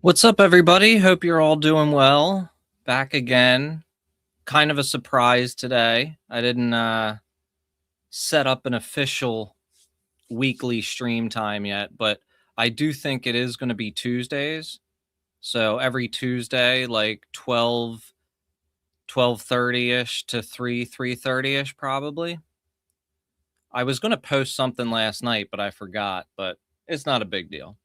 What's up, everybody? Hope you're all doing well. Back again. Kind of a surprise today. I didn't set up an official weekly stream time yet, but I do think it is going to be Tuesdays. So every Tuesday, like 12:30ish to 3:30ish probably. I was going to post something last night, but I forgot, but it's not a big deal.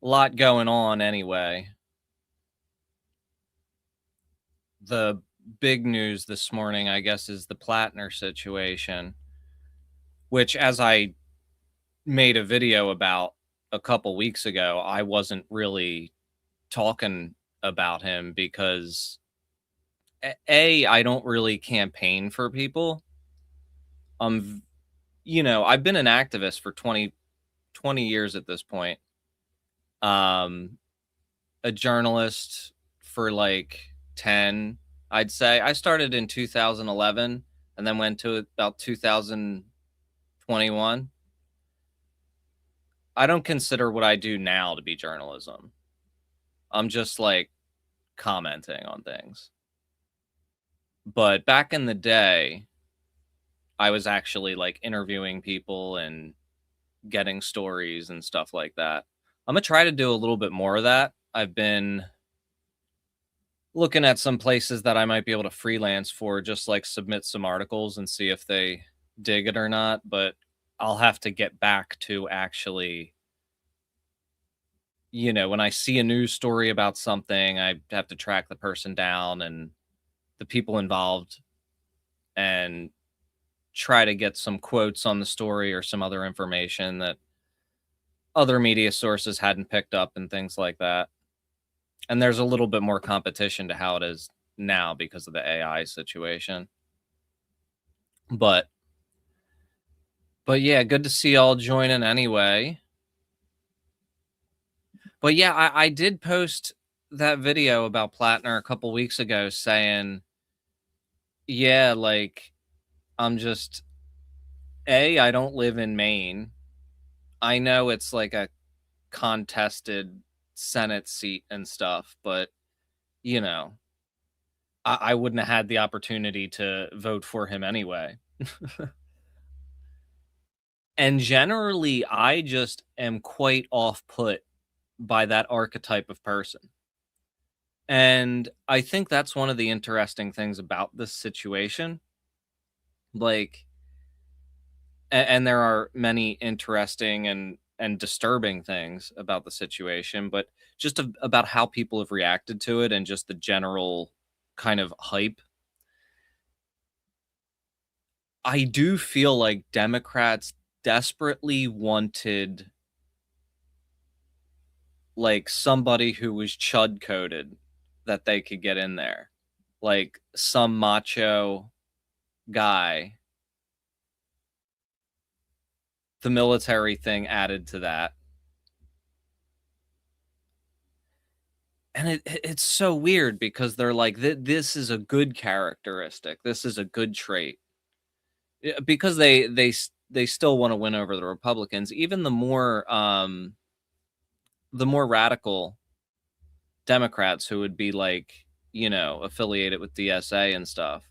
A lot going on anyway. The big news this morning, I guess, is the Platner situation, which, as I made a video about a couple weeks ago, I wasn't really talking about him because I don't really campaign for people. I've been an activist for 20 years at this point. A journalist for like 10, I'd say. I started in 2011 and then went to about 2021. I don't consider what I do now to be journalism. I'm just like commenting on things. But back in the day, I was actually like interviewing people and getting stories and stuff like that. I'm going to try to do a little bit more of that. I've been looking at some places that I might be able to freelance for, just like submit some articles and see if they dig it or not. But I'll have to get back to actually, when I see a news story about something, I have to track the person down and the people involved and try to get some quotes on the story or some other information that other media sources hadn't picked up and things like that. And there's a little bit more competition to how it is now because of the AI situation. But yeah, good to see y'all joining anyway. But yeah, I did post that video about Platner a couple weeks ago saying, yeah, like, I'm just, I don't live in Maine. I know it's like a contested Senate seat and stuff, but, I wouldn't have had the opportunity to vote for him anyway. And generally, I just am quite off put by that archetype of person. And I think that's one of the interesting things about this situation. Like, and there are many interesting and disturbing things about the situation, but just about how people have reacted to it and just the general kind of hype. I do feel like Democrats desperately wanted like somebody who was chud coded that they could get in there, like some macho guy. The military thing added to that. And it's so weird because they're like, this is a good characteristic. This is a good trait. Because they still want to win over the Republicans. Even the more radical Democrats who would be like, affiliated with DSA and stuff.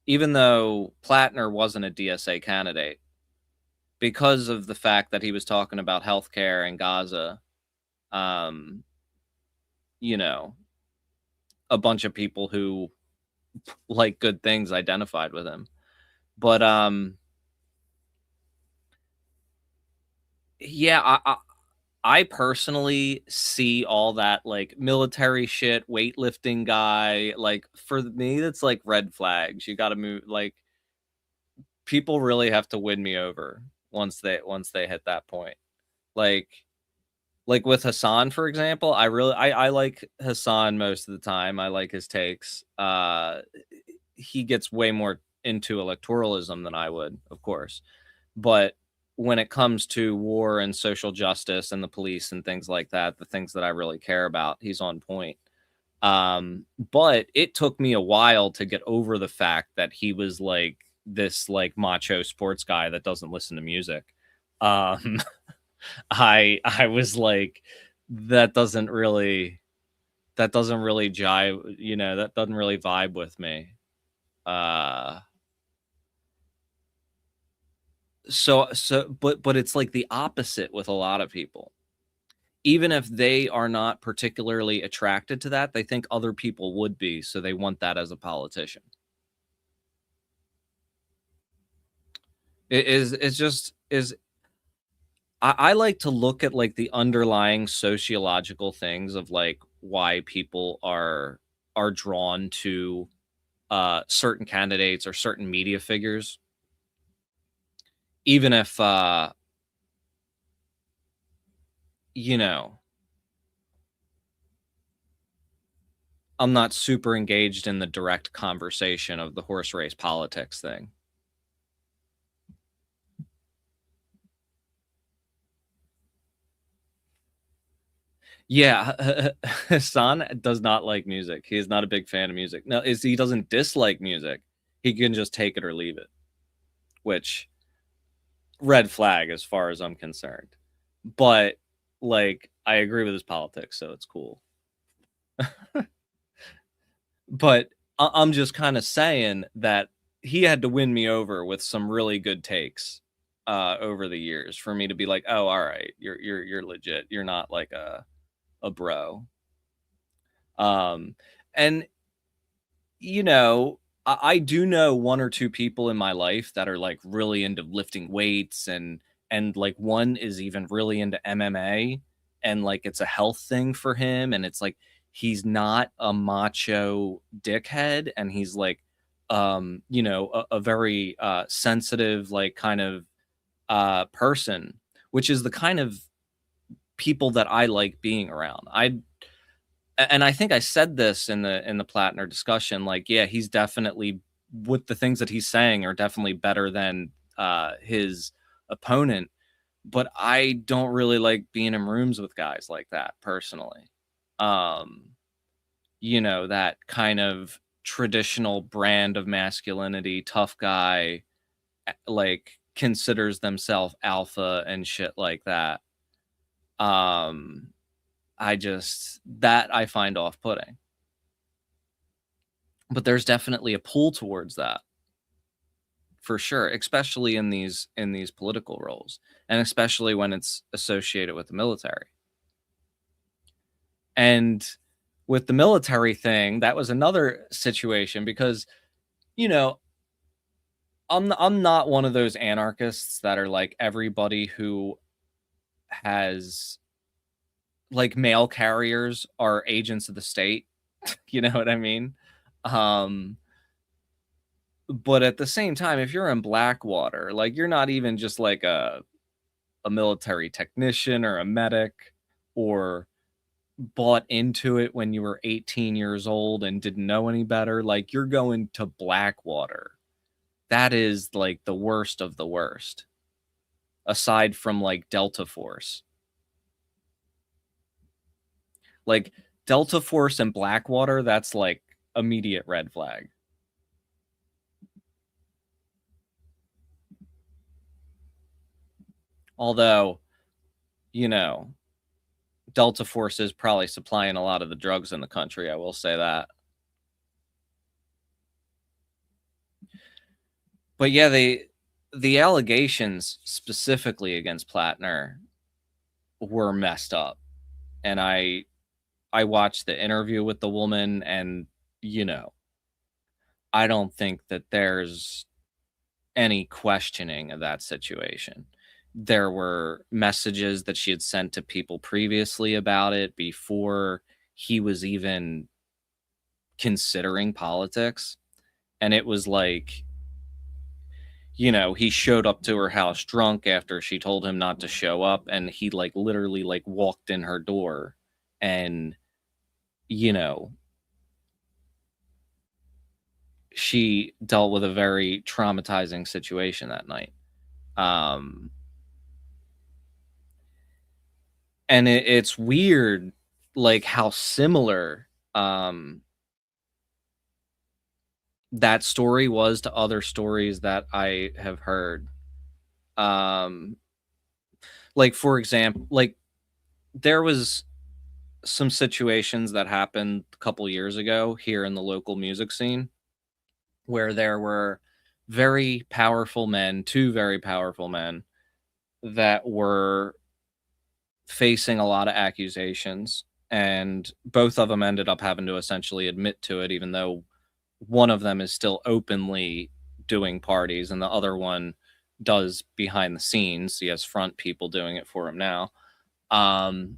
Even though Platner wasn't a DSA candidate, because of the fact that he was talking about healthcare and Gaza, a bunch of people who like good things identified with him. But yeah, I personally see all that like military shit, weightlifting guy, like for me that's like red flags. You got to move, like people really have to win me over once they hit that point. Like with Hassan, for example, I like Hassan most of the time. I like his takes. He gets way more into electoralism than I would, of course. But when it comes to war and social justice and the police and things like that, the things that I really care about, he's on point. But it took me a while to get over the fact that he was like this like macho sports guy that doesn't listen to music. I was like, that doesn't really that doesn't really jive, that doesn't really vibe with me. Uh but it's like the opposite with a lot of people. Even if they are not particularly attracted to that, they think other people would be, so they want that as a politician. It is it's just is I like to look at like the underlying sociological things of like why people are drawn to certain candidates or certain media figures, even if you know, I'm not super engaged in the direct conversation of the horse race politics thing. Yeah, Hassan does not like music. He is not a big fan of music. No, is he doesn't dislike music. He can just take it or leave it, which red flag as far as I'm concerned. But like I agree with his politics, so it's cool. But I'm just kind of saying that he had to win me over with some really good takes over the years for me to be like, "Oh, all right, you're legit. You're not like a bro." Um and I do know one or two people in my life that are like really into lifting weights and like one is even really into MMA and like it's a health thing for him and it's like he's not a macho dickhead and he's like a very sensitive like kind of person, which is the kind of people that I like being around. And I think I said this in the Platner discussion, like, yeah, he's definitely with the things that he's saying are definitely better than his opponent. But I don't really like being in rooms with guys like that personally. Um, that kind of traditional brand of masculinity, tough guy, like considers themselves alpha and shit like that. Um, I find off putting. But there's definitely a pull towards that for sure, especially in these political roles, and especially when it's associated with the military. And with the military thing, that was another situation because, you know, I'm not one of those anarchists that are like everybody who has like mail carriers are agents of the state. You know what I mean? Um but at the same time, if you're in Blackwater, like you're not even just like a military technician or a medic or bought into it when you were 18 years old and didn't know any better. Like you're going to Blackwater. That is like the worst of the worst, aside from like Delta Force. Like Delta Force and Blackwater, that's like immediate red flag. Although, you know, Delta Force is probably supplying a lot of the drugs in the country. I will say that. But yeah, the allegations specifically against Platner were messed up. And I watched the interview with the woman and you know, I don't think that there's any questioning of that situation. There were messages that she had sent to people previously about it before he was even considering politics. And it was like, he showed up to her house drunk after she told him not to show up. And he like literally like walked in her door and, you know, she dealt with a very traumatizing situation that night. Um, and it's weird, like how similar that story was to other stories that I have heard. Um, like for example, like there was. some situations that happened a couple years ago here in the local music scene where there were very powerful men, two very powerful men that were facing a lot of accusations, and both of them ended up having to essentially admit to it, even though one of them is still openly doing parties and the other one does behind the scenes. He has front people doing it for him now. Um,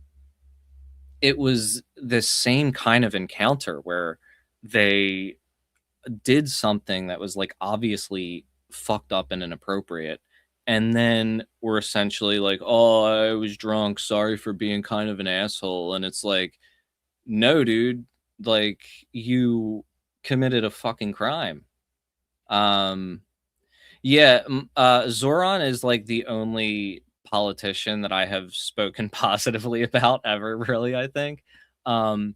it was this same kind of encounter where they did something that was like obviously fucked up and inappropriate, and then were essentially like, "Oh, I was drunk, sorry for being kind of an asshole." And it's like, no, dude, like, you committed a fucking crime. um yeah, Zoran is like the only politician that I have spoken positively about ever, really, I think. um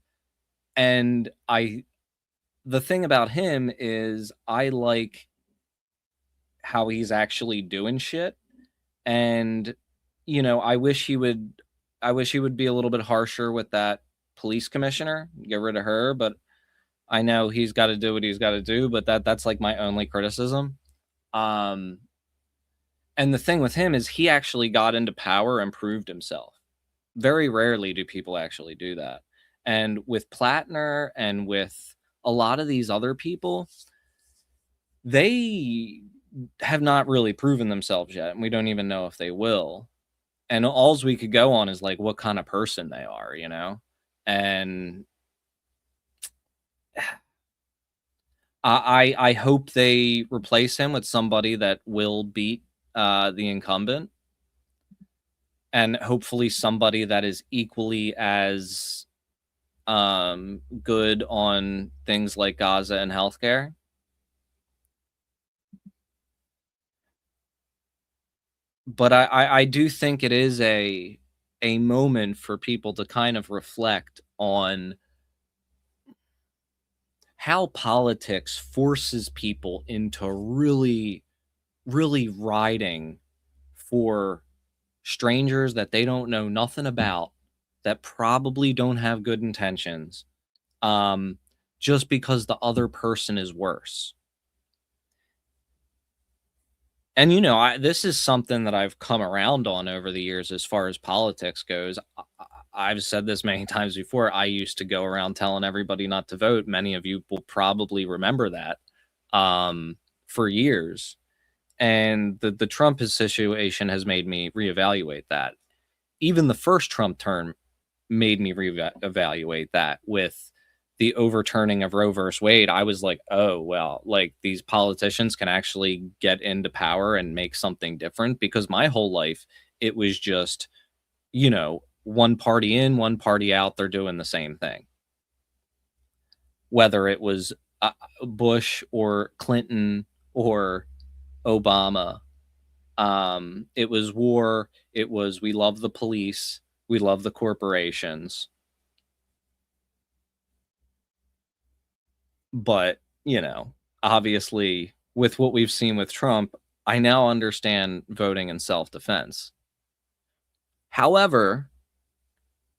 and I The thing about him is I like how he's actually doing shit, and I wish he would be a little bit harsher with that police commissioner, get rid of her, but I know he's got to do what he's got to do, but that's like my only criticism. um and the thing with him is he actually got into power and proved himself. Very rarely do people actually do that. And with Platner and with a lot of these other people, they have not really proven themselves yet, and we don't even know if they will. And alls we could go on is like what kind of person they are, you know? And I hope they replace him with somebody that will beat the incumbent, and hopefully somebody that is equally as good on things like Gaza and healthcare. But I do think it is a moment for people to kind of reflect on how politics forces people into really, really riding for strangers that they don't know nothing about, that probably don't have good intentions, um, just because the other person is worse. And this is something that I've come around on over the years as far as politics goes. I've said this many times before. I used to go around telling everybody not to vote. Many of you will probably remember that, for years. And the Trump situation has made me reevaluate that. Even the first Trump term made me reevaluate that with the overturning of Roe versus Wade. I was like, oh, well, like these politicians can actually get into power and make something different, because my whole life it was just, one party in, one party out. They're doing the same thing. Whether it was Bush or Clinton or Obama, it was war. It was, we love the police. We love the corporations. But, obviously, with what we've seen with Trump, I now understand voting in self defense. However,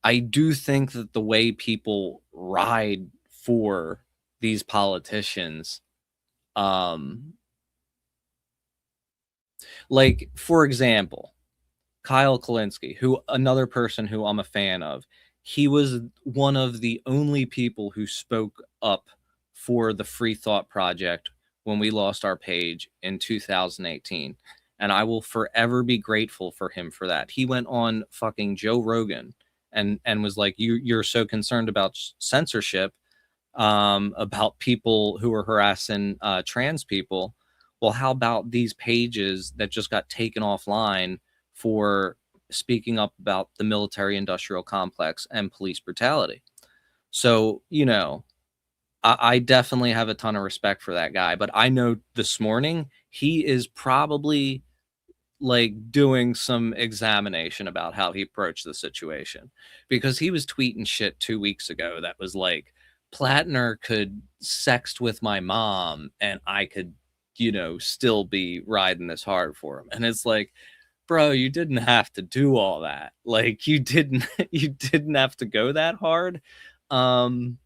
I do think that the way people ride for these politicians, um, like, for example, Kyle Kalinske, who another person who I'm a fan of, he was one of the only people who spoke up for the Free Thought Project when we lost our page in 2018. And I will forever be grateful for him for that. He went on fucking Joe Rogan and was like, you're so concerned about censorship, about people who are harassing trans people. Well, how about these pages that just got taken offline for speaking up about the military industrial complex and police brutality? So, I definitely have a ton of respect for that guy. But I know this morning he is probably like doing some examination about how he approached the situation, because he was tweeting shit 2 weeks ago that was like, Platner could sext with my mom and I could, still be riding this hard for him. And it's like, bro, you didn't have to do all that. Like, you didn't you didn't have to go that hard. Um,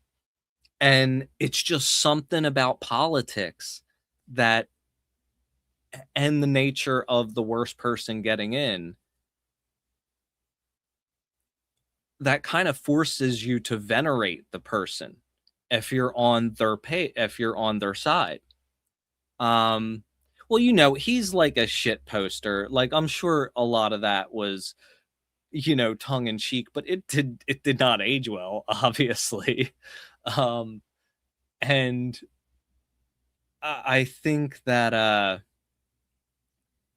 and it's just something about politics that and the nature of the worst person getting in that kind of forces you to venerate the person if you're on their side. Um, well, he's like a shit poster. Like, I'm sure a lot of that was, tongue in cheek, but it did not age well, obviously. Um, and I think that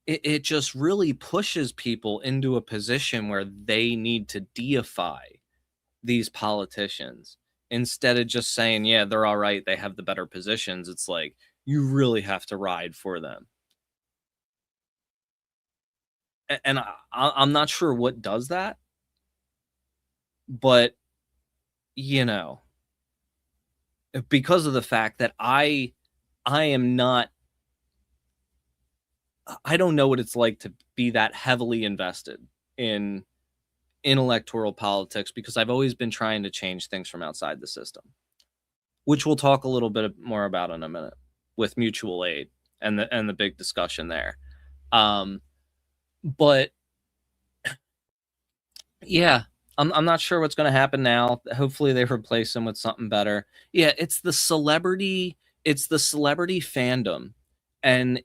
it just really pushes people into a position where they need to deify these politicians instead of just saying, yeah, they're all right, they have the better positions. It's like you really have to ride for them. And I'm not sure what does that, but you know, because of the fact that I am not I don't know what it's like to be that heavily invested in electoral politics because I've always been trying to change things from outside the system, which we'll talk a little bit more about in a minute with mutual aid and the big discussion there. Um, but yeah, I'm not sure what's going to happen now. Hopefully they replace him with something better. Yeah, it's the celebrity fandom, and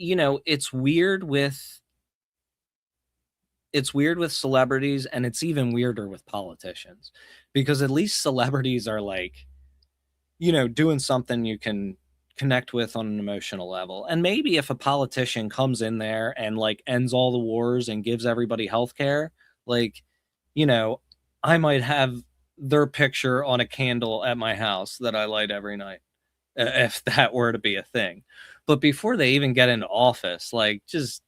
it's weird with celebrities, and it's even weirder with politicians because at least celebrities are like, doing something you can connect with on an emotional level. And maybe if a politician comes in there and like ends all the wars and gives everybody health care, like, you know, I might have their picture on a candle at my house that I light every night if that were to be a thing. But before they even get into office, like, just,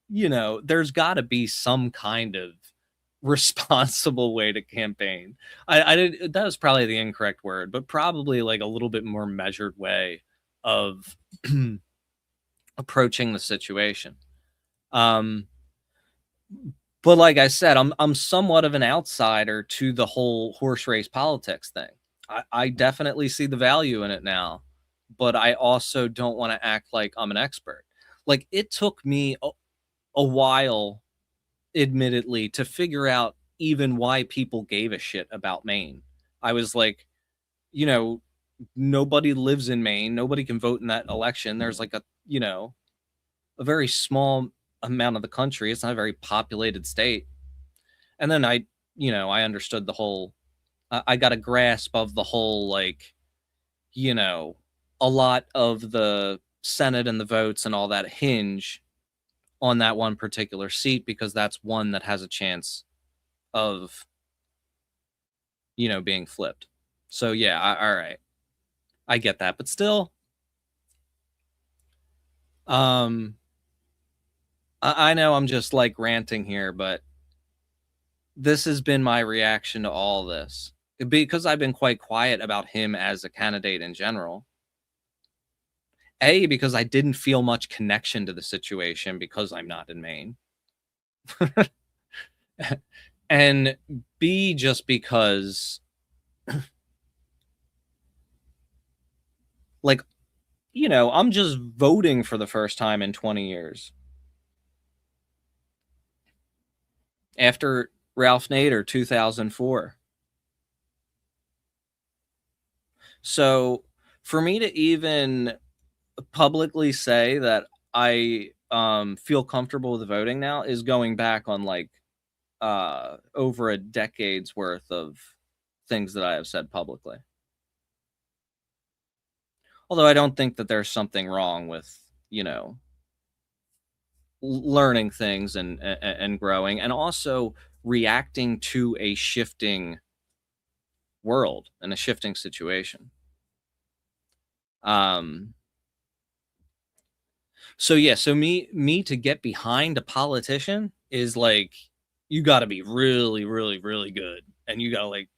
there's got to be some kind of responsible way to campaign. I did that was probably the incorrect word, but probably like a little bit more measured way of approaching the situation. Um, but like I said, I'm somewhat of an outsider to the whole horse race politics thing. I definitely see the value in it now, but I also don't want to act like I'm an expert. Like, it took me a while, admittedly, to figure out even why people gave a shit about Maine. I was like, you know, nobody lives in Maine. Nobody can vote in that election. There's like a very small amount of the country. It's not a very populated state. And then I understood the whole, I got a grasp of the whole, like, you know, a lot of the Senate and the votes and all that hinge on that one particular seat because that's one that has a chance of being flipped. So yeah, all right, I get that, but still, um, I know I'm just like ranting here, but this has been my reaction to all this because I've been quite quiet about him as a candidate in general. A, because I didn't feel much connection to the situation because I'm not in Maine, and B, just because, like, I'm just voting for the first time in 20 years after Ralph Nader 2004. So for me to even publicly say that I feel comfortable with voting now is going back on like over a decade's worth of things that I have said publicly. Although I don't think that there's something wrong with, learning things and growing and also reacting to a shifting world and a shifting situation. Um So yeah, so me to get behind a politician is like you got to be really, really, really good, and you got to like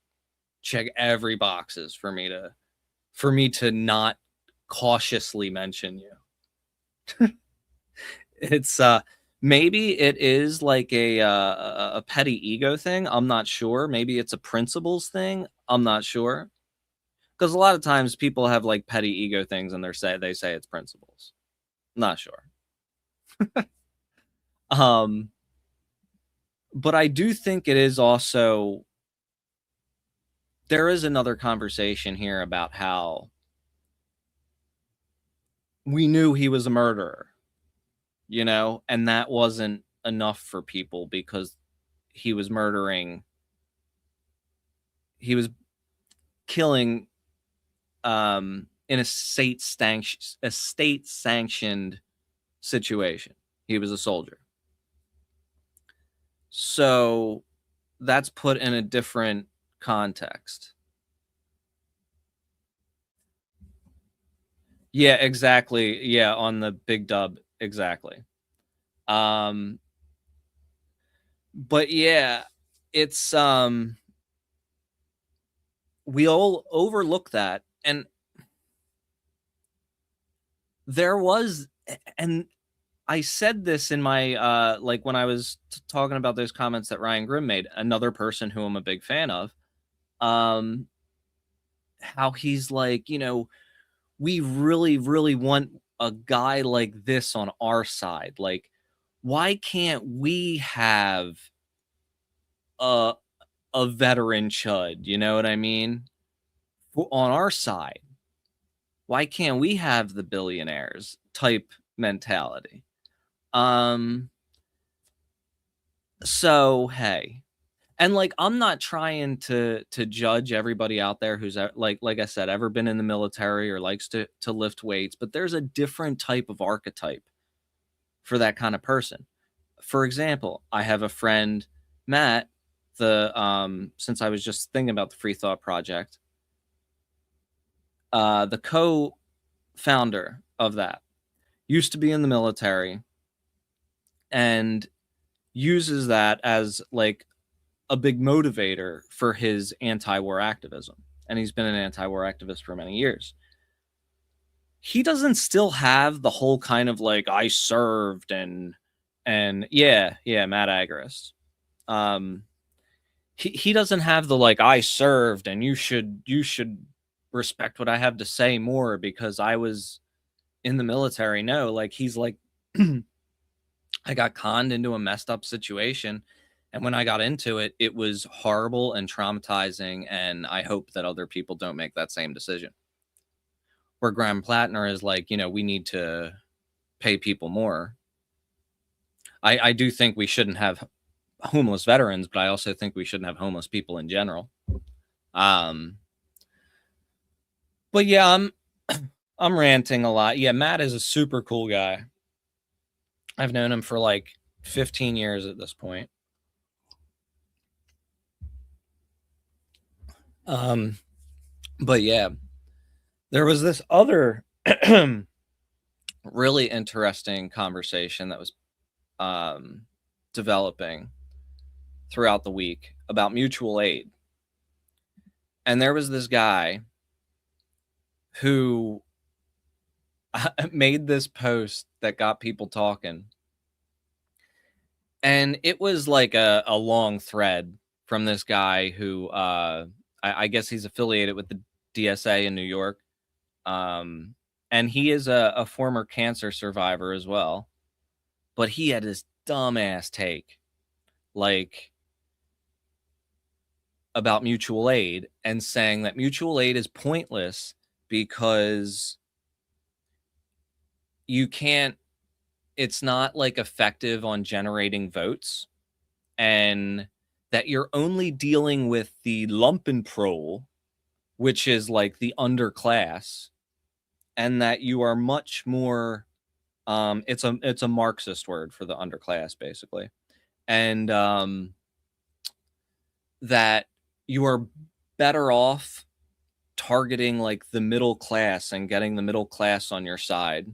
check every boxes for me to not cautiously mention you. It's Maybe it is like a petty ego thing. I'm not sure. Maybe it's a principles thing. I'm not sure. Because a lot of times people have like petty ego things and they say it's principles. Not sure. Um, but I do think it is also, there is another conversation here about how we knew he was a murderer, you know, and that wasn't enough for people because he was murdering, he was killing in a state sanctioned situation. He was a soldier. So that's put in a different context. Yeah, exactly. Yeah, on the big dub, exactly. Um but yeah, it's we all overlook that, and there was, and I said this in my like when I was talking about those comments that Ryan Grimm made, another person who I'm a big fan of, um how he's like, you know, we really want a guy like this on our side. Like, why can't we have a veteran chud, you know what I mean? On our side. Why can't we have the billionaires type mentality? Um so hey, and like I'm not trying to judge everybody out there who's like I said, ever been in the military or likes to lift weights, but there's a different type of archetype for that kind of person. For example, I have a friend, Matt, the since I was just thinking about the Free Thought Project, the co-founder of that used to be in the military and uses that as like a big motivator for his anti-war activism. And he's been an anti-war activist for many years. He doesn't still have the whole kind of like I served and yeah, Matt Agorist. Um he doesn't have the like I served and you should respect what I have to say more because I was in the military. No, like he's like I got conned into a messed up situation. And when I got into it, it was horrible and traumatizing. And I hope that other people don't make that same decision. Where Graham Platner is like, you know, we need to pay people more. I do think we shouldn't have homeless veterans, but I also think we shouldn't have homeless people in general. Um, but yeah, I'm ranting a lot. Yeah, Matt is a super cool guy. I've known him for like 15 years at this point. Um, but yeah, there was this other really interesting conversation that was um, developing throughout the week about mutual aid. And there was this guy who made this post that got people talking. And it was like a long thread from this guy who I guess he's affiliated with the DSA in New York. And he is a former cancer survivor as well. But he had this dumbass take, like about mutual aid and saying that mutual aid is pointless because you can't, it's not like effective on generating votes, and that you're only dealing with the lumpenproll, which is like the underclass, and that you are much more it's a Marxist word for the underclass basically. And that you are better off targeting like the middle class and getting the middle class on your side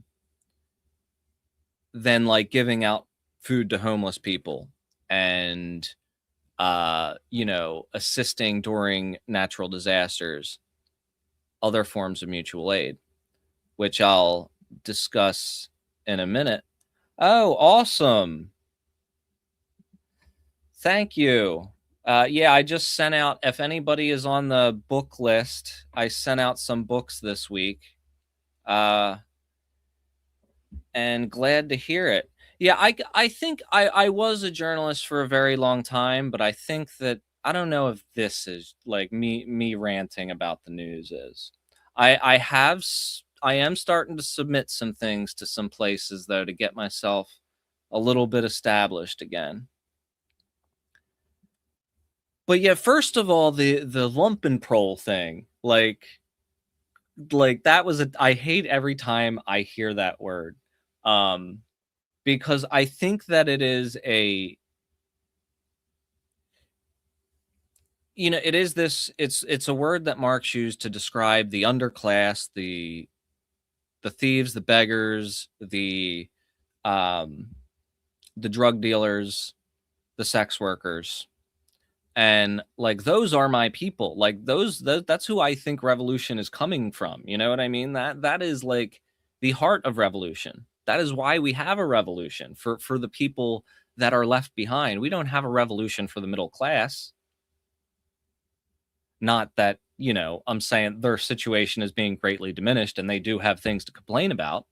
than like giving out food to homeless people and you know, assisting during natural disasters, other forms of mutual aid, which I'll discuss in a minute. Oh, awesome. Thank you. Yeah, I just sent out, if anybody is on the book list, I sent out some books this week. Uh, and glad to hear it. Yeah, I think I was a journalist for a very long time, but I think that I don't know if this is like me ranting about the news is. I am starting to submit some things to some places though to get myself a little bit established again. But yeah, first of all, the lumpenproll thing, that was a I hate every time I hear that word. Um because I think that it is a it is this it's a word that Marx used to describe the underclass, the thieves, the beggars, um the drug dealers, the sex workers. And like those are my people. Like that's who I think revolution is coming from. You know what I mean? That is like the heart of revolution. That is why we have a revolution for the people that are left behind. We don't have a revolution for the middle class. Not that, I'm saying their situation is being greatly diminished and they do have things to complain about.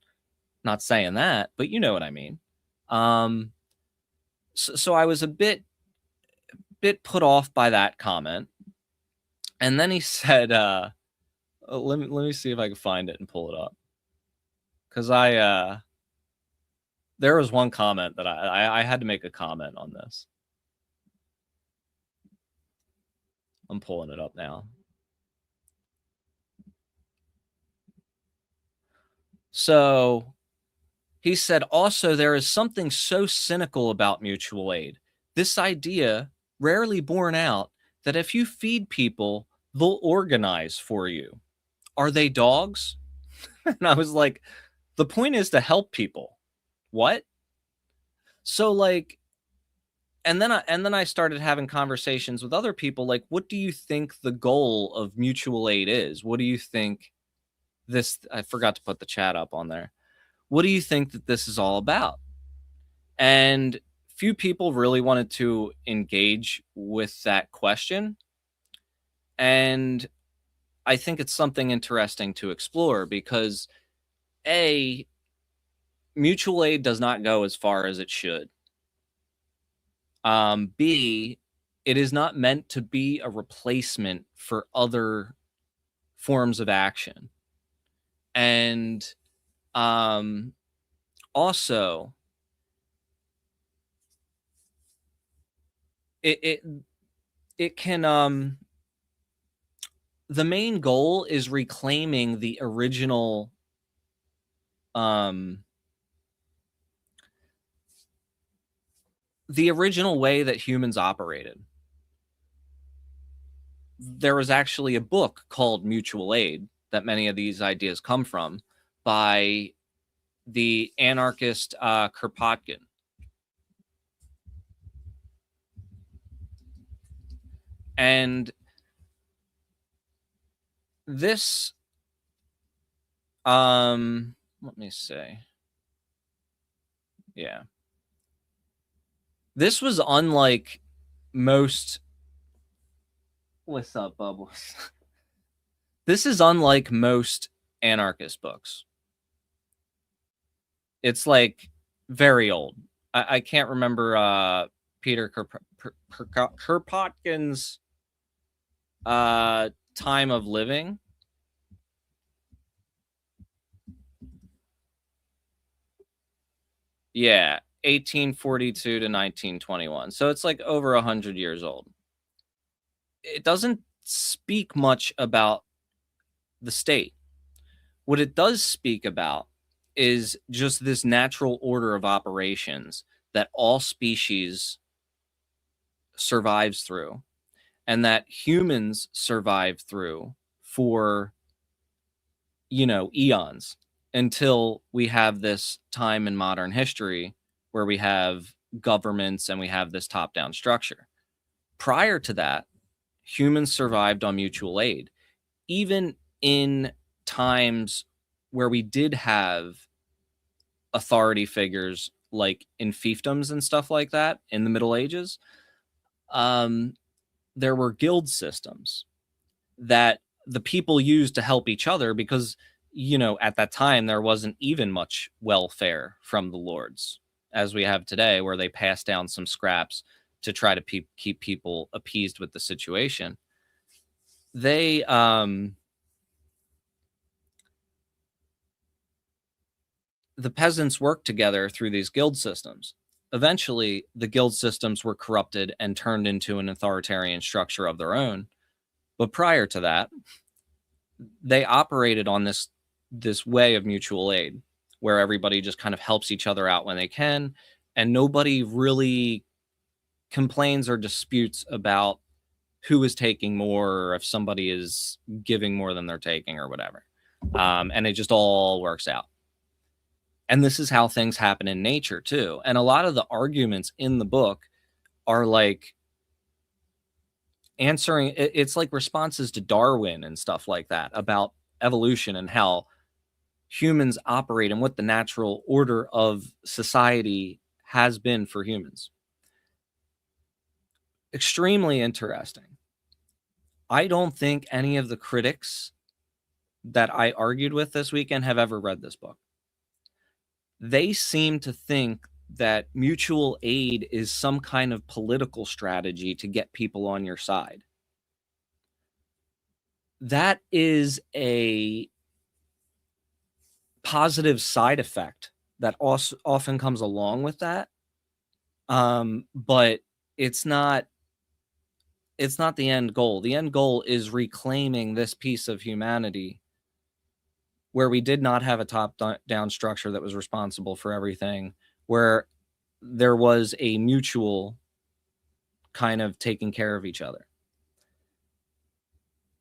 Not saying that, but you know what I mean. Um, so I was a bit put off by that comment. And then he said, let me see if I can find it and pull it up. Cause there was one comment that I had to make a comment on this. I'm pulling it up now. So he said, also, there is something so cynical about mutual aid. This idea, rarely borne out, that if you feed people, they'll organize for you. Are they dogs? And I was like, the point is to help people. What? So like, and then I started having conversations with other people like, what do you think the goal of mutual aid is? What do you think this I forgot to put the chat up on there. What do you think that this is all about? And few people really wanted to engage with that question. And I think it's something interesting to explore because A, mutual aid does not go as far as it should. B, it is not meant to be a replacement for other forms of action. And also, it it can the main goal is reclaiming um the original way that humans operated. There was actually a book called Mutual Aid that many of these ideas come from by the anarchist Kropotkin. And this let me say, yeah, this was unlike most what's up, Bubbles? This is unlike most anarchist books. It's like very old. I can't remember Peter Kropotkin's time of living. Yeah, 1842 to 1921. So it's like over 100 years old. It doesn't speak much about the state. What it does speak about is just this natural order of operations that all species survives through and that humans survive through for eons until we have this time in modern history where we have governments and we have this top-down structure. Prior to that, humans survived on mutual aid. Even in times where we did have authority figures like in fiefdoms and stuff like that in the Middle Ages, there were guild systems that the people used to help each other because, at that time, there wasn't even much welfare from the lords as we have today, where they pass down some scraps to try to keep people appeased with the situation. They, the peasants worked together through these guild systems. Eventually, the guild systems were corrupted and turned into an authoritarian structure of their own. But prior to that, they operated on this way of mutual aid where everybody just kind of helps each other out when they can, and nobody really complains or disputes about who is taking more or if somebody is giving more than they're taking or whatever. And it just all works out. And this is how things happen in nature too. And a lot of the arguments in the book are like answering, it's like responses to Darwin and stuff like that about evolution and how humans operate and what the natural order of society has been for humans. Extremely interesting. I don't think any of the critics that I argued with this weekend have ever read this book. They seem to think that mutual aid is some kind of political strategy to get people on your side. That is a positive side effect that also often comes along with that. But it's not the end goal. The end goal is reclaiming this piece of humanity where we did not have a top-down structure that was responsible for everything, where there was a mutual kind of taking care of each other.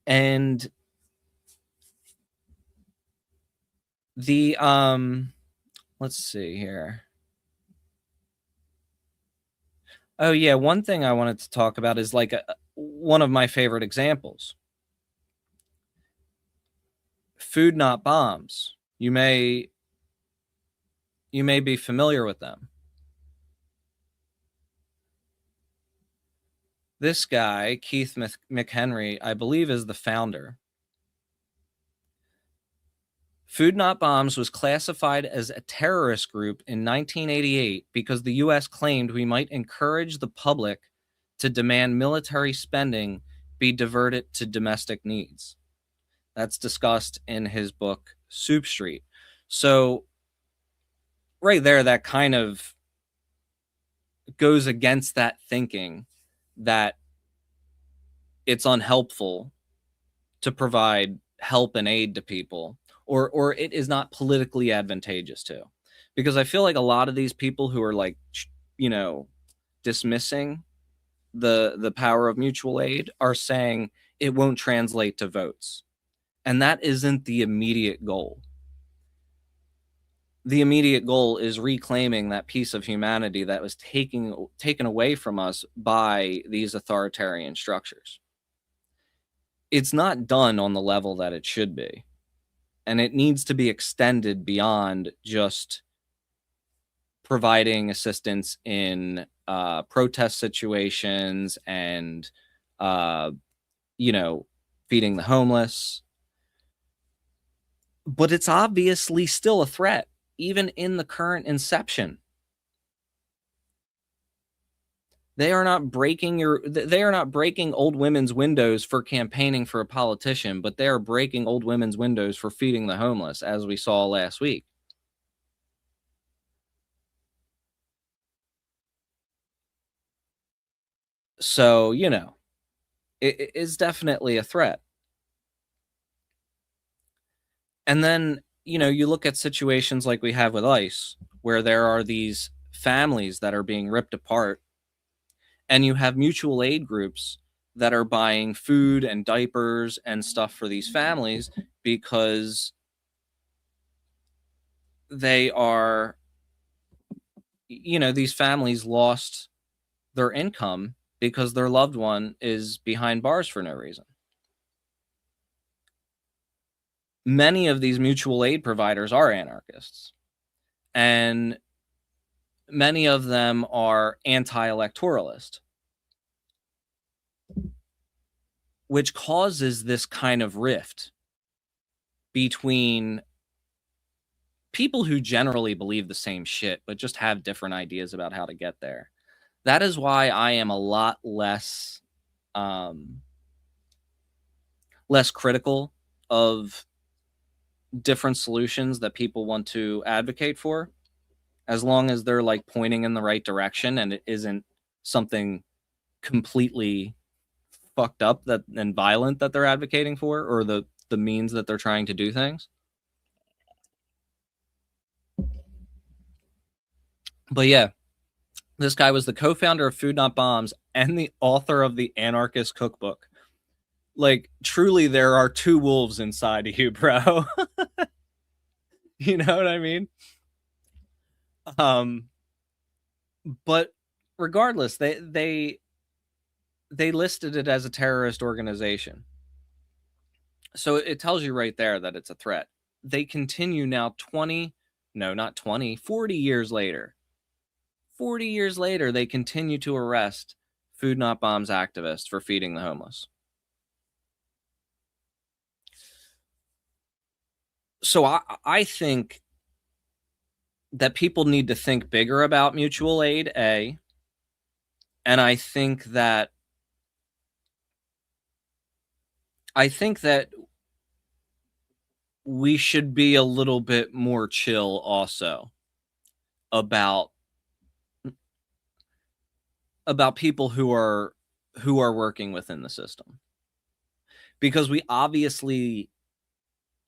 And the, let's see here. Oh, yeah, one thing I wanted to talk about is like one of my favorite examples. Food Not Bombs. You may be familiar with them. This guy, Keith McHenry, I believe is the founder. Food Not Bombs was classified as a terrorist group in 1988 because the U.S. claimed we might encourage the public to demand military spending be diverted to domestic needs. That's discussed in his book, Soup Street. So right there, that kind of goes against that thinking that it's unhelpful to provide help and aid to people, or it is not politically advantageous to. Because I feel like a lot of these people who are like, dismissing the power of mutual aid are saying it won't translate to votes. And that isn't the immediate goal. The immediate goal is reclaiming that piece of humanity that was taken away from us by these authoritarian structures. It's not done on the level that it should be. And it needs to be extended beyond just providing assistance in protest situations and, feeding the homeless. But it's obviously still a threat, even in the current inception. They are not breaking old women's windows for campaigning for a politician, but they are breaking old women's windows for feeding the homeless, as we saw last week. So, it is definitely a threat. And then, you look at situations like we have with ICE, where there are these families that are being ripped apart, and you have mutual aid groups that are buying food and diapers and stuff for these families because they are, these families lost their income because their loved one is behind bars for no reason. Many of these mutual aid providers are anarchists, and many of them are anti-electoralist. which causes this kind of rift between people who generally believe the same shit, but just have different ideas about how to get there. That is why I am a lot um, less critical of different solutions that people want to advocate for, as long as they're like pointing in the right direction and it isn't something completely fucked up that and violent that they're advocating for, or the means that they're trying to do things. But yeah, this guy was the co-founder of Food Not Bombs and the author of the Anarchist Cookbook. Like, truly, there are two wolves inside of you, bro. You know what I mean? Um, but regardless, they listed it as a terrorist organization. So it tells you right there that it's a threat. They continue now 40 years later. 40 years later, they continue to arrest Food Not Bombs activists for feeding the homeless. So I think that people need to think bigger about mutual aid, A. And I think that we should be a little bit more chill also about people who are working within the system, because we obviously,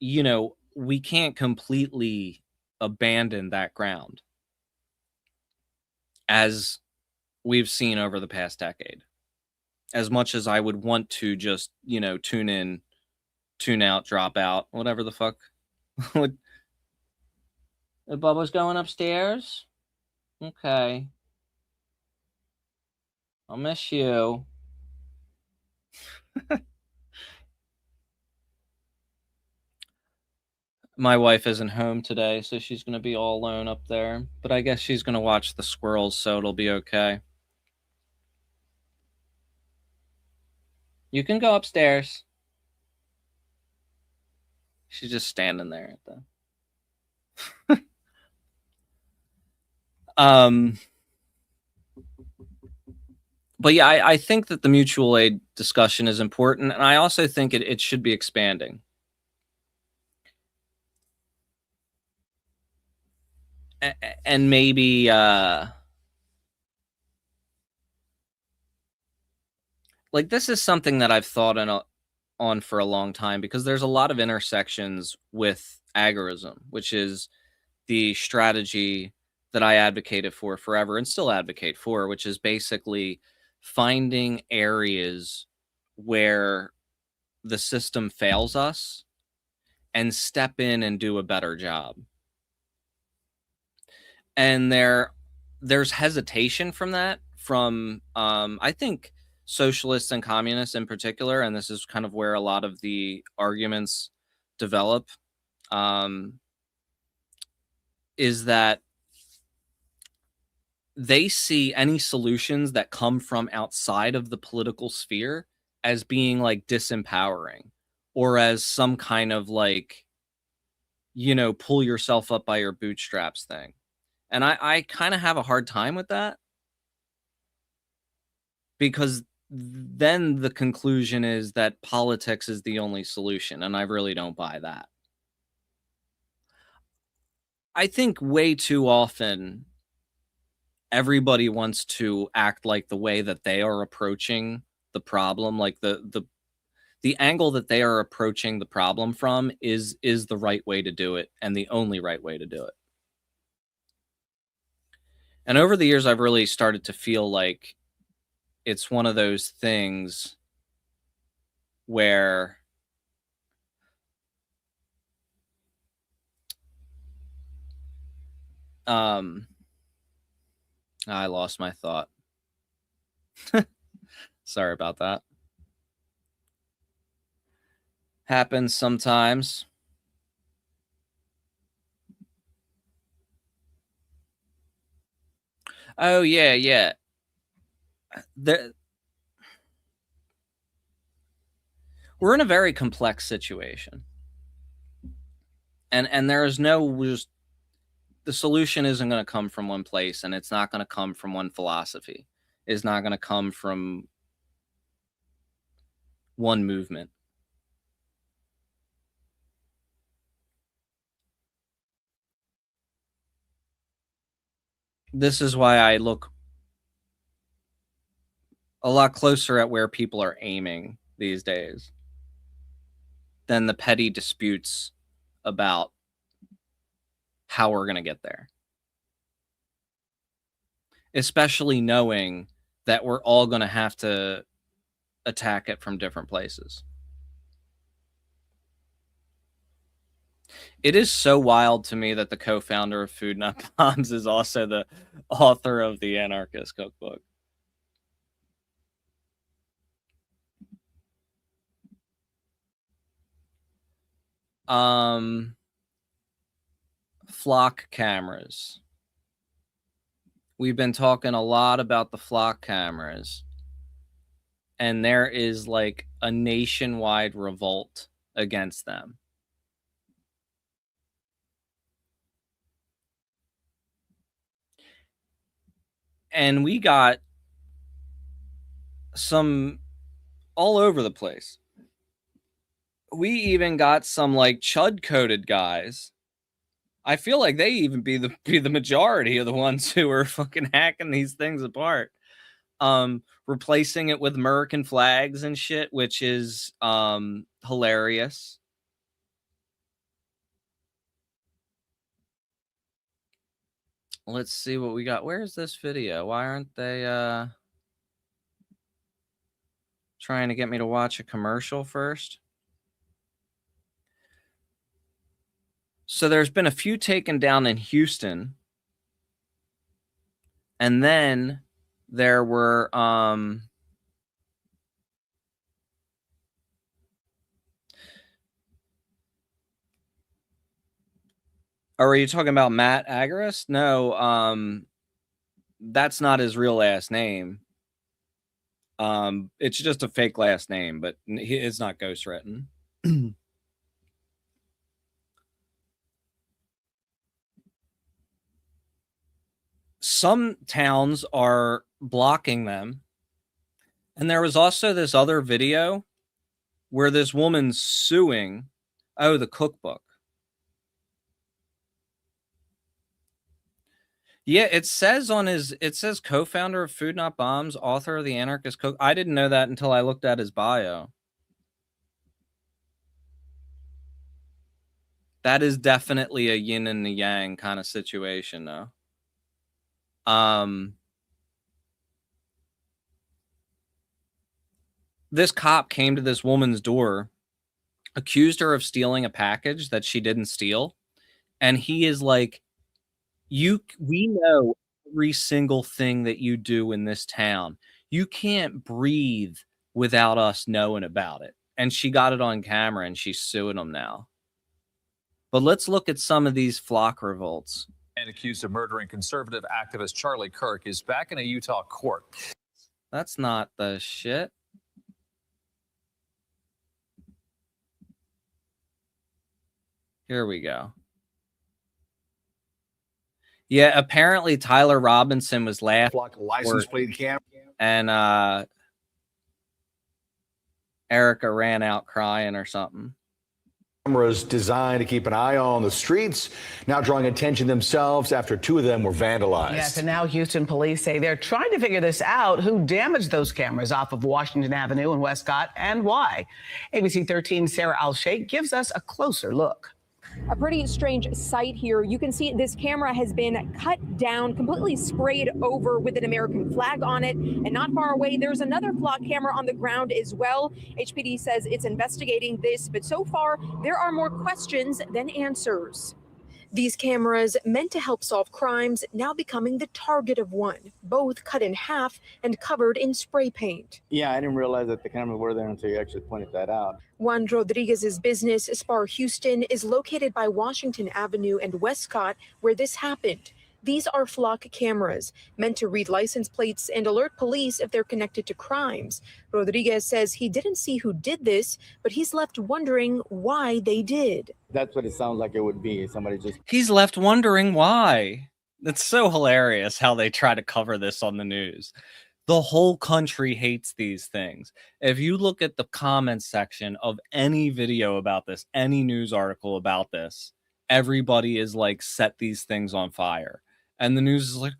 we can't completely abandon that ground, as we've seen over the past decade. As much as I would want to just, tune in, tune out, drop out, whatever the fuck. Bubba's going upstairs? Okay. I'll miss you. My wife isn't home today, so she's going to be all alone up there. But I guess she's going to watch the squirrels, so it'll be okay. You can go upstairs. She's just standing there at the but yeah, I think that the mutual aid discussion is important, and I also think it should be expanding. And maybe like, this is something that I've thought on for a long time, because there's a lot of intersections with agorism, which is the strategy that I advocated for forever and still advocate for, which is basically finding areas where the system fails us and step in and do a better job. And there's hesitation from that, from I think socialists and communists in particular, and this is kind of where a lot of the arguments develop, is that they see any solutions that come from outside of the political sphere as being like disempowering, or as some kind of like, pull yourself up by your bootstraps thing. And I kind of have a hard time with that, because then the conclusion is that politics is the only solution, and I really don't buy that. I think way too often everybody wants to act like the way that they are approaching the problem, like the angle that they are approaching the problem from is the right way to do it, and the only right way to do it. And over the years, I've really started to feel like it's one of those things where I lost my thought. Sorry about that. Happens sometimes. Oh yeah, yeah. The We're in a very complex situation. And there is the solution isn't going to come from one place, and it's not going to come from one philosophy. It's not going to come from one movement. This is why I look a lot closer at where people are aiming these days than the petty disputes about how we're going to get there. Especially knowing that we're all going to have to attack it from different places. It is so wild to me that the co-founder of Food Not Bombs is also the author of the Anarchist Cookbook. Flock cameras. We've been talking a lot about the flock cameras, and there is like a nationwide revolt against them. And we got some all over the place. We even got some like chud-coded guys. I feel like they even be the majority of the ones who are fucking hacking these things apart. Replacing it with American flags and shit, which is hilarious. Let's see what we got. Where's this video? Why aren't they trying to get me to watch a commercial first? So there's been a few taken down in Houston. And then there were are you talking about Matt Agaris? No, that's not his real last name. It's just a fake last name, but it's not ghostwritten. Some towns are blocking them. And there was also this other video where this woman's suing, the cookbook. Yeah, it says co-founder of Food Not Bombs, author of the Anarchist Cookbook. I didn't know that until I looked at his bio. That is definitely a yin and the yang kind of situation, though. This cop came to this woman's door, accused her of stealing a package that she didn't steal, and he is like, we know every single thing that you do in this town. You can't breathe without us knowing about it. And she got it on camera, and she's suing them now. But let's look at some of these flock revolts. And accused of murdering conservative activist Charlie Kirk is back in a Utah court. That's not the shit. Here we go. Yeah, apparently Tyler Robinson was laughing. License plate camera. And Erica ran out crying or something. Cameras designed to keep an eye on the streets, now drawing attention themselves after two of them were vandalized. Yes, and now Houston police say they're trying to figure this out, who damaged those cameras off of Washington Avenue in Westcott and why. ABC 13's Sarah Al-Sheikh gives us a closer look. A pretty strange sight here. You can see this camera has been cut down, completely sprayed over with an American flag on it. And not far away, there's another flock camera on the ground as well. HPD says it's investigating this, but so far there are more questions than answers. These cameras, meant to help solve crimes, now becoming the target of one, both cut in half and covered in spray paint. Yeah, I didn't realize that the cameras were there until you actually pointed that out. Juan Rodriguez's business, Spar Houston, is located by Washington Avenue and Westcott, where this happened. These are flock cameras meant to read license plates and alert police if they're connected to crimes. Rodriguez says he didn't see who did this, but he's left wondering why they did. That's what it sounds like it would be. Somebody just... He's left wondering why. It's so hilarious how they try to cover this on the news. The whole country hates these things. If you look at the comments section of any video about this, any news article about this, everybody is like, set these things on fire. And the news is like,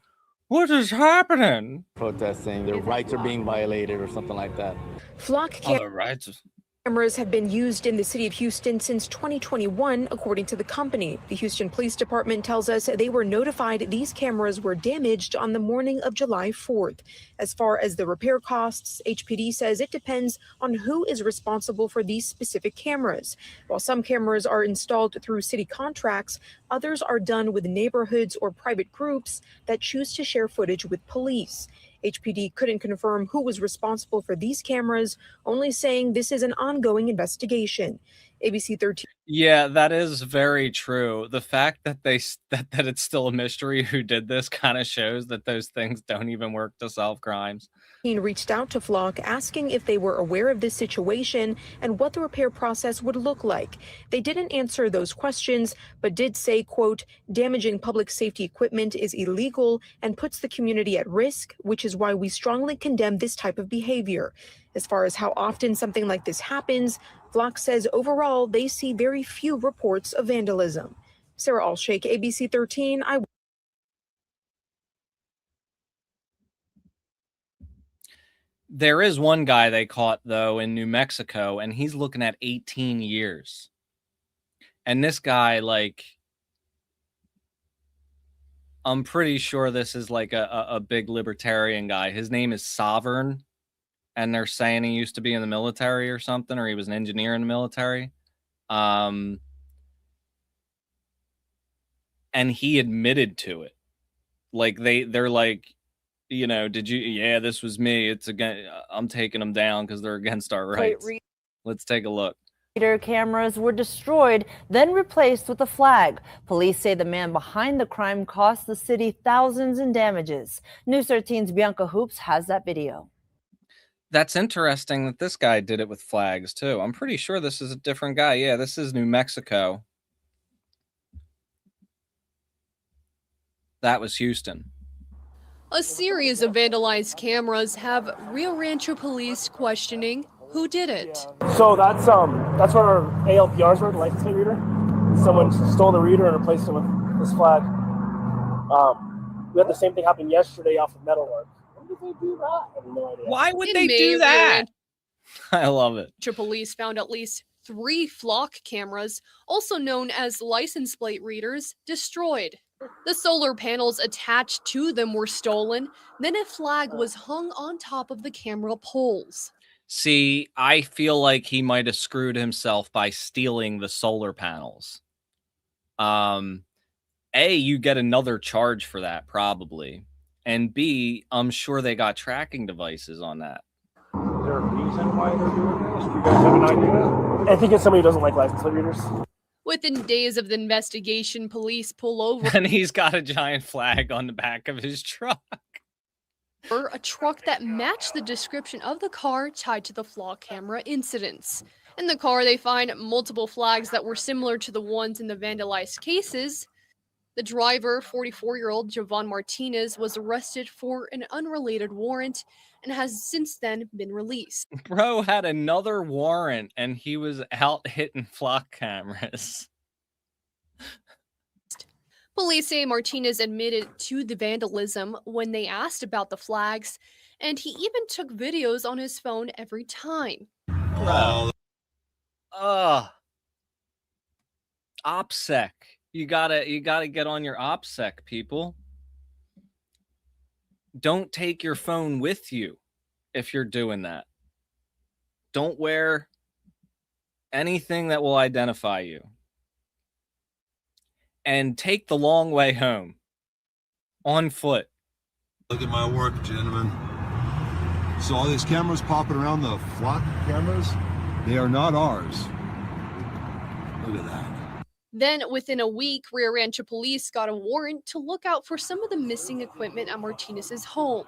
what is happening? Protesting, their rights are being violated or something like that. Flock cameras have been used in the city of Houston since 2021, according to the company. The Houston Police Department tells us they were notified these cameras were damaged on the morning of July 4th. As far as the repair costs, HPD says it depends on who is responsible for these specific cameras. While some cameras are installed through city contracts, others are done with neighborhoods or private groups that choose to share footage with police. HPD couldn't confirm who was responsible for these cameras, only saying this is an ongoing investigation. ABC 13. Yeah, that is very true. The fact that that it's still a mystery who did this kind of shows that those things don't even work to solve crimes. Reached out to Flock asking if they were aware of this situation and what the repair process would look like. They didn't answer those questions, but did say, quote, damaging public safety equipment is illegal and puts the community at risk, which is why we strongly condemn this type of behavior. As far as how often something like this happens, Flock says overall they see very few reports of vandalism. Sarah Alshake, ABC 13. There is one guy they caught, though, in New Mexico, and he's looking at 18 years. And this guy, like, I'm pretty sure this is like a big libertarian guy. His name is Sovereign, and they're saying he used to be in the military or something, or he was an engineer in the military. And he admitted to it. Like, they're like, you know, did you? Yeah, this was me. It's again. I'm taking them down because they're against our rights. Let's take a look. Cameras were destroyed, then replaced with a flag. Police say the man behind the crime cost the city thousands in damages. News 13's Bianca Hoops has that video. That's interesting that this guy did it with flags too. I'm pretty sure this is a different guy. Yeah, this is New Mexico. That was Houston. A series of vandalized cameras have Rio Rancho police questioning who did it. So that's what our ALPRs were, the license plate reader. Someone stole the reader and replaced it with this flag. We had the same thing happen yesterday off of Metalwork. Why did they do that? I have no idea. Why would they do that? I love it. Police found at least 3 flock cameras, also known as license plate readers, destroyed. The solar panels attached to them were stolen, then a flag was hung on top of the camera poles. See, I feel like he might have screwed himself by stealing the solar panels. A, you get another charge for that, probably. And B, I'm sure they got tracking devices on that. Is there a reason why they're doing this? Do you guys have an idea? I think it's somebody who doesn't like license plate readers. Within days of the investigation, police pull over. And he's got a giant flag on the back of his truck. A truck that matched the description of the car tied to the flock camera incidents. In the car, they find multiple flags that were similar to the ones in the vandalized cases. The driver, 44-year-old Javon Martinez, was arrested for an unrelated warrant and has since then been released. Bro had another warrant and he was out hitting flock cameras. Police say Martinez admitted to the vandalism when they asked about the flags, and he even took videos on his phone every time. OPSEC. You gotta get on your OPSEC, people. Don't take your phone with you if you're doing that. Don't wear anything that will identify you. And take the long way home on foot. Look at my work, gentlemen. So all these cameras popping around, the flock cameras, they are not ours. Look at that. Then, within a week, Rio Rancho police got a warrant to look out for some of the missing equipment at Martinez's home,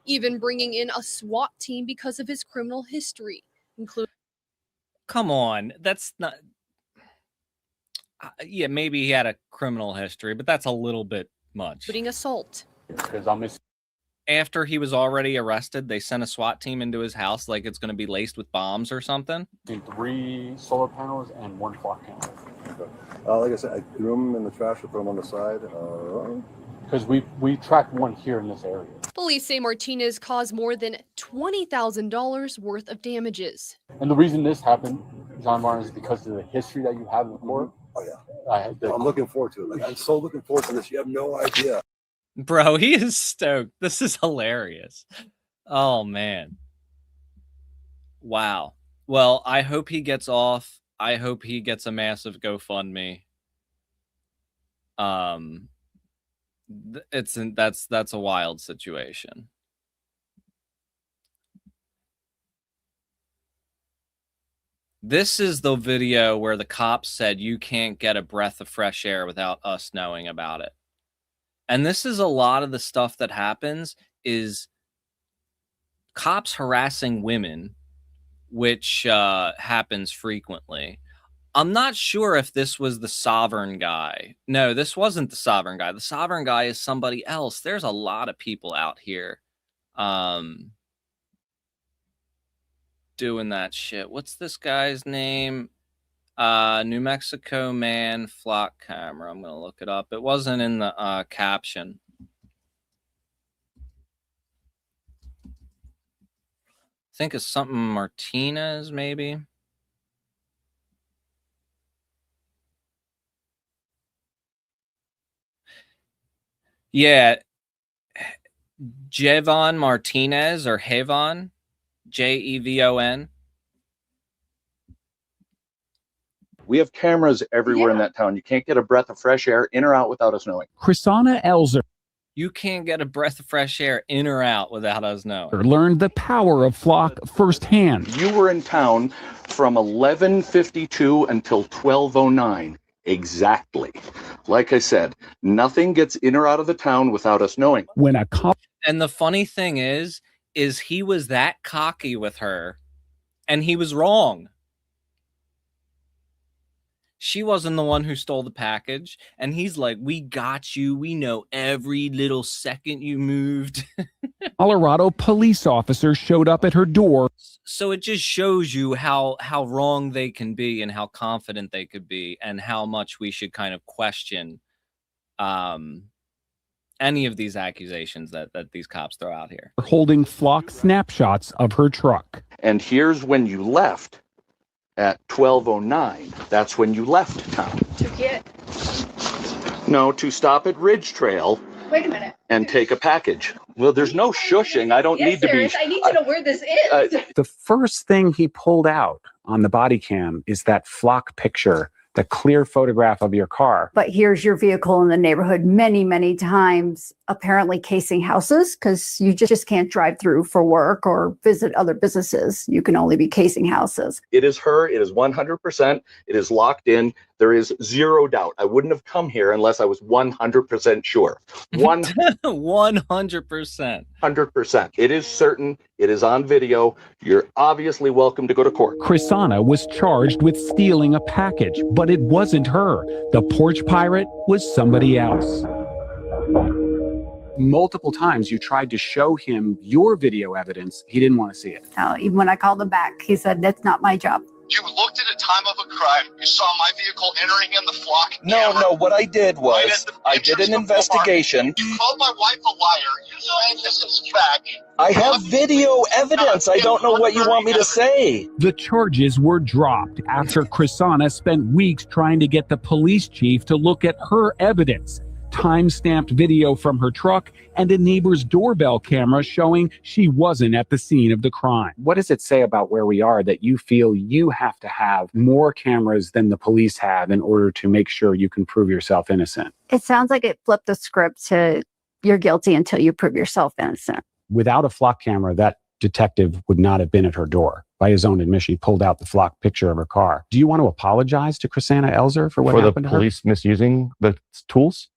even bringing in a SWAT team because of his criminal history, including... Come on, that's not... yeah, maybe he had a criminal history, but that's a little bit much. including assault. After he was already arrested, they sent a SWAT team into his house like it's going to be laced with bombs or something. 3 solar panels and 1 clock panel. Like I said, I threw them in the trash or put them on the side. Because we tracked one here in this area. Police say Martinez caused more than $20,000 worth of damages. And the reason this happened, John Martin, is because of the history that you have before. Oh yeah. I'm looking forward to it. Like, I'm so looking forward to this. You have no idea. Bro, he is stoked. This is hilarious. Oh, man. Wow. Well, I hope he gets off. I hope he gets a massive GoFundMe. That's a wild situation. This is the video where the cops said you can't get a breath of fresh air without us knowing about it. And this is a lot of the stuff that happens is cops harassing women, which happens frequently. I'm not sure if this was the Sovereign guy. No, this wasn't the Sovereign guy. The Sovereign guy is somebody else. There's a lot of people out here doing that shit. What's this guy's name? New Mexico man flock camera. I'm gonna look it up. It wasn't in the caption. I think it's something Martinez, maybe. Yeah, Jevon Martinez or Jevon, Jevon. We have cameras everywhere in that town. You can't get a breath of fresh air in or out without us knowing. Chrisana Elzer. You can't get a breath of fresh air in or out without us knowing. Learned the power of flock firsthand. You were in town from 11:52 until 12:09. Exactly. Like I said, nothing gets in or out of the town without us knowing. When a cop... And the funny thing is he was that cocky with her, and he was wrong. She wasn't the one who stole the package. And he's like, we got you. We know every little second you moved. Colorado police officer showed up at her door. So it just shows you how wrong they can be and how confident they could be and how much we should kind of question any of these accusations that these cops throw out here. Holding flock snapshots of her truck. And here's when you left. At 12:09, that's when you left town. To get? No, to stop at Ridge Trail. Wait a minute. And take a package. Well, there's no shushing. I don't need to be. I need to know where this is. The first thing he pulled out on the body cam is that flock picture, the clear photograph of your car. But here's your vehicle in the neighborhood many, many times, apparently casing houses, because you just can't drive through for work or visit other businesses. You can only be casing houses. It is her. It is 100%. It is locked in. There is zero doubt. I wouldn't have come here unless I was 100% sure. 100%. 100%. It is certain. It is on video. You're obviously welcome to go to court. Chrisana was charged with stealing a package, but it wasn't her. The porch pirate was somebody else. Multiple times you tried to show him your video evidence. He didn't want to see it. Even when I called him back, he said, that's not my job. You looked at a time of a crime. You saw my vehicle entering in the flock. No, what I did was I did an investigation. You called my wife a liar. You said this is fact. I have video evidence. I don't know what you want me to say. The charges were dropped after Chrisana spent weeks trying to get the police chief to look at her evidence. Time-stamped video from her truck and a neighbor's doorbell camera showing she wasn't at the scene of the crime. What does it say about where we are that you feel you have to have more cameras than the police have in order to make sure you can prove yourself innocent? It sounds like it flipped the script to you're guilty until you prove yourself innocent. Without a flock camera, that detective would not have been at her door. By his own admission, he pulled out the flock picture of her car. Do you want to apologize to Chrisanna Elzer for what happened to her? For the police misusing the tools?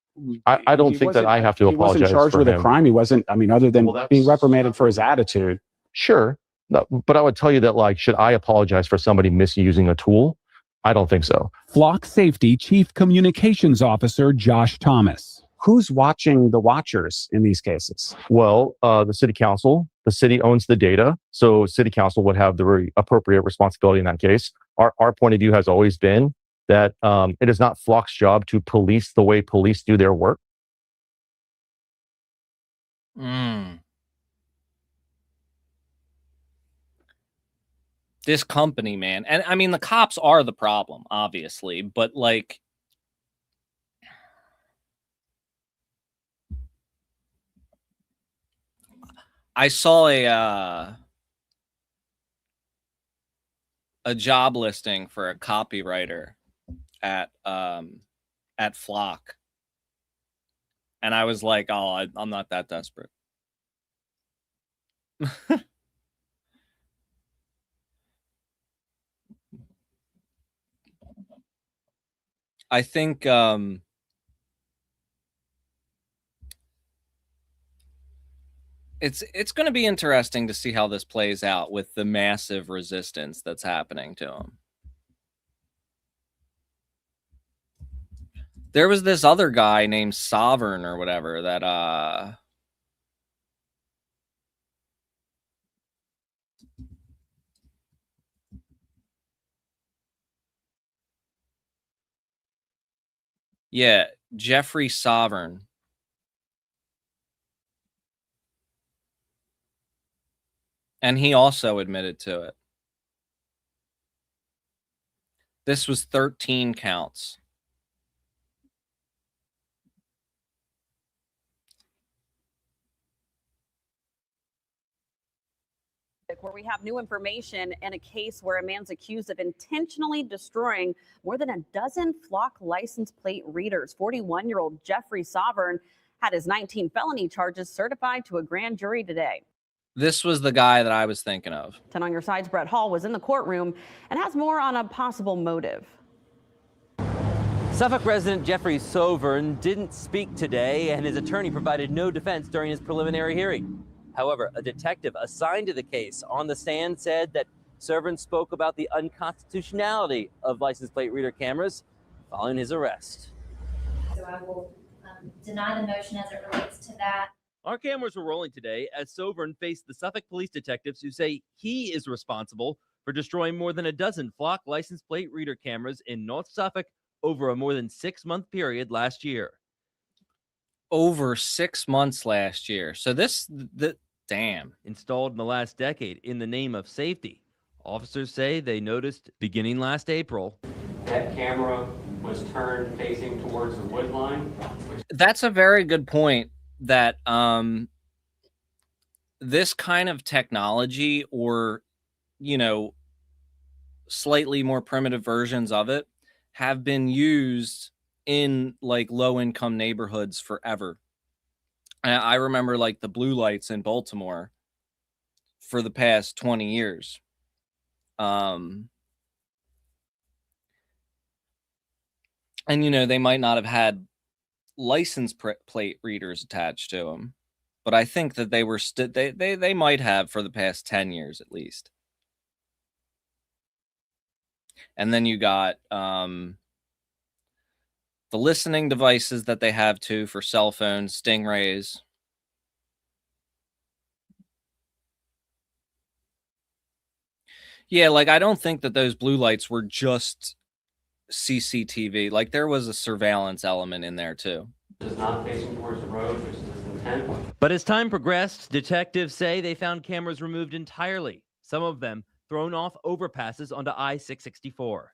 I don't think that I have to apologize. He wasn't charged with a crime. He wasn't, I mean, other than being reprimanded for his attitude. Sure. No, but I would tell you that, like, should I apologize for somebody misusing a tool? I don't think so. Flock Safety Chief Communications Officer Josh Thomas. Who's watching the watchers in these cases? Well, the city council. The city owns the data, so city council would have the appropriate responsibility in that case. Our point of view has always been that it is not Flock's job to police the way police do their work. This company, man. And I mean, the cops are the problem, obviously, but like, I saw a job listing for a copywriter at Flock. And I was like, oh, I'm not that desperate. I think it's going to be interesting to see how this plays out with the massive resistance that's happening to him. There was this other guy named Sovereign or whatever that yeah, Jeffrey Sovereign. And he also admitted to it. This was 13 counts. Where we have new information in a case where a man's accused of intentionally destroying more than a dozen Flock license plate readers. 41-year-old Jeffrey Sovereign had his 19 felony charges certified to a grand jury today. This was the guy that I was thinking of. 10 on your side's Brett Hall was in the courtroom and has more on a possible motive. Suffolk resident Jeffrey Sovereign didn't speak today, and his attorney provided no defense during his preliminary hearing. However, a detective assigned to the case on the stand said that Sovereign spoke about the unconstitutionality of license plate reader cameras following his arrest. So I will deny the motion as it relates to that. Our cameras were rolling today as Sovereign faced the Suffolk police detectives who say he is responsible for destroying more than a dozen Flock license plate reader cameras in North Suffolk over a more than 6-month period last year. Over 6 months last year. So damn. Installed in the last decade in the name of safety. Officers say they noticed beginning last April. That camera was turned facing towards the wood line. That's a very good point, that this kind of technology, or, you know, slightly more primitive versions of it, have been used in like low-income neighborhoods forever. I remember like the blue lights in Baltimore for the past 20 years. And, you know, they might not have had license plate readers attached to them, but I think that they were they might have for the past 10 years at least. And then you got the listening devices that they have too for cell phones, Stingrays. Yeah, like I don't think that those blue lights were just CCTV. Like there was a surveillance element in there too. It is not facing towards the road, which is his intent. But as time progressed, detectives say they found cameras removed entirely, some of them thrown off overpasses onto I-664.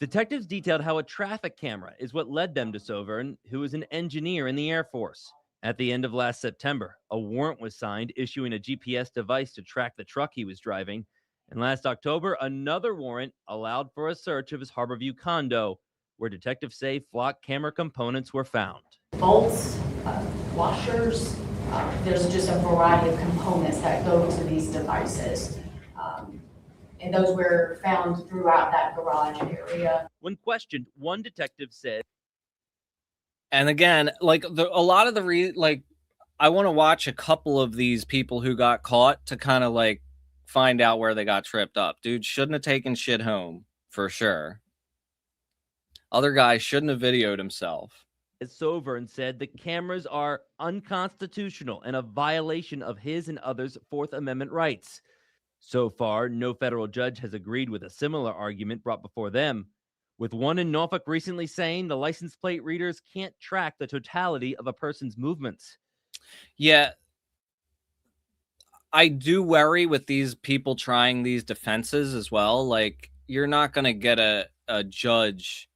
Detectives detailed how a traffic camera is what led them to Sovereign, who is an engineer in the Air Force. At the end of last September, a warrant was signed issuing a GPS device to track the truck he was driving. And last October, another warrant allowed for a search of his Harborview condo, where detectives say Flock camera components were found. Bolts, washers, there's just a variety of components that go to these devices. And those were found throughout that garage area. When questioned, one detective said, and again, like a lot of the I want to watch a couple of these people who got caught to kind of like find out where they got tripped up. Dude shouldn't have taken shit home for sure. Other guy shouldn't have videoed himself. Sovern said the cameras are unconstitutional and a violation of his and others' Fourth Amendment rights. So far, no federal judge has agreed with a similar argument brought before them, with one in Norfolk recently saying the license plate readers can't track the totality of a person's movements. Yeah, I do worry with these people trying these defenses as well. Like, you're not going to get a judge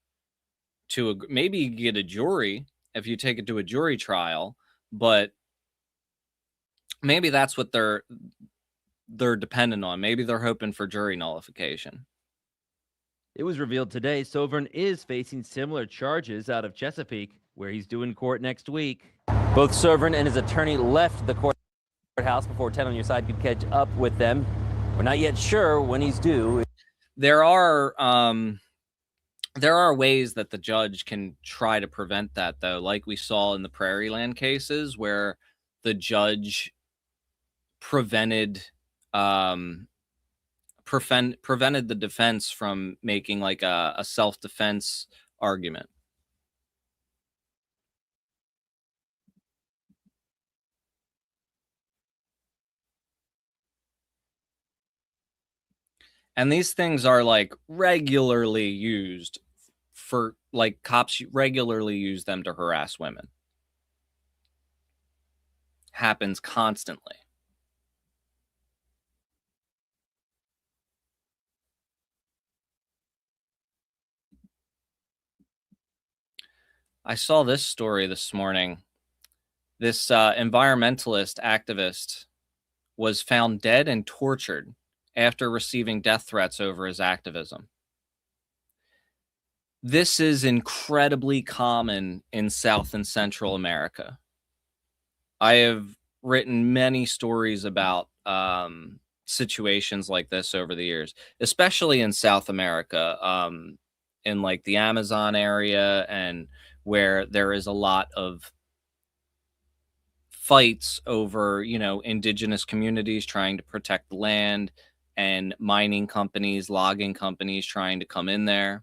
to maybe you get a jury if you take it to a jury trial, but maybe that's what they're dependent on. Maybe they're hoping for jury nullification. It was revealed today Sovern is facing similar charges out of Chesapeake, where he's due in court next week. Both Sovern and his attorney left the courthouse before 10 on your side could catch up with them. We're not yet sure when he's due. There are ways that the judge can try to prevent that, though, like we saw in the Prairie Land cases where the judge prevented the defense from making like a self-defense argument. And these things are like regularly used for, like, cops regularly use them to harass women. Happens constantly. I saw this story this morning. This environmentalist activist was found dead and tortured after receiving death threats over his activism. This is incredibly common in South and Central America. I have written many stories about situations like this over the years, especially in South America, in like the Amazon area, and where there is a lot of fights over, indigenous communities trying to protect land and mining companies, logging companies trying to come in there.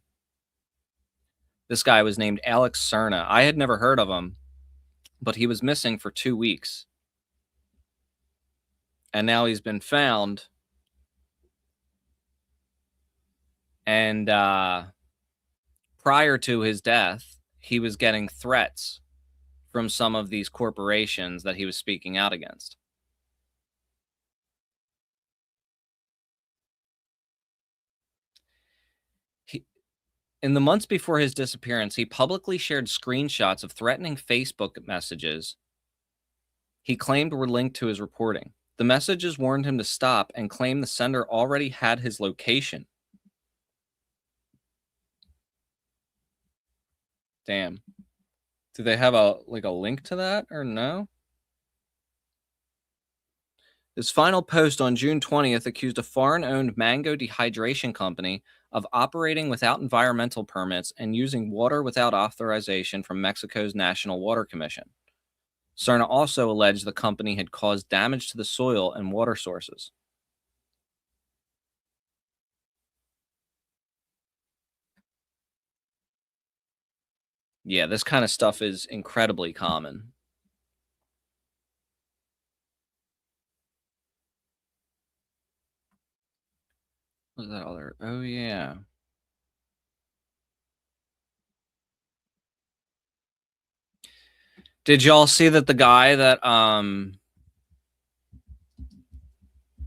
This guy was named Alex Cerna. I had never heard of him, but he was missing for 2 weeks. And now he's been found. And prior to his death, he was getting threats from some of these corporations that he was speaking out against. In the months before his disappearance, he publicly shared screenshots of threatening Facebook messages he claimed were linked to his reporting. The messages warned him to stop and claimed the sender already had his location. Damn. Do they have a link to that or no? His final post on June 20th accused a foreign-owned mango dehydration company of operating without environmental permits and using water without authorization from Mexico's National Water Commission. Cerna also alleged the company had caused damage to the soil and water sources. Yeah, this kind of stuff is incredibly common. What was that other? Oh, yeah. Did y'all see that the guy that,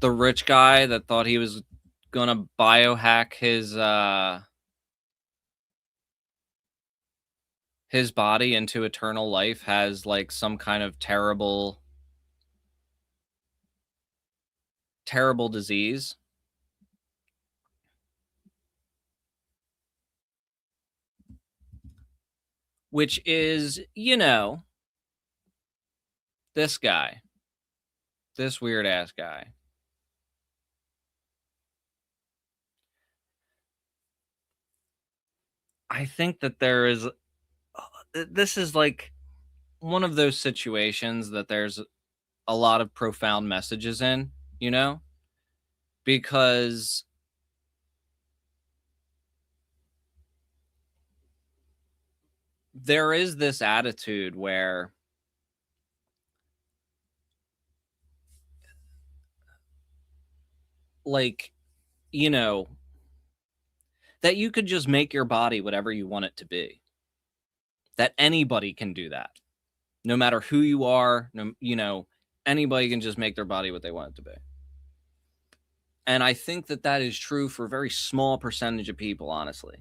the rich guy that thought he was gonna biohack his body into eternal life has like some kind of terrible disease? Which is, this guy. This weird ass guy. I think that there is this is like one of those situations that there's a lot of profound messages in, you know? Because there is this attitude where like, you know, that you could just make your body whatever you want it to be. That anybody can do that. No matter who you are, anybody can just make their body what they want it to be. And I think that that is true for a very small percentage of people, honestly.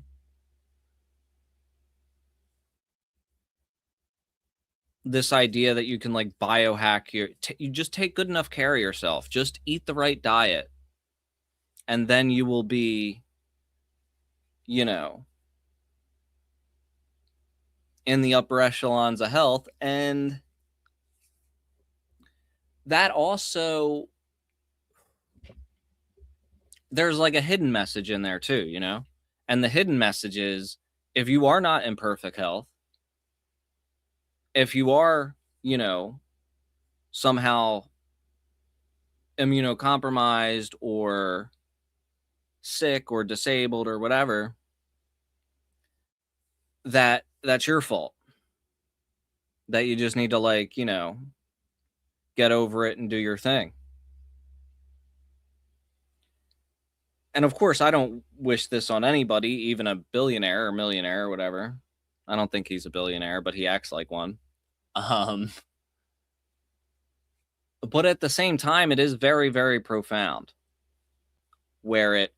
This idea that you can like biohack you just take good enough care of yourself. Just eat the right diet. And then you will be, in the upper echelons of health. And that also, there's like a hidden message in there too, And the hidden message is, if you are not in perfect health, if you are, somehow immunocompromised or sick or disabled or whatever, that's your fault. That you just need to get over it and do your thing. And of course, I don't wish this on anybody, even a billionaire or millionaire or whatever. I don't think he's a billionaire, but he acts like one. But at the same time, it is very, very profound, where it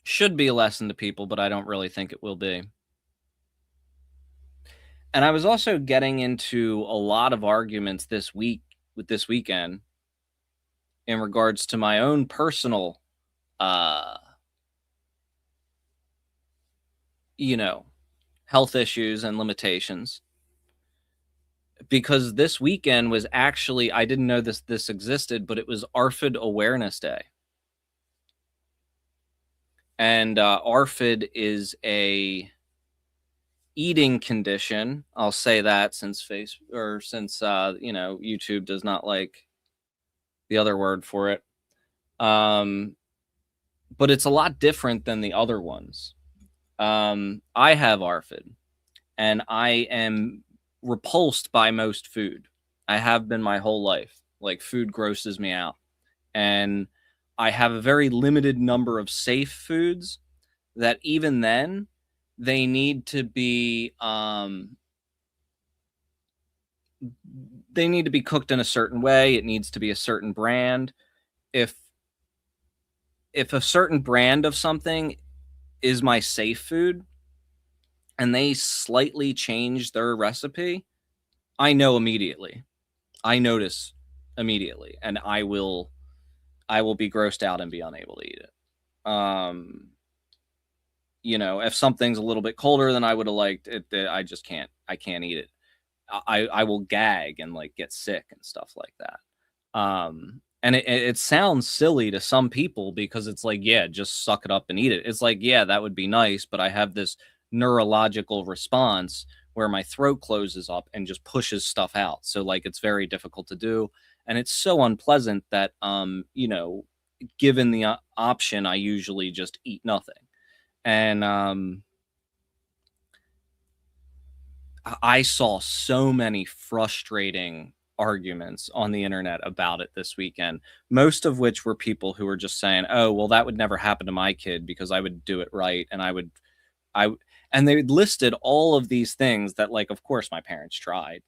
should be a lesson to people, but I don't really think it will be. And I was also getting into a lot of arguments this weekend in regards to my own personal, health issues and limitations. Because this weekend was actually, I didn't know this existed, but it was ARFID Awareness Day. And ARFID is a eating condition. I'll say that since YouTube does not like the other word for it. But it's a lot different than the other ones. I have ARFID, and I am repulsed by most food. I have been my whole life. Like, food grosses me out. And I have a very limited number of safe foods that even then they need to be cooked in a certain way. It needs to be a certain brand. If a certain brand of something is my safe food and they slightly change their recipe, I know immediately. I notice immediately, and I will be grossed out and be unable to eat it. If something's a little bit colder than I would have liked it, I just can't. I can't eat it. I will gag and get sick and stuff like that. And it sounds silly to some people because it's like, yeah, just suck it up and eat it. It's like, yeah, that would be nice, but I have this neurological response where my throat closes up and just pushes stuff out. So it's very difficult to do. And it's so unpleasant that, given the option, I usually just eat nothing. And I saw so many frustrating arguments on the internet about it this weekend, most of which were people who were just saying, oh, well, that would never happen to my kid because I would do it right. And and they listed all of these things that, of course my parents tried,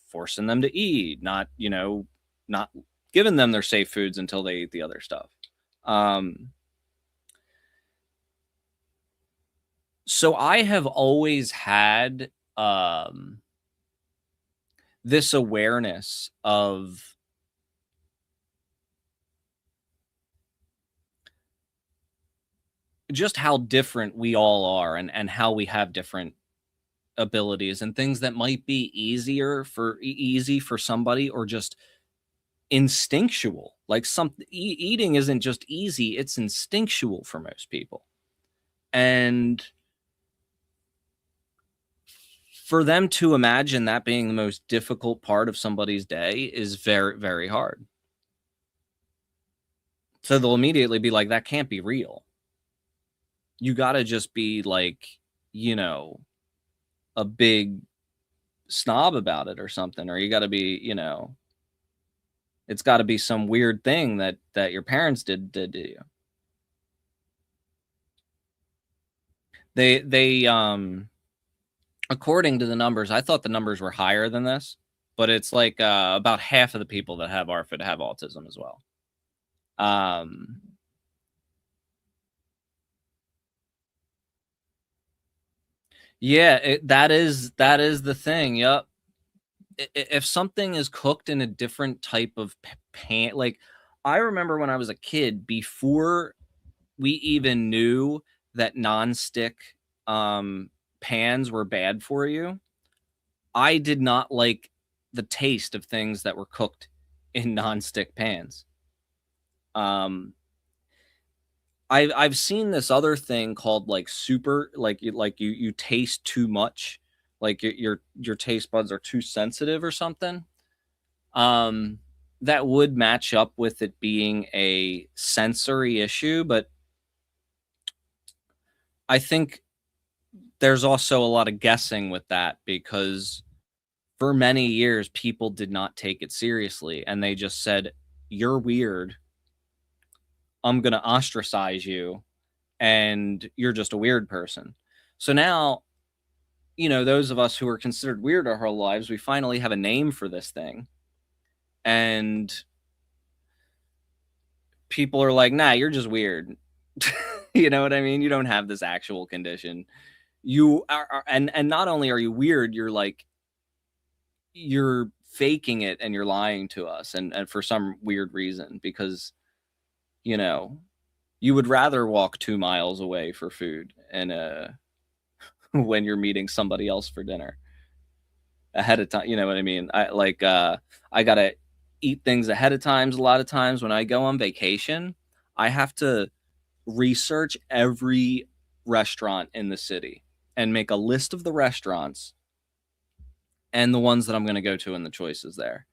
forcing them to eat, not giving them their safe foods until they eat the other stuff. So I have always had this awareness of just how different we all are and how we have different abilities and things that might be easy for somebody, or just instinctual. Like eating isn't just easy, it's instinctual for most people. And for them to imagine that being the most difficult part of somebody's day is very, very hard. So they'll immediately be like, that can't be real. You got to just be like, you know, a big snob about it or something, or you got to be, you know, it's got to be some weird thing that your parents did to you. They according to the numbers, I thought the numbers were higher than this, but it's like about half of the people that have ARFID have autism as well. Yeah, that is the thing. Yep. If something is cooked in a different type of pan, like I remember when I was a kid, before we even knew that nonstick pans were bad for you, I did not like the taste of things that were cooked in nonstick pans. I've seen this other thing called like super, like you taste too much, like your taste buds are too sensitive or something. That would match up with it being a sensory issue, but I think there's also a lot of guessing with that, because for many years people did not take it seriously and they just said, you're weird, I'm going to ostracize you, and you're just a weird person. So now, you know, those of us who are considered weird our whole lives, we finally have a name for this thing. And people are like, nah, you're just weird. You know what I mean? You don't have this actual condition. You are, and not only are you weird, you're like, you're faking it and you're lying to us, and for some weird reason, because, you know, you would rather walk 2 miles away for food and when you're meeting somebody else for dinner ahead of time. You know what I mean? I gotta eat things ahead of times. A lot of times when I go on vacation, I have to research every restaurant in the city and make a list of the restaurants and the ones that I'm going to go to and the choices there.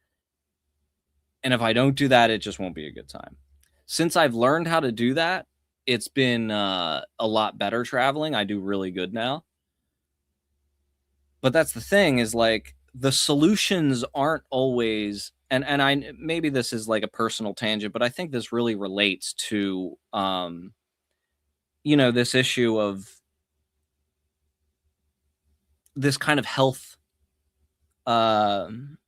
And if I don't do that, it just won't be a good time. Since I've learned how to do that, it's been a lot better traveling. I do really good now. But that's the thing, is like the solutions aren't always, and I, maybe this is like a personal tangent, but I think this really relates to you know, this issue of this kind of health elitism,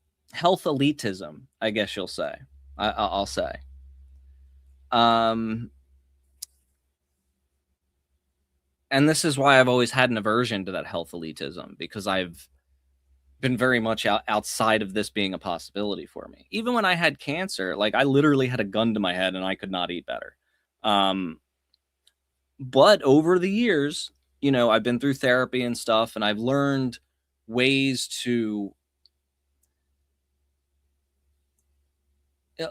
I guess you'll say. I'll say. And this is why I've always had an aversion to that health elitism, because I've been very much outside of this being a possibility for me. Even when I had cancer, like I literally had a gun to my head and I could not eat better. But over the years, you know, I've been through therapy and stuff, and I've learned ways to,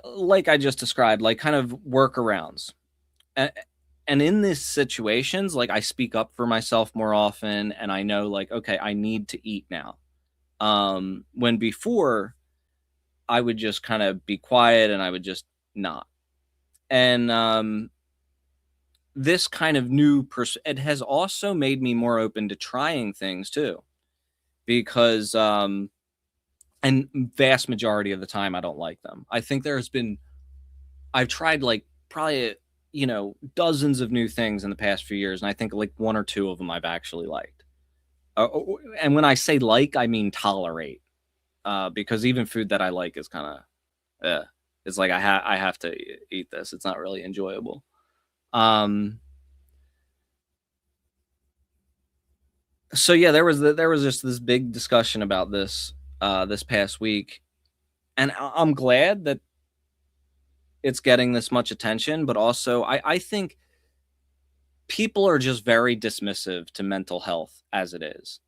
like I just described, like kind of workarounds. And in these situations, like I speak up for myself more often, and I know like, okay, I need to eat now. When before I would just kind of be quiet and I would just not. And this kind of new it has also made me more open to trying things too, because and vast majority of the time I don't like them. I think I've tried like probably, you know, dozens of new things in the past few years, and I think like 1 or 2 of them I've actually liked. And when I say like, I mean tolerate, because even food that I like is kind of, it's like I have to eat this. It's not really enjoyable. So yeah, there was just this big discussion about this this past week, and I'm glad that it's getting this much attention. But also, I think people are just very dismissive to mental health as it is.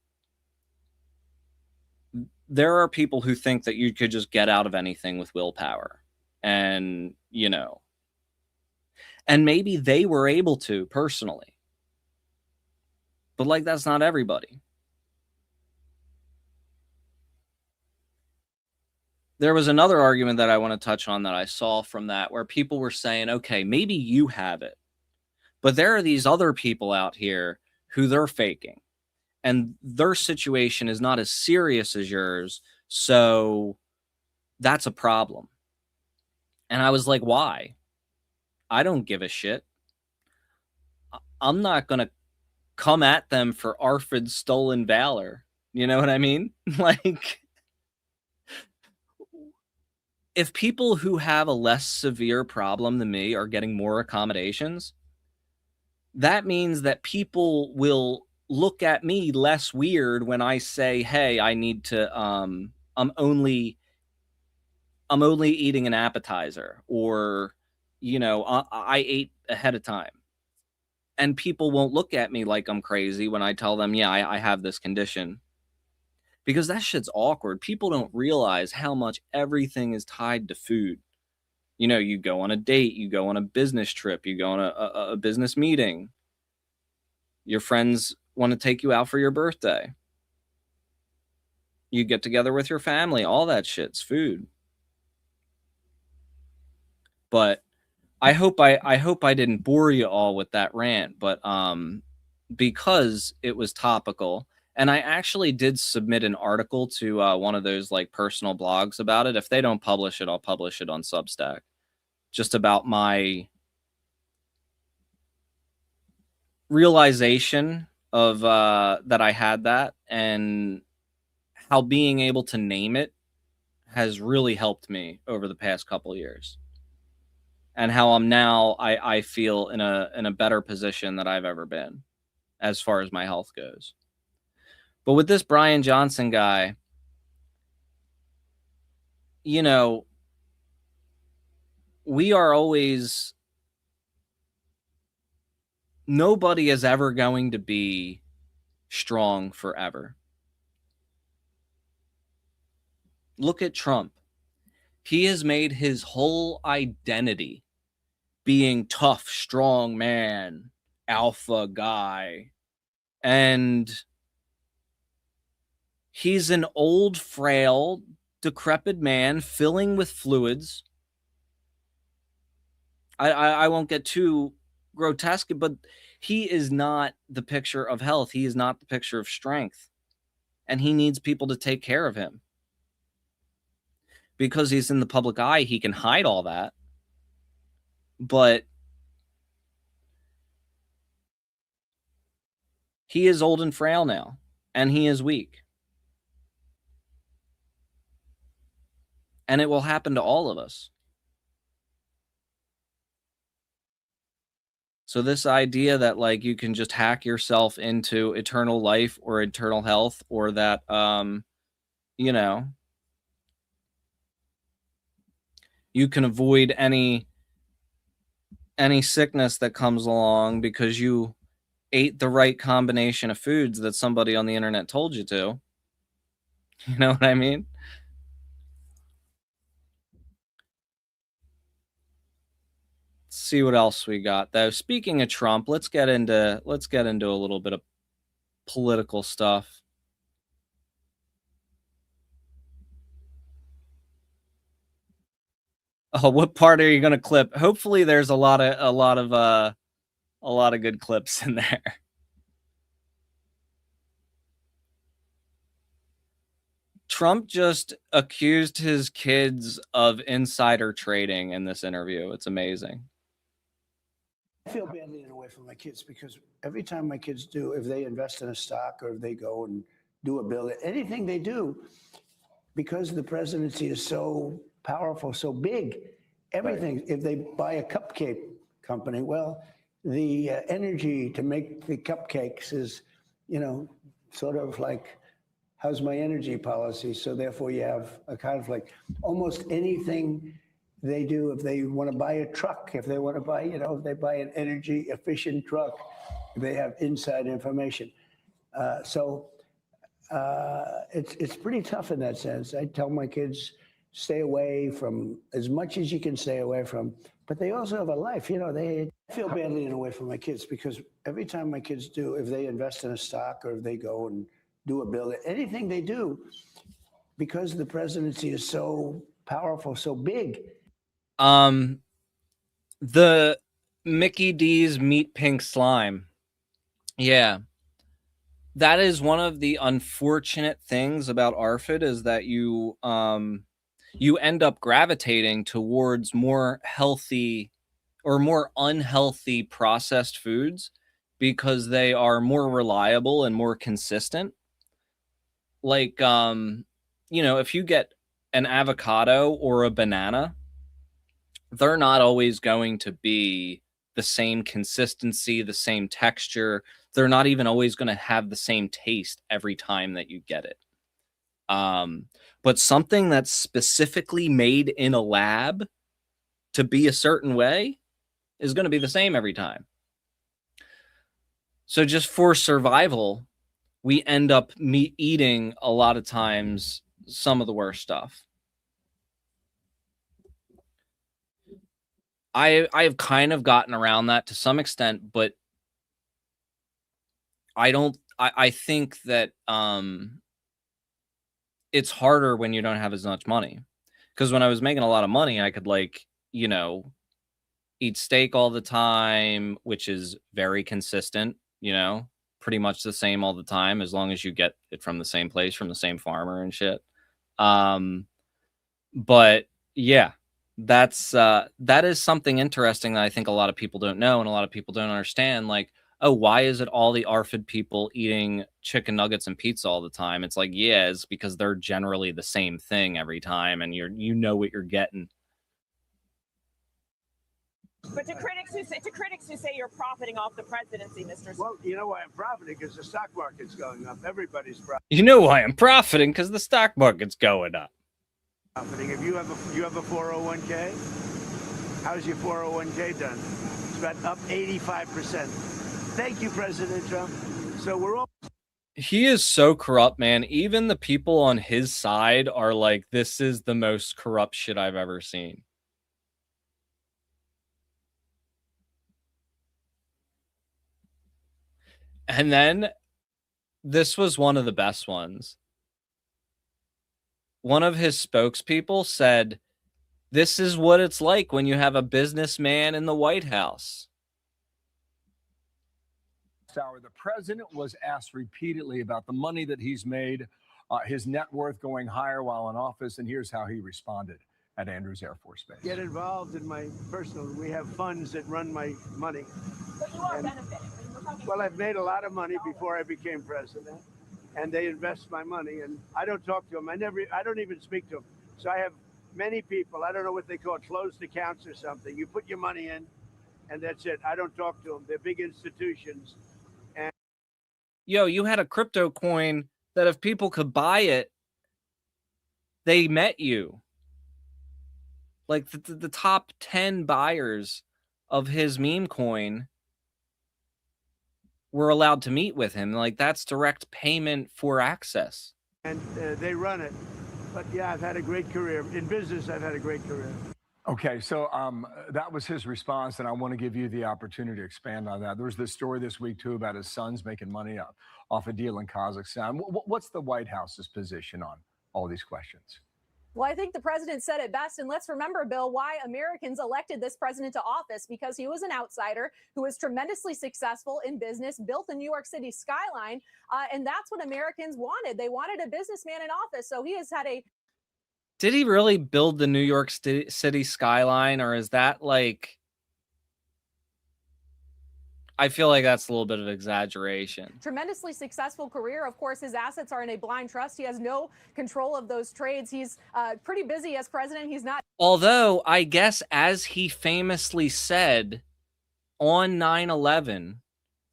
there are people who think that you could just get out of anything with willpower. And, you know, and maybe they were able to personally. But like, that's not everybody. There was another argument that I want to touch on that I saw from that, where people were saying, okay, maybe you have it, but there are these other people out here who they're faking, and their situation is not as serious as yours, so that's a problem. And I was like, why? I don't give a shit. I'm not going to come at them for Arfid's stolen valor. You know what I mean? Like, if people who have a less severe problem than me are getting more accommodations, that means that people will look at me less weird when I say, hey, I need to, I'm only eating an appetizer, or, you know, I ate ahead of time. And people won't look at me like I'm crazy when I tell them, yeah, I have this condition. Because that shit's awkward. People don't realize how much everything is tied to food. You know, you go on a date, you go on a business trip, you go on a business meeting. Your friends want to take you out for your birthday. You get together with your family. All that shit's food. But I hope I didn't bore you all with that rant, but because it was topical, and I actually did submit an article to one of those like personal blogs about it. If they don't publish it, I'll publish it on Substack. Just about my realization of that I had that, and how being able to name it has really helped me over the past couple years. And how I'm now, I feel in a better position than I've ever been as far as my health goes. But with this Brian Johnson guy, you know, we are always, nobody is ever going to be strong forever. Look at Trump. He has made his whole identity being tough, strong man, alpha guy. And he's an old, frail, decrepit man filling with fluids. I won't get too grotesque, but he is not the picture of health. He is not the picture of strength. And he needs people to take care of him. Because he's in the public eye, he can hide all that. But he is old and frail now, and he is weak. And it will happen to all of us. So this idea that like you can just hack yourself into eternal life or eternal health, or that, you know, you can avoid any sickness that comes along because you ate the right combination of foods that somebody on the internet told you to. You know what I mean? Let's see what else we got though. Speaking of Trump, let's get into a little bit of political stuff. Oh, what part are you going to clip? Hopefully there's a lot of good clips in there. Trump just accused his kids of insider trading in this interview. It's amazing. I feel badly in a way for my kids, because every time my kids do, if they invest in a stock or if they go and do a bill, anything they do, because the presidency is so powerful, so big, everything, right. If they buy a cupcake company, well, the energy to make the cupcakes is, you know, sort of like, how's my energy policy? So therefore you have a conflict. Almost anything they do, if they want to buy a truck, if they want to buy, you know, if they buy an energy efficient truck, they have inside information. So It's pretty tough in that sense. I tell my kids, stay away from as much as you can stay away from, but they also have a life. You know, they feel badly in a way for my kids because every time my kids do, if they invest in a stock or if they go and do a bill, anything they do, because the presidency is so powerful, so big. The Mickey D's meat pink slime. Yeah. That is one of the unfortunate things about ARFID is that you end up gravitating towards more healthy or more unhealthy processed foods because they are more reliable and more consistent. Like, you know, if you get an avocado or a banana, they're not always going to be the same consistency, the same texture. They're not even always going to have the same taste every time that you get it. But something that's specifically made in a lab to be a certain way is going to be the same every time. So just for survival, we end up eating a lot of times some of the worst stuff. I've kind of gotten around that to some extent, but I think that it's harder when you don't have as much money. Because when I was making a lot of money, I could, like, you know, eat steak all the time, which is very consistent, you know, pretty much the same all the time, as long as you get it from the same place, from the same farmer and shit. But yeah, that is something interesting that I think a lot of people don't know and a lot of people don't understand. Like, oh, why is it all the ARFID people eating chicken nuggets and pizza all the time? It's like, yeah, it's because they're generally the same thing every time, and you know what you're getting. But to critics who say you're profiting off the presidency, Mr. Well, you know why I'm profiting? Because the stock market's going up. Everybody's profiting. You know why I'm profiting? Because the stock market's going up. If you have a 401k, how's your 401k done? It's about up 85%. Thank you, President Trump. So we're all. He is so corrupt, man. Even the people on his side are like, this is the most corrupt shit I've ever seen. And then this was one of the best ones. One of his spokespeople said, this is what it's like when you have a businessman in the White House. The president was asked repeatedly about the money that he's made, his net worth going higher while in office, and here's how he responded at Andrews Air Force Base. Get involved in my personal. We have funds that run my money. But you are benefiting. Well, I've made a lot of money before I became president, and they invest my money, and I don't talk to them. I don't even speak to them. So I have many people. I don't know what they call closed accounts or something. You put your money in, and that's it. I don't talk to them. They're big institutions. And yo, you had a crypto coin that if people could buy it, they met you. Like the top 10 buyers of his meme coin were allowed to meet with him. Like, that's direct payment for access. And they run it. But yeah, I've had a great career. In business, I've had a great career. Okay, so that was his response, and I want to give you the opportunity to expand on that. There was this story this week, too, about his sons making money off a deal in Kazakhstan. What's the White House's position on all these questions? Well, I think the president said it best. And let's remember, Bill, why Americans elected this president to office, because he was an outsider who was tremendously successful in business, built the New York City skyline. And that's what Americans wanted. They wanted a businessman in office. So he has had a. Did he really build the New York City skyline, or is that like... I feel like that's a little bit of exaggeration. Tremendously successful career. Of course, his assets are in a blind trust. He has no control of those trades. He's pretty busy as president. He's not. Although, I guess, as he famously said on 9/11,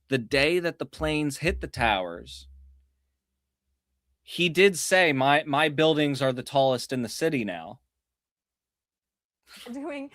the day that the planes hit the towers, he did say, my buildings are the tallest in the city now. doing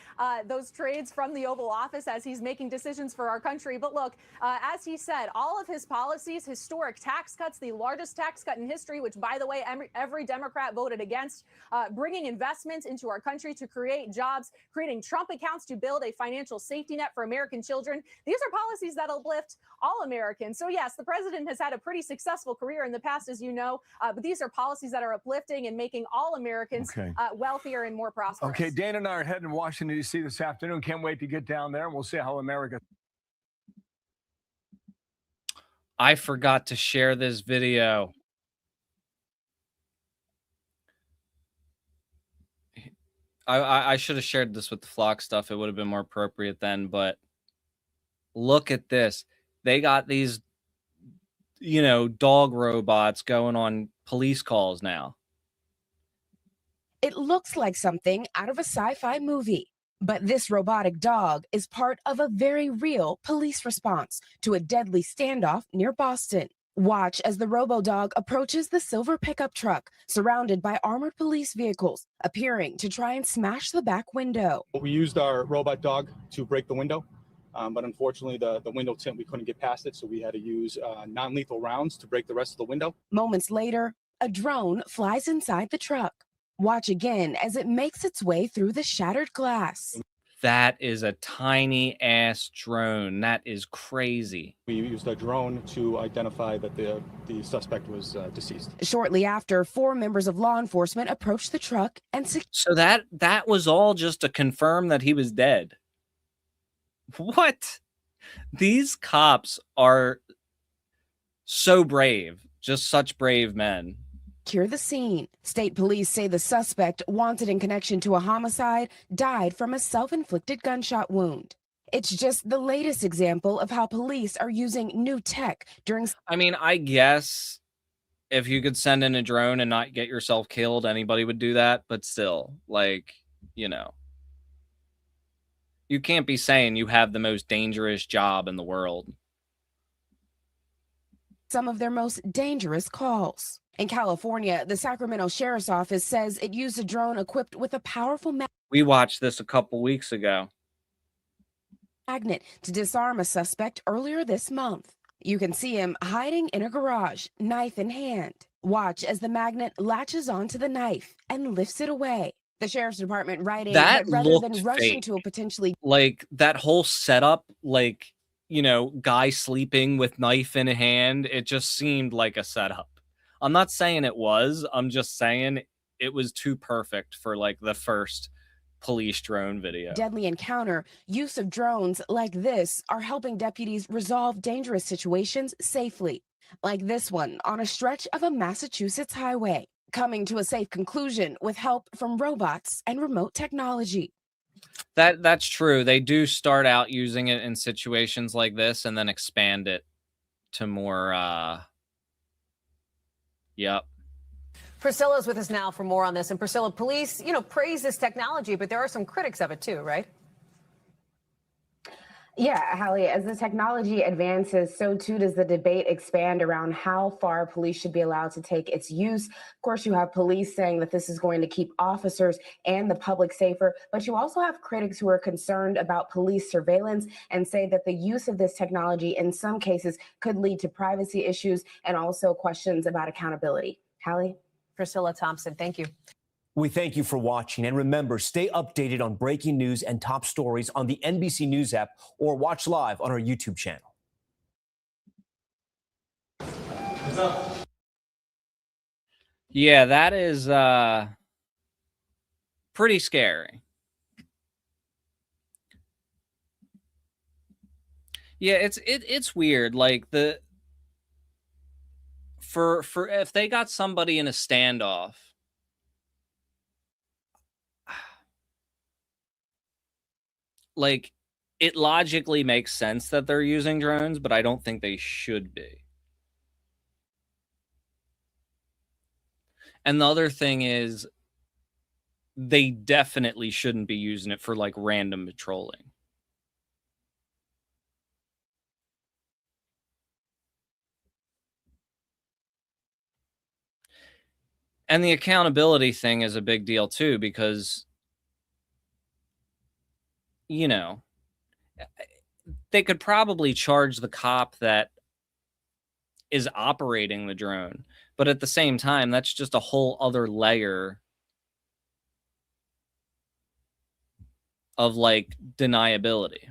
those trades from the Oval Office as he's making decisions for our country. But look, as he said, all of his policies, historic tax cuts, the largest tax cut in history, which, by the way, every Democrat voted against, bringing investments into our country to create jobs, creating Trump accounts to build a financial safety net for American children. These are policies that uplift all Americans. So yes, the president has had a pretty successful career in the past, as you know, but these are policies that are uplifting and making all Americans wealthier and more prosperous. Okay, Dana and I are heading to Washington, D.C. this afternoon. Can't wait to get down there, and we'll see how America. I forgot to share this video. I should have shared this with the flock stuff. It would have been more appropriate then, but look at this. They got these, you know, dog robots going on police calls now. It looks like something out of a sci-fi movie, but this robotic dog is part of a very real police response to a deadly standoff near Boston. Watch as the robo-dog approaches the silver pickup truck, surrounded by armored police vehicles, appearing to try and smash the back window. We used our robot dog to break the window, but unfortunately the window tint, we couldn't get past it, so we had to use non-lethal rounds to break the rest of the window. Moments later, a drone flies inside the truck. Watch again as it makes its way through the shattered glass. That is a tiny ass drone. That is crazy. We used a drone to identify that the suspect was deceased. Shortly after, 4 members of law enforcement approached the truck and so that was all just to confirm that he was dead. What? These cops are so brave. Just such brave men. secure the scene. State police say the suspect, wanted in connection to a homicide, died from a self-inflicted gunshot wound. It's just the latest example of how police are using new tech during... I mean, I guess if you could send in a drone and not get yourself killed, anybody would do that. But still, like, you know, you can't be saying you have the most dangerous job in the world. Some of their most dangerous calls. In California, the Sacramento Sheriff's Office says it used a drone equipped with a powerful We watched this a couple weeks ago. magnet to disarm a suspect earlier this month. You can see him hiding in a garage, knife in hand. Watch as the magnet latches onto the knife and lifts it away. The sheriff's department writing That that rather looked than rushing fake. to a potentially Like that whole setup, like, you know, guy sleeping with knife in hand, it just seemed like a setup. I'm not saying it was, I'm just saying it was too perfect for like the first police drone video. deadly encounter, use of drones like this are helping deputies resolve dangerous situations safely, like this one on a stretch of a Massachusetts highway, coming to a safe conclusion with help from robots and remote technology. That's true. They do start out using it in situations like this and then expand it to more yep. Priscilla's with us now for more on this. And Priscilla, police, praise this technology, but there are some critics of it too, right? Yeah, Hallie, as the technology advances, so too does the debate expand around how far police should be allowed to take its use. Of course, you have police saying that this is going to keep officers and the public safer, but you also have critics who are concerned about police surveillance and say that the use of this technology in some cases could lead to privacy issues and also questions about accountability. Hallie? Priscilla Thompson, thank you. We thank you for watching, and remember, stay updated on breaking news and top stories on the NBC News app or watch live on our YouTube channel. Yeah, that is pretty scary. Yeah, it's weird. Like for if they got somebody in a standoff, like it logically makes sense that they're using drones, but I don't think they should be. And the other thing is they definitely shouldn't be using it for like random patrolling. And the accountability thing is a big deal too, because you know, they could probably charge the cop that is operating the drone. But at the same time, that's just a whole other layer of like deniability.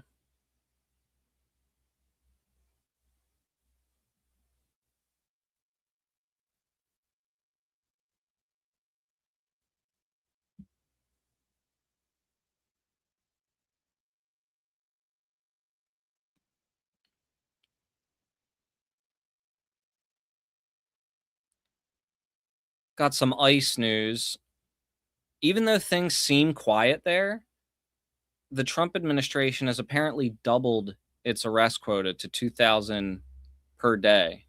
Got some ICE news. Even though things seem quiet there, the Trump administration has apparently doubled its arrest quota to 2,000 per day.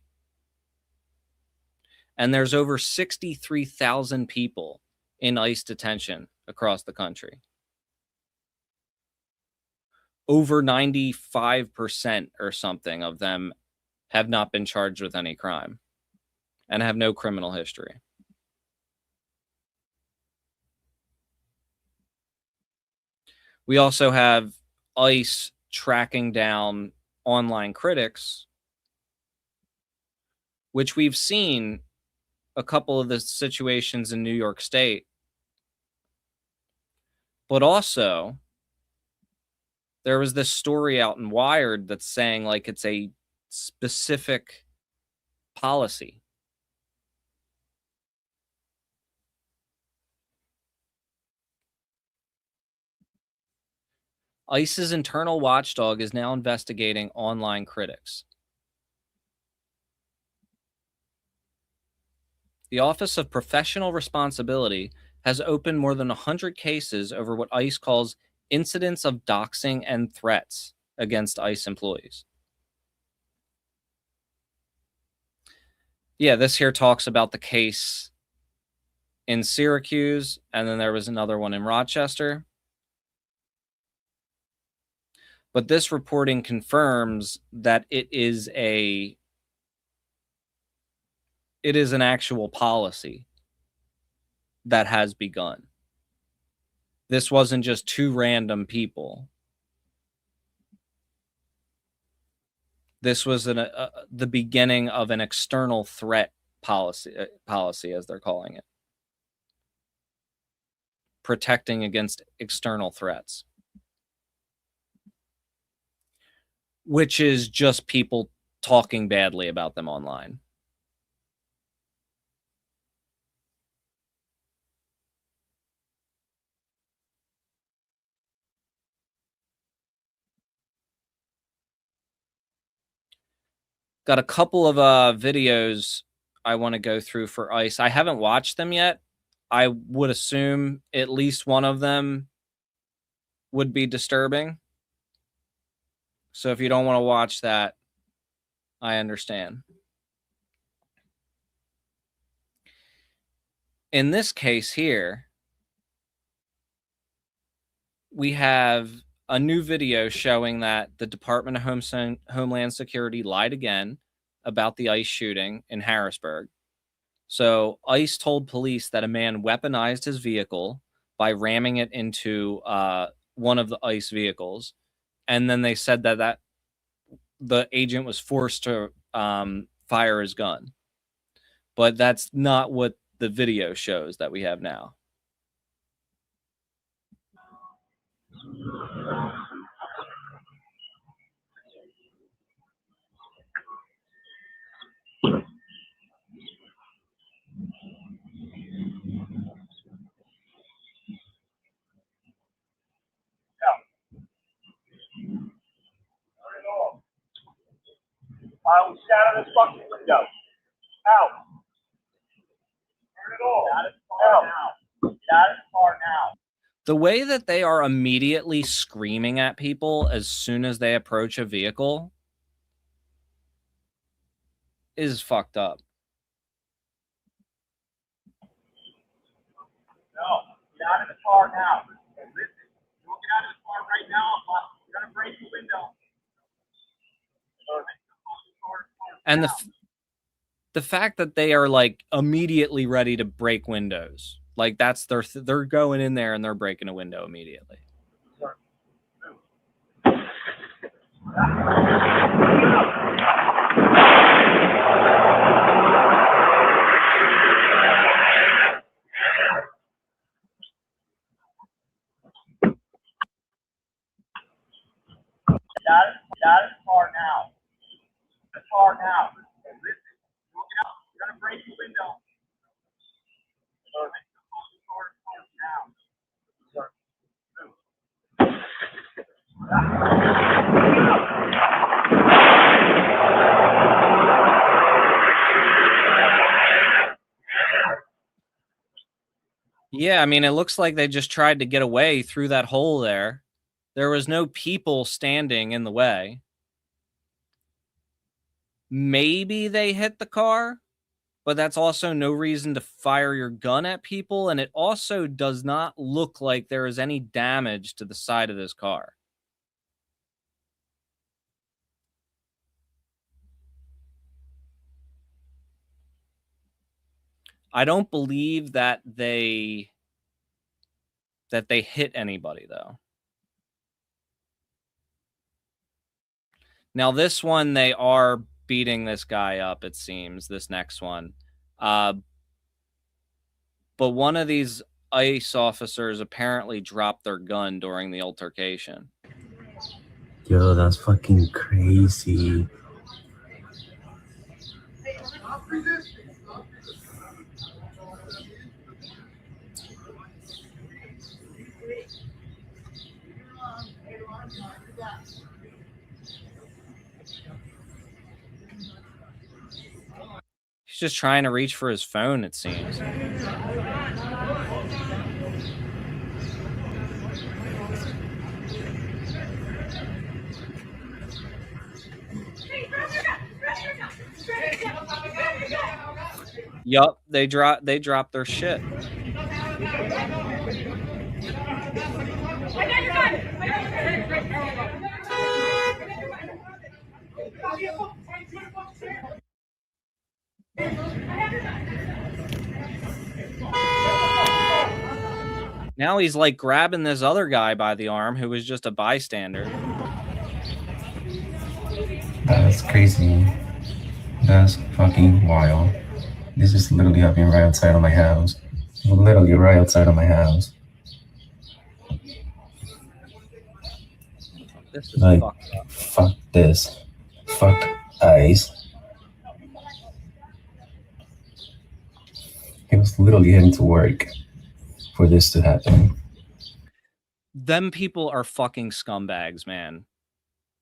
And there's over 63,000 people in ICE detention across the country. Over 95% or something of them have not been charged with any crime and have no criminal history. We also have ICE tracking down online critics, which we've seen a couple of the situations in New York State. But also, there was this story out in Wired that's saying like it's a specific policy. ICE's internal watchdog is now investigating online critics. The Office of Professional Responsibility has opened more than 100 cases over what ICE calls incidents of doxing and threats against ICE employees. Yeah, this here talks about the case in Syracuse, and then there was another one in Rochester. But this reporting confirms that it is an actual policy that has begun. This wasn't just two random people. This was the beginning of an external threat policy, as they're calling it. Protecting against external threats. Which is just people talking badly about them online. Got a couple of videos I want to go through for ICE. I haven't watched them yet. I would assume at least one of them would be disturbing. So if you don't want to watch that, I understand. In this case here, we have a new video showing that the Department of Homeland Security lied again about the ICE shooting in Harrisburg. So ICE told police that a man weaponized his vehicle by ramming it into one of the ICE vehicles. And then they said that the agent was forced to fire his gun. But that's not what the video shows that we have now. Out of this fucking window. Out. Turn it off. Out of the car now. Out of the car now. The way that they are immediately screaming at people as soon as they approach a vehicle is fucked up. No. Get out of the car now. Listen. Don't get out of the car right now. I'm gonna break the window. And the fact that they are like immediately ready to break windows, like that's they're going in there and they're breaking a window immediately. That is car now. The car now. Listen, look out. You're gonna break the window. Yeah, I mean, it looks like they just tried to get away through that hole there. There was no people standing in the way. Maybe they hit the car, but that's also no reason to fire your gun at people, and it also does not look like there is any damage to the side of this car. I don't believe that they hit anybody, though. Now, this one, they are beating this guy up, it seems, this next one. But one of these ICE officers apparently dropped their gun during the altercation. Yo, that's fucking crazy. He's just trying to reach for his phone, it seems. Yup, they dropped their shit. Now he's like grabbing this other guy by the arm who was just a bystander. That's crazy. That's fucking wild. This is literally happening right outside of my house. Literally right outside of my house. This is like, fucked up. Fuck this. Fuck ICE. He was literally heading to work for this to happen. Them people are fucking scumbags, man.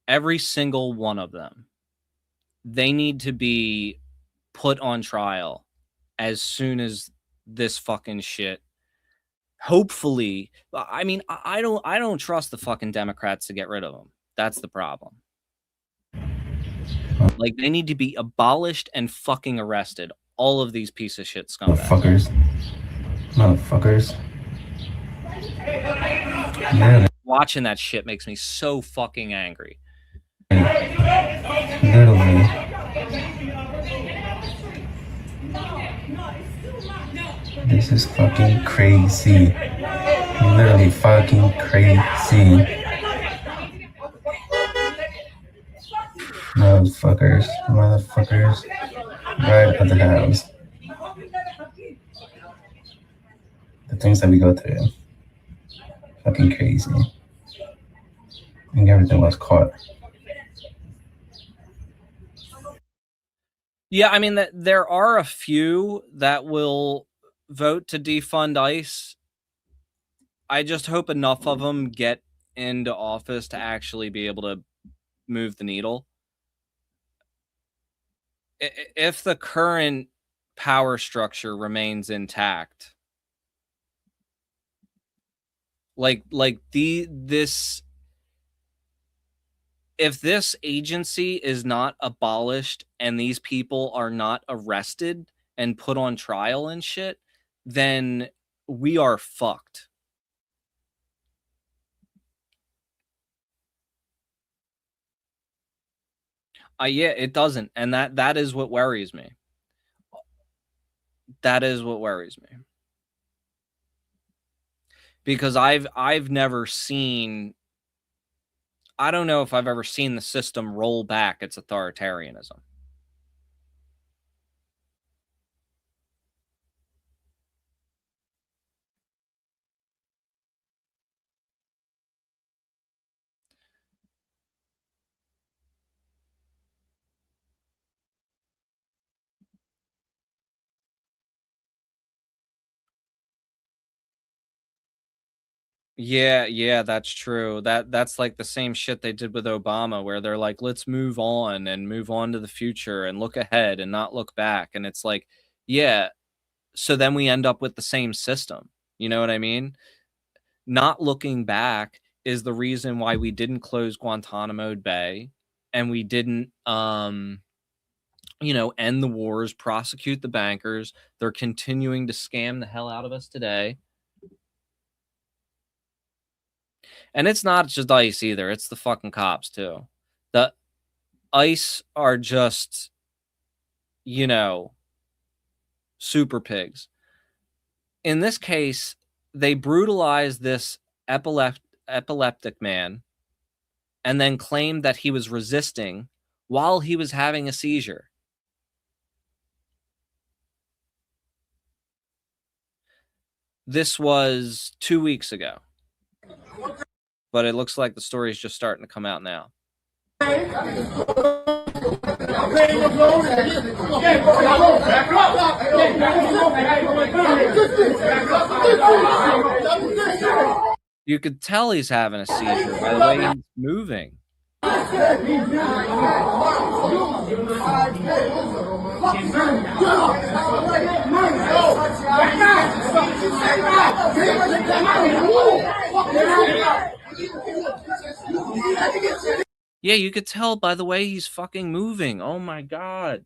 Every single one of them. They need to be put on trial as soon as this fucking shit. Hopefully, I mean, I don't trust the fucking Democrats to get rid of them. That's the problem. Like, they need to be abolished and fucking arrested. All of these piece of shit scumbags. Motherfuckers. Yeah. Watching that shit makes me so fucking angry. Literally. This is fucking crazy. Literally fucking crazy. Motherfuckers. Right at the house. The things that we go through. Fucking crazy. I think everything was caught. Yeah, I mean, that there are a few that will vote to defund ICE. I just hope enough of them get into office to actually be able to move the needle. If the current power structure remains intact, if this agency is not abolished and these people are not arrested and put on trial and shit, then we are fucked. Yeah, it doesn't. And that is what worries me. That is what worries me. Because I've never seen I don't know if I've ever seen the system roll back its authoritarianism. Yeah, that's true. That's like the same shit they did with Obama, where they're like, let's move on and move on to the future and look ahead and not look back. And it's like, yeah, so then we end up with the same system. You know what I mean? Not looking back is the reason why we didn't close Guantanamo Bay and we didn't end the wars, prosecute the bankers. They're continuing to scam the hell out of us today. And it's not just ICE either. It's the fucking cops too. The ICE are just, super pigs. In this case, they brutalized this epileptic man and then claimed that he was resisting while he was having a seizure. This was 2 weeks ago. But it looks like the story is just starting to come out now. You could tell he's having a seizure by the way he's moving. Yeah, you could tell by the way he's fucking moving. Oh my god.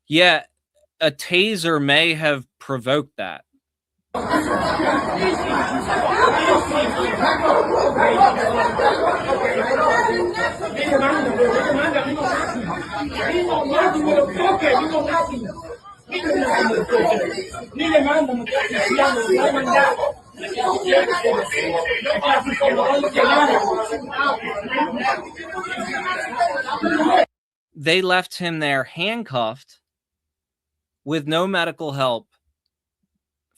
Yeah, a taser may have provoked that. They left him there handcuffed with no medical help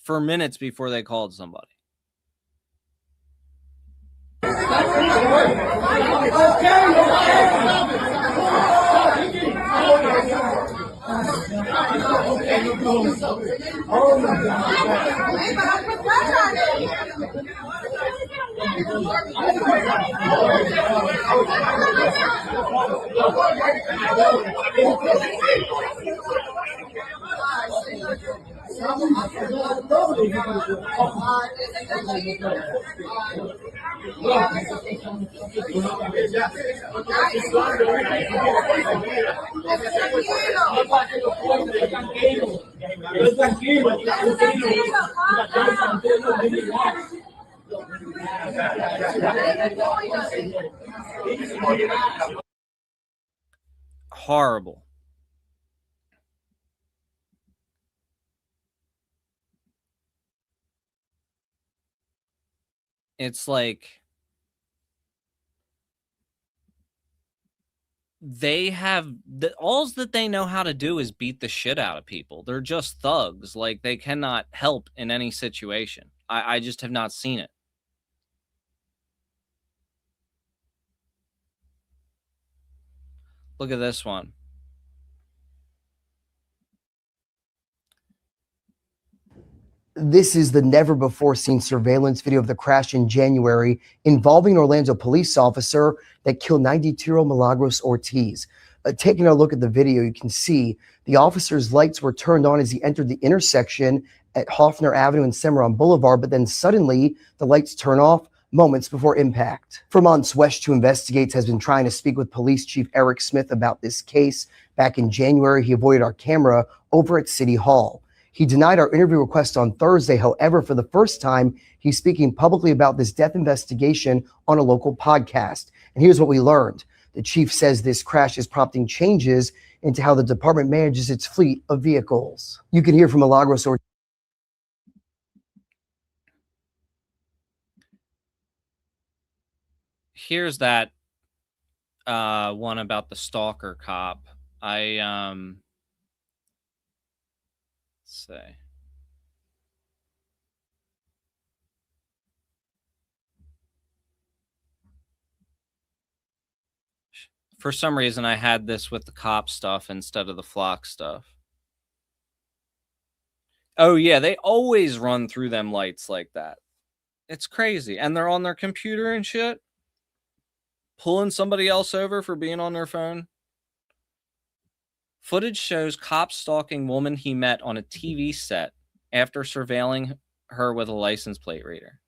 for minutes before they called somebody. Horrible. It's like they have alls that they know how to do is beat the shit out of people. They're just thugs. Like, they cannot help in any situation. I just have not seen it. Look at this one. This is the never-before-seen surveillance video of the crash in January involving an Orlando police officer that killed 92-year-old Milagros Ortiz. Taking a look at the video, you can see the officer's lights were turned on as he entered the intersection at Hoffner Avenue and Cimarron Boulevard, but then suddenly the lights turn off moments before impact. For months, West 2 Investigates has been trying to speak with Police Chief Eric Smith about this case. Back in January, he avoided our camera over at City Hall. He denied our interview request on Thursday. However, for the first time, he's speaking publicly about this death investigation on a local podcast. And here's what we learned. The chief says this crash is prompting changes into how the department manages its fleet of vehicles. You can hear from Milagros or Here's that one about the stalker cop. Let's see. For some reason, I had this with the cop stuff instead of the flock stuff. Oh, yeah, they always run through them lights like that. It's crazy. And they're on their computer and shit. Pulling somebody else over for being on their phone. Footage shows cop stalking woman he met on a TV set after surveilling her with a license plate reader.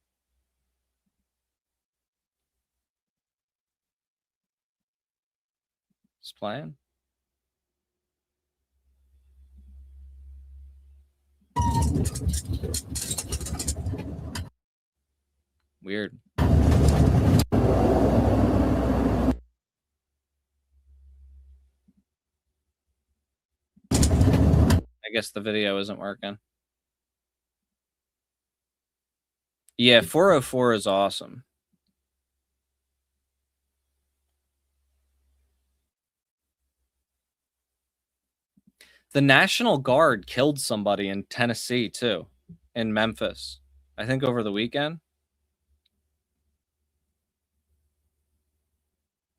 Just playing. Weird. I guess the video isn't working. Yeah, 404 is awesome. The National Guard killed somebody in Tennessee, too, in Memphis. I think over the weekend.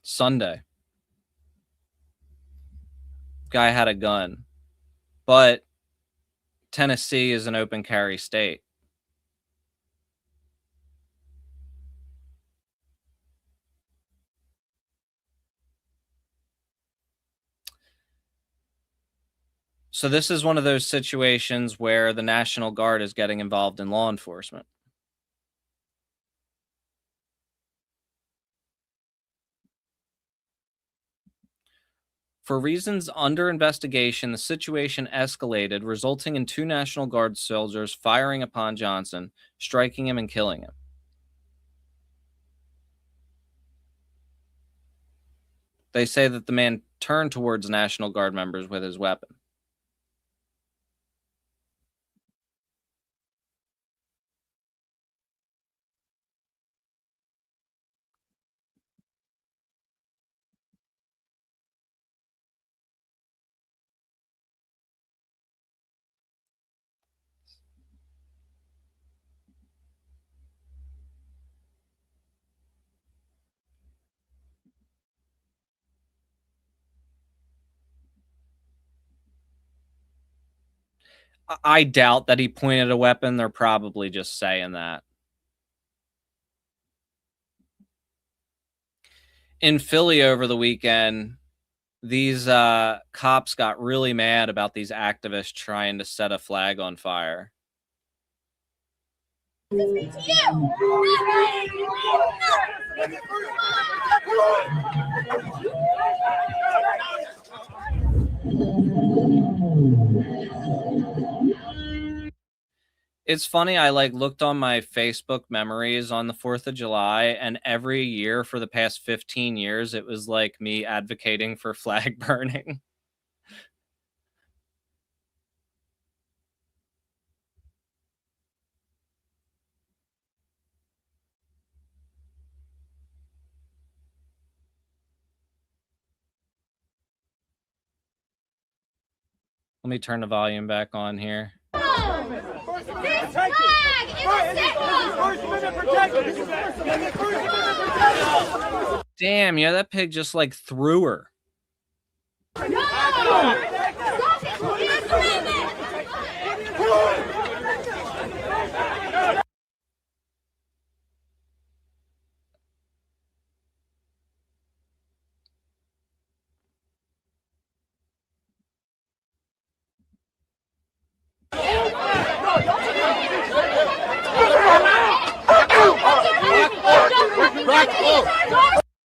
Sunday. Guy had a gun. But Tennessee is an open carry state. So this is one of those situations where the National Guard is getting involved in law enforcement. For reasons under investigation, the situation escalated, resulting in 2 National Guard soldiers firing upon Johnson, striking him and killing him. They say that the man turned towards National Guard members with his weapon. I doubt that he pointed a weapon. They're probably just saying that. In Philly over the weekend, these cops got really mad about these activists trying to set a flag on fire. It's funny, I looked on my Facebook memories on the 4th of July, and every year for the past 15 years, it was like me advocating for flag burning. Let me turn the volume back on here. Damn, yeah, that pig just threw her.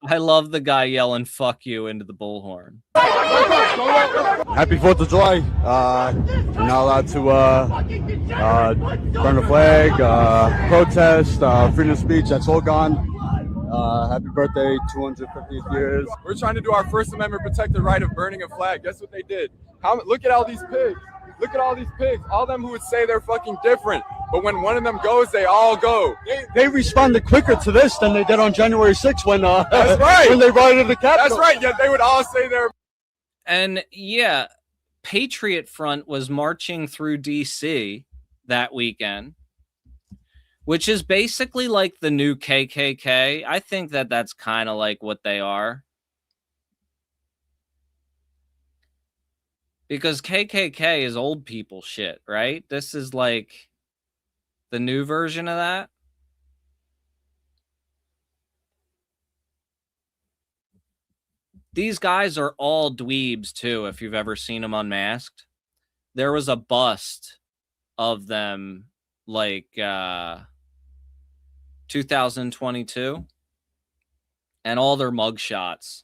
I I love the guy yelling "fuck you" into the bullhorn. Happy 4th of July. We're not allowed to burn the flag, protest, freedom of speech. That's all gone. Happy birthday, 250th years. We're trying to do our First Amendment protected right of burning a flag. Guess what they did? Look at all these pigs. Look at all these pigs. All them who would say they're fucking different. But when one of them goes, they all go. They responded quicker to this than they did on January 6th when That's right. when they rioted the Capitol. That's right. Yet they would all say they're. And yeah, Patriot Front was marching through DC that weekend, which is basically like the new KKK. I think that that's kind of like what they are. Because KKK is old people shit, right? This is like the new version of that. These guys are all dweebs too, if you've ever seen them unmasked. There was a bust of them like 2022, and all their mugshots,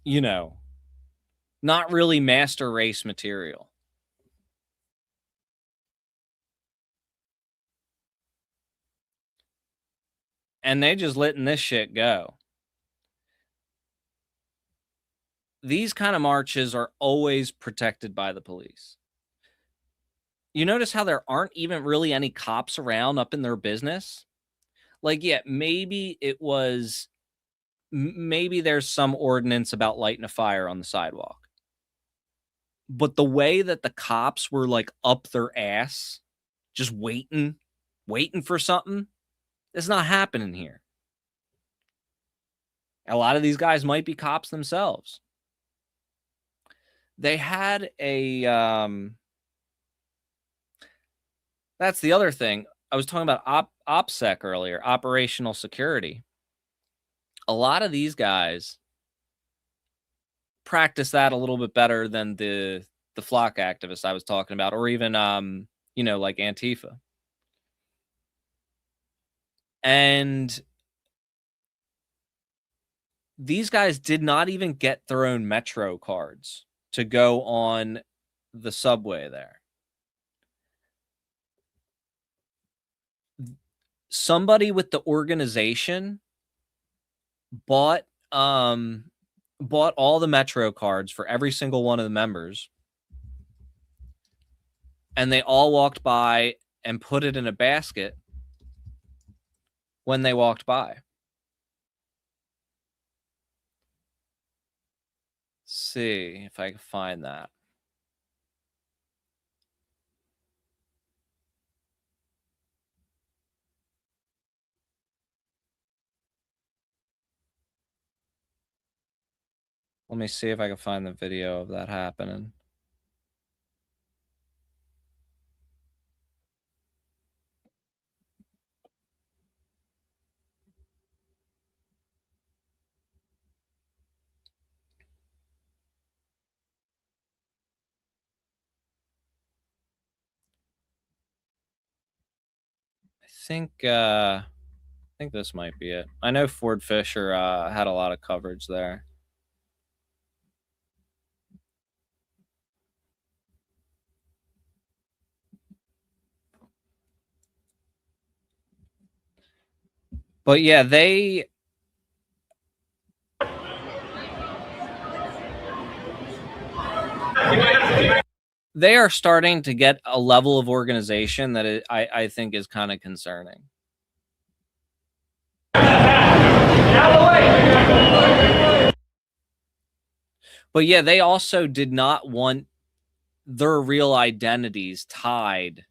you know, not really master race material. And they just letting this shit go. These kind of marches are always protected by the police. You notice how there aren't even really any cops around up in their business? Like, yeah, maybe it was, maybe there's some ordinance about lighting a fire on the sidewalk. But the way that the cops were like up their ass, just waiting for something, it's not happening here. A lot of these guys might be cops themselves. They had a, that's the other thing. I was talking about OPSEC earlier, operational security. A lot of these guys practice that a little bit better than the flock activists I was talking about, or even, you know, like Antifa. And these guys did not even get their own Metro cards to go on the subway there. Somebody with the organization bought all the Metro cards for every single one of the members, and they all walked by and put it in a basket when they walked by. Let's see if I can find that. Let me see if I can find the video of that happening. I think this might be it. I know Ford Fisher had a lot of coverage there. But yeah, they are starting to get a level of organization that I think is kind of concerning. But yeah, they also did not want their real identities tied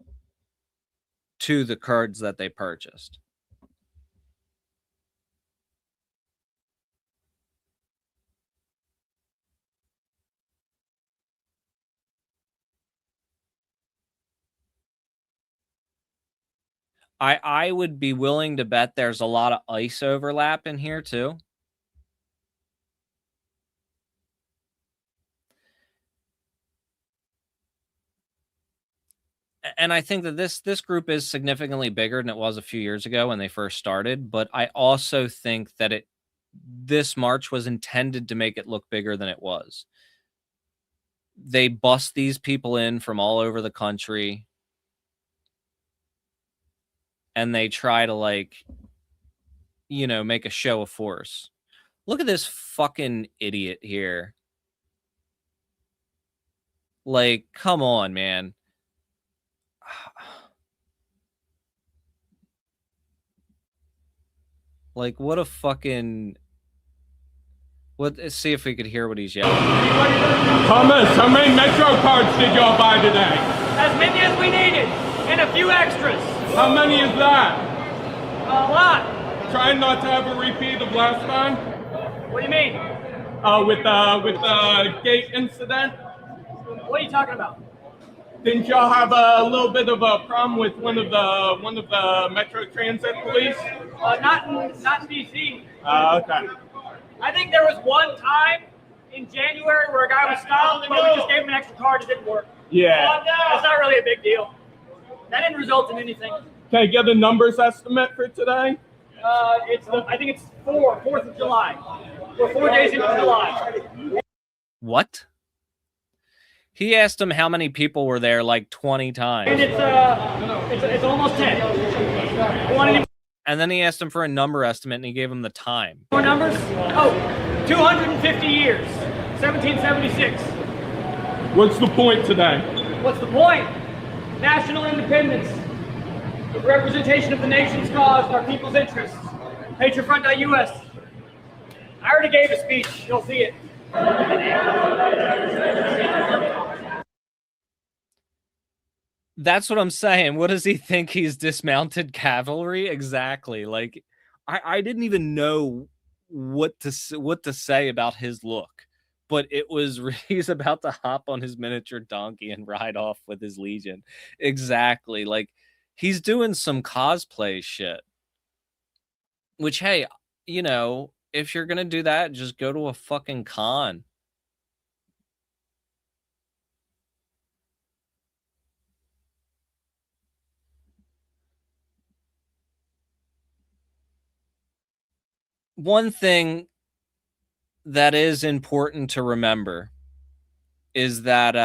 to the cards that they purchased. I would be willing to bet there's a lot of ICE overlap in here too. And I think that this group is significantly bigger than it was a few years ago when they first started. But I also think that this march was intended to make it look bigger than it was. They bust these people in from all over the country, and they try to, like, you know, make a show of force. Look at this fucking idiot here. Like, come on, man. Like, what a fucking... Let's see if we could hear what he's yelling. Thomas, how many Metro cards did y'all buy today? As many as we needed, and a few extras. How many is that? A lot. Trying not to have a repeat of last time? What do you mean? With the gate incident? What are you talking about? Didn't y'all have a little bit of a problem with one of the Metro Transit police? Not in DC. Okay. I think there was one time in January where a guy was stopped, but we just gave him an extra card. It didn't work. Yeah. That's not really a big deal. That didn't result in anything. Can I get a numbers estimate for today? I think it's 4th of July. We're 4 days into July. What? He asked him how many people were there like 20 times. And it's almost 10. And then he asked him for a number estimate, and he gave him the time. More numbers? Oh, 250 years. 1776. What's the point today? What's the point? National independence. The representation of the nation's cause and our people's interests. Patriot Front.us. I already gave a speech. You'll see it. That's what I'm saying. What does he think? He's dismounted cavalry? Exactly. Like, I didn't even know what to say about his look, but it was he's about to hop on his miniature donkey and ride off with his legion. Exactly. Like, he's doing some cosplay shit. Which, hey, you know, if you're gonna do that, just go to a fucking con. One thing that is important to remember is that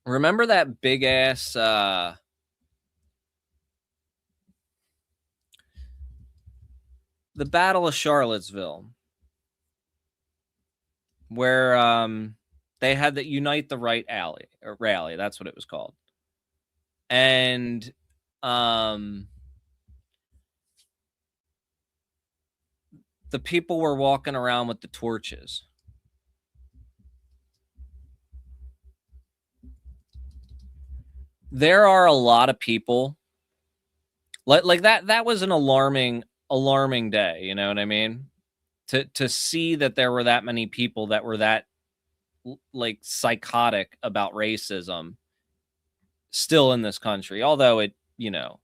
remember that big ass the Battle of Charlottesville, where they had the Unite the Right rally, that's what it was called. And the people were walking around with the torches. There are a lot of people like that. That was an alarming day. You know what I mean? To see that there were that many people that were that like psychotic about racism still in this country, although it, you know,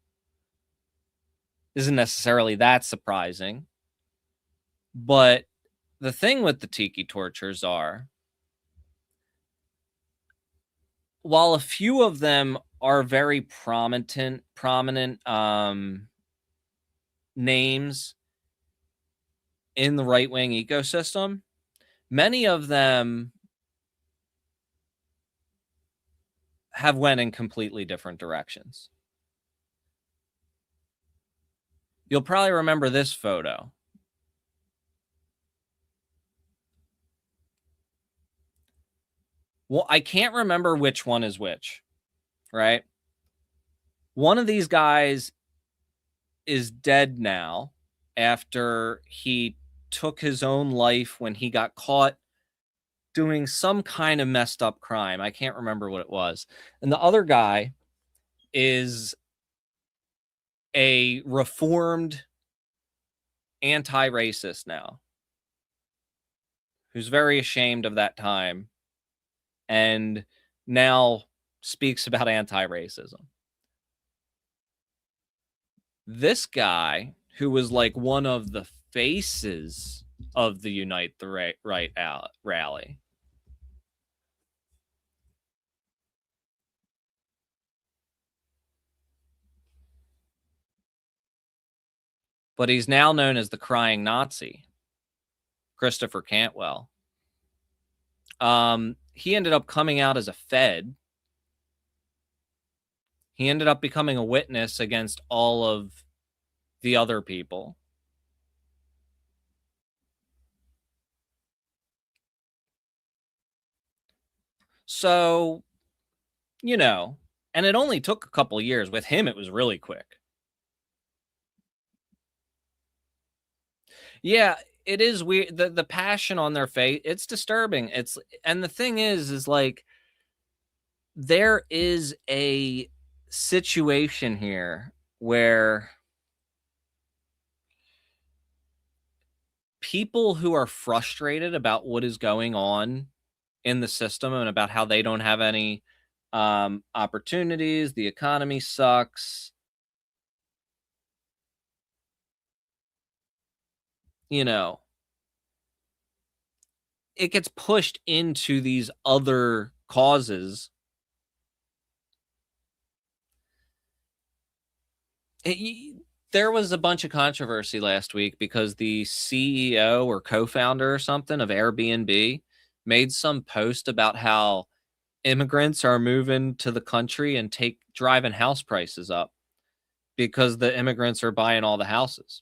isn't necessarily that surprising. But the thing with the tiki tortures are, while a few of them are very prominent names in the right-wing ecosystem, many of them have went in completely different directions. You'll probably remember this photo. Well, I can't remember which one is which, right? One of these guys is dead now after he took his own life when he got caught doing some kind of messed up crime. I can't remember what it was. And the other guy is a reformed anti-racist now, who's very ashamed of that time and now speaks about anti-racism. This guy, who was like one of the faces of the Unite the Right rally, But he's now known as the crying Nazi, Christopher Cantwell. He ended up coming out as a Fed. He ended up becoming a witness against all of the other people. So, you know, and it only took a couple years. With him, it was really quick. Yeah, it is weird. The passion on their face, it's disturbing. And the thing is like, there is a situation here where people who are frustrated about what is going on in the system and about how they don't have any opportunities, the economy sucks, you know, it gets pushed into these other causes. There was a bunch of controversy last week because the CEO or co-founder or something of Airbnb made some post about how immigrants are moving to the country and driving house prices up because the immigrants are buying all the houses.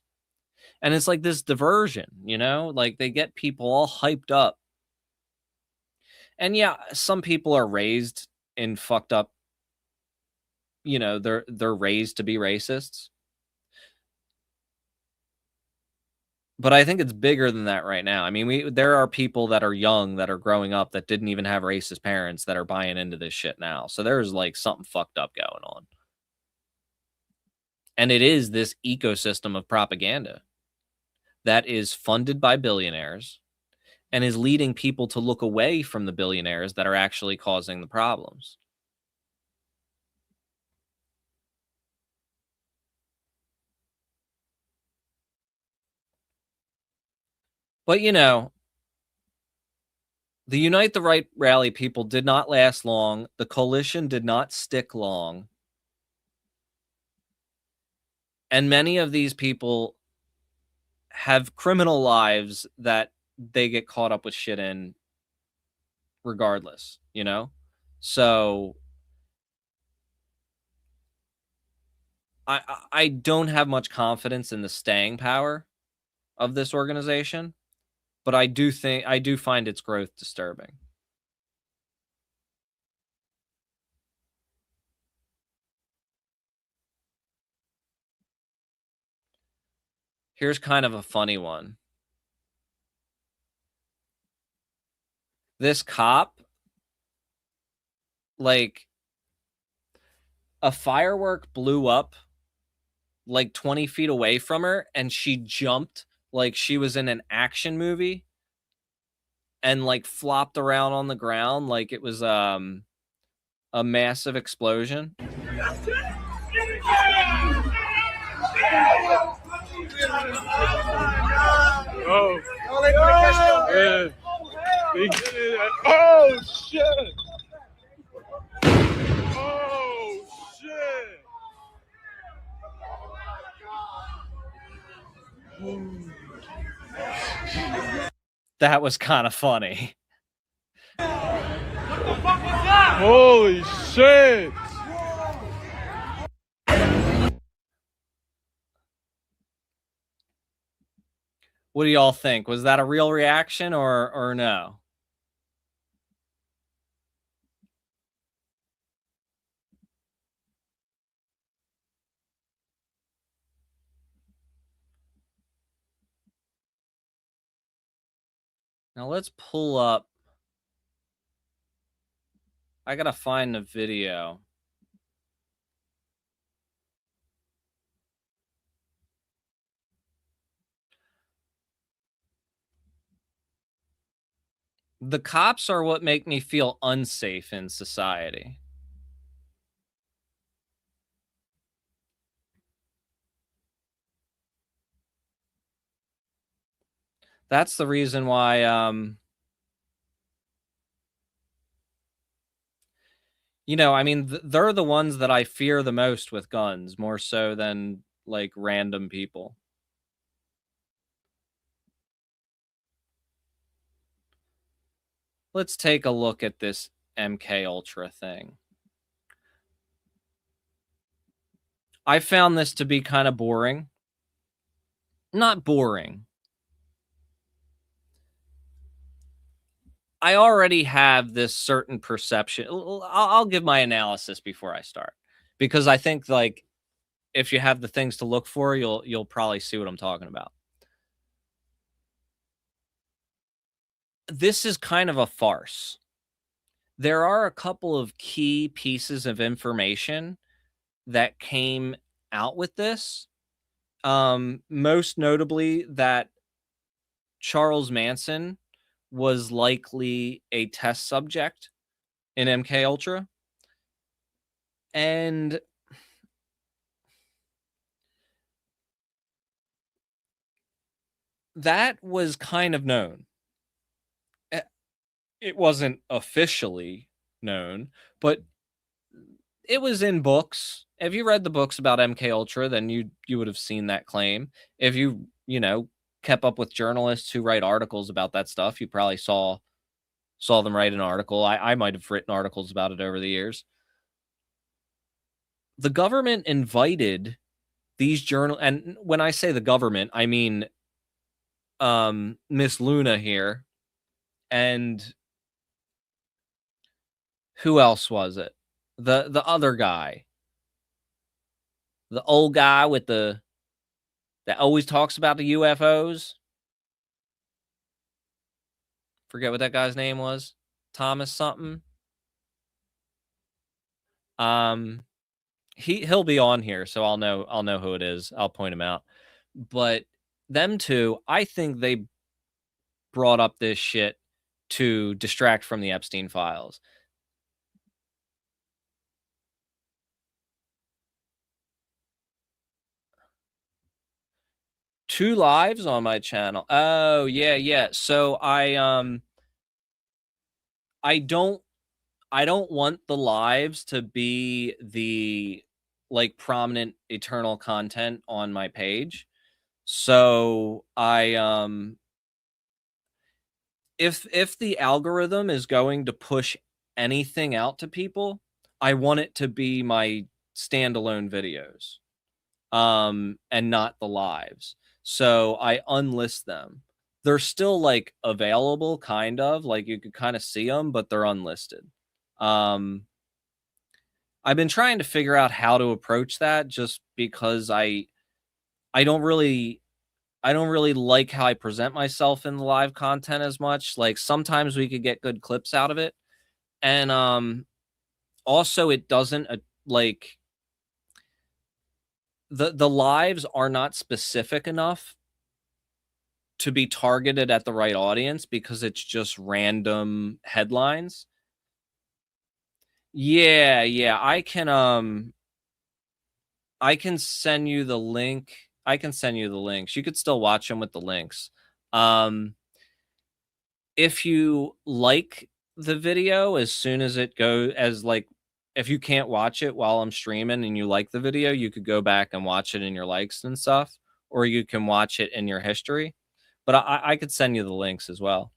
And it's like this diversion, you know, like they get people all hyped up. And yeah, some people are raised in fucked up, you know, they're raised to be racists. But I think it's bigger than that right now. I mean, there are people that are young that are growing up that didn't even have racist parents that are buying into this shit now. So there's like something fucked up going on. And it is this ecosystem of propaganda that is funded by billionaires and is leading people to look away from the billionaires that are actually causing the problems. But, you know, the Unite the Right rally people did not last long. The coalition did not stick long. And many of these people have criminal lives that they get caught up with shit in regardless, you know? So I don't have much confidence in the staying power of this organization, but I do find its growth disturbing. Here's kind of a funny one. This cop, like, a firework blew up like 20 feet away from her, and she jumped like she was in an action movie and like flopped around on the ground like it was a massive explosion. Oh, yeah. Oh shit! Oh shit! That was kind of funny. Holy shit! What do y'all think? Was that a real reaction or no? Now let's pull up. I gotta find the video. The cops are what make me feel unsafe in society. That's the reason why you know, I mean, they're the ones that I fear the most with guns, more so than like random people. let's take a look at this MK Ultra thing. I found this to be kind of boring. Not boring. I already have this certain perception. I'll give my analysis before I start, because I think, like, if you have the things to look for, you'll probably see what I'm talking about. This is kind of a farce. There are a couple of key pieces of information that came out with this. Most notably that Charles Manson was likely a test subject in MK Ultra. And that was kind of known. It wasn't officially known, but it was in books. If you read the books about MK Ultra, then you would have seen that claim. If you kept up with journalists who write articles about that stuff, you probably saw them write an article. I might have written articles about it over the years. The government invited these and when I say the government, I mean Miss Luna here, and who else was it? The other guy. The old guy with that always talks about the UFOs. Forget what that guy's name was. Thomas something. He'll be on here, so I'll know who it is. I'll point him out. But them two, I think they brought up this shit to distract from the Epstein files. Two lives on my channel. Oh, yeah. So I don't want the lives to be the, like, prominent eternal content on my page. So I if the algorithm is going to push anything out to people, I want it to be my standalone videos, and not the lives. So I unlist them. They're still, like, available, kind of, like, you could kind of see them, but they're unlisted. I've been trying to figure out how to approach that, just because I don't really like how I present myself in the live content as much. Like, sometimes we could get good clips out of it. And also it doesn't like, the lives are not specific enough to be targeted at the right audience, because it's just random headlines. Yeah, I can send you the link. I can send you the links. You could still watch them with the links. If you like the video, as soon as it goes, if you can't watch it while I'm streaming and you like the video, you could go back and watch it in your likes and stuff, or you can watch it in your history. But I could send you the links as well.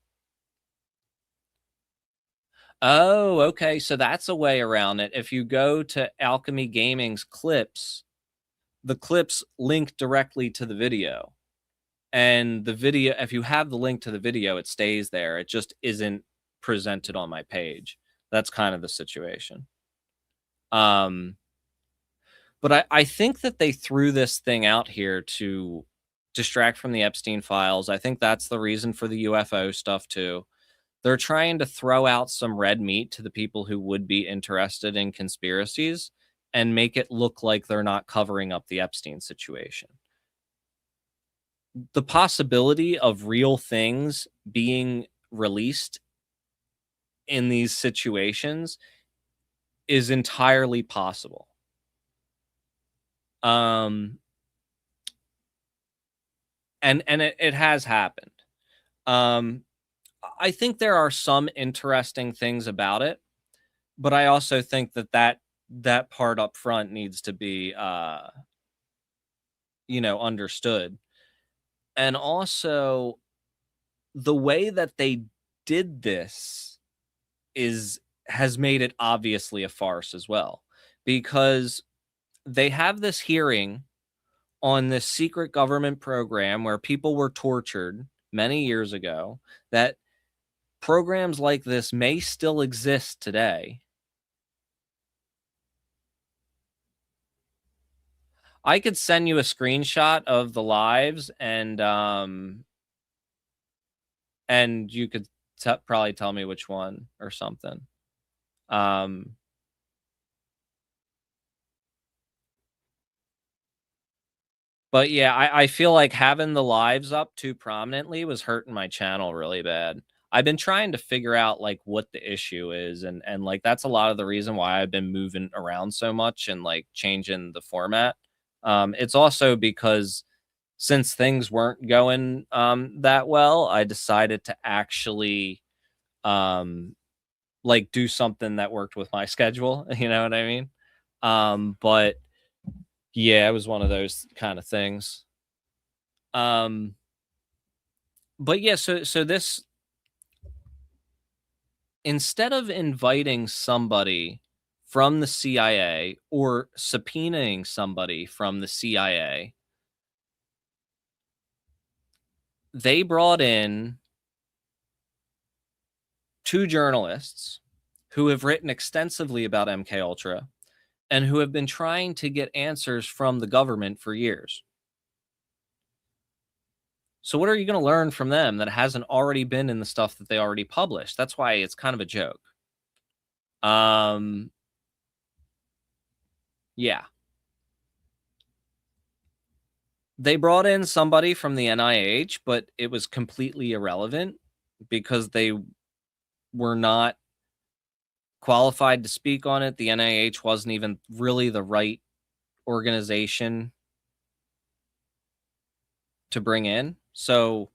Oh, okay. So that's a way around it. If you go to Alchemy Gaming's clips, the clips link directly to the video. And the video, if you have the link to the video, it stays there. It just isn't presented on my page. That's kind of the situation. But I think that they threw this thing out here to distract from the Epstein files. I think that's the reason for the UFO stuff too. They're trying to throw out some red meat to the people who would be interested in conspiracies and make it look like they're not covering up the Epstein situation. The possibility of real things being released in these situations is entirely possible. And it has happened. I think there are some interesting things about it, but I also think that part up front needs to be, understood. And also, the way that they did this has made it obviously a farce as well, because they have this hearing on this secret government program where people were tortured many years ago, that programs like this may still exist today. I could send you a screenshot of the lives, and you could probably tell me which one or something. But yeah, I feel like having the lives up too prominently was hurting my channel really bad. I've been trying to figure out like what the issue is, and like that's a lot of the reason why I've been moving around so much and like changing the format. It's also because since things weren't going that well, I decided to actually like do something that worked with my schedule. You know what I mean? But yeah, it was one of those kind of things. But yeah, so this, instead of inviting somebody from the CIA or subpoenaing somebody from the CIA, they brought in 2 journalists who have written extensively about MK Ultra and who have been trying to get answers from the government for years. So what are you going to learn from them that hasn't already been in the stuff that they already published? That's why it's kind of a joke. Yeah. They brought in somebody from the NIH, but it was completely irrelevant because they were not qualified to speak on it. The NIH wasn't even really the right organization to bring in. So,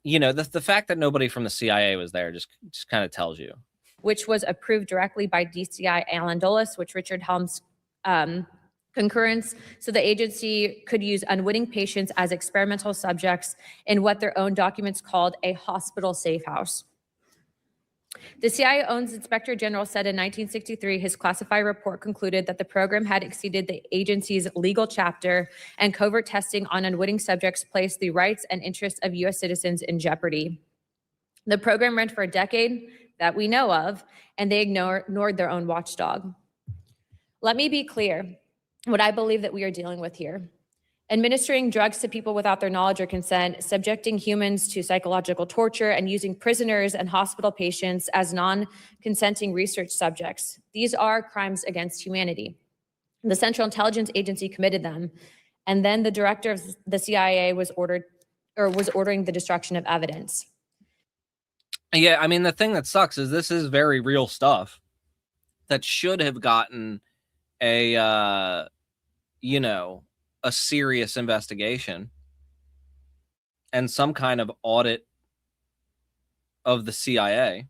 you know, the fact that nobody from the CIA was there just kind of tells you. Which was approved directly by DCI Alan Dulles, which Richard Helms concurrence, so the agency could use unwitting patients as experimental subjects in what their own documents called a hospital safe house. The CIA owns Inspector General said in 1963, his classified report concluded that the program had exceeded the agency's legal chapter, and covert testing on unwitting subjects placed the rights and interests of U.S. citizens in jeopardy. The program ran for a decade that we know of, and they ignored their own watchdog. Let me be clear what I believe that we are dealing with here. Administering drugs to people without their knowledge or consent, subjecting humans to psychological torture, and using prisoners and hospital patients as non-consenting research subjects. These are crimes against humanity. The Central Intelligence Agency committed them, and then the director of the CIA was ordering the destruction of evidence. Yeah, I mean, the thing that sucks is this is very real stuff that should have gotten a, you know, a serious investigation and some kind of audit of the CIA.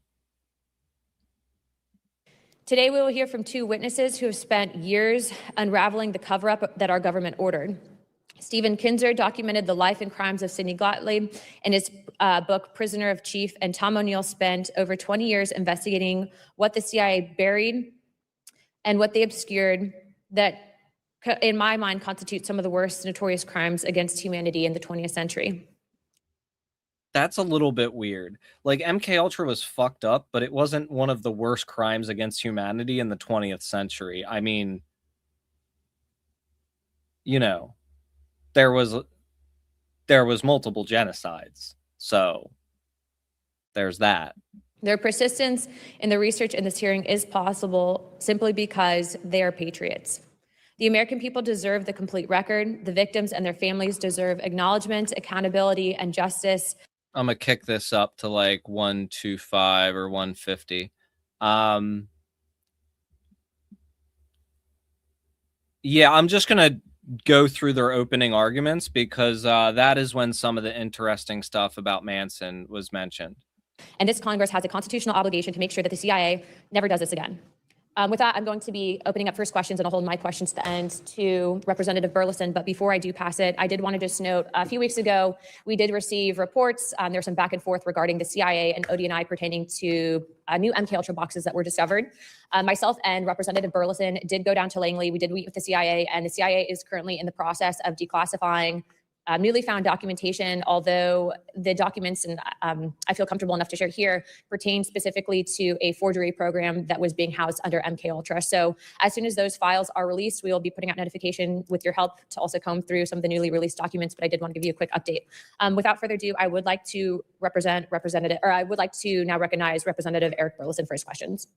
Today, we will hear from 2 witnesses who have spent years unraveling the cover-up that our government ordered. Stephen Kinzer documented the life and crimes of Sidney Gottlieb in his book, Prisoner of Chief, and Tom O'Neill spent over 20 years investigating what the CIA buried and what they obscured that, in my mind, constitute some of the worst notorious crimes against humanity in the 20th century. That's a little bit weird. Like, MK Ultra was fucked up, but it wasn't one of the worst crimes against humanity in the 20th century. I mean, you know, there was multiple genocides. So there's that. Their persistence in the research in this hearing is possible simply because they are patriots. The American people deserve the complete record. The victims and their families deserve acknowledgement, accountability, and justice. I'm gonna kick this up to like 125 or 150. Yeah, I'm just gonna go through their opening arguments because that is when some of the interesting stuff about Manson was mentioned. And this Congress has a constitutional obligation to make sure that the CIA never does this again. With that, I'm going to be opening up first questions, and I'll hold my questions to the end to Representative Burleson. But before I do pass it, I did want to just note a few weeks ago, we did receive reports. There's some back and forth regarding the CIA and ODNI pertaining to new MKUltra boxes that were discovered. Myself and Representative Burleson did go down to Langley. We did meet with the CIA, and the CIA is currently in the process of declassifying newly found documentation, although the documents, and I feel comfortable enough to share here, pertain specifically to a forgery program that was being housed under MKUltra. So as soon as those files are released, we will be putting out notification with your help to also comb through some of the newly released documents, but I did want to give you a quick update. Without further ado, I would like to now recognize Representative Eric Burleson for his questions.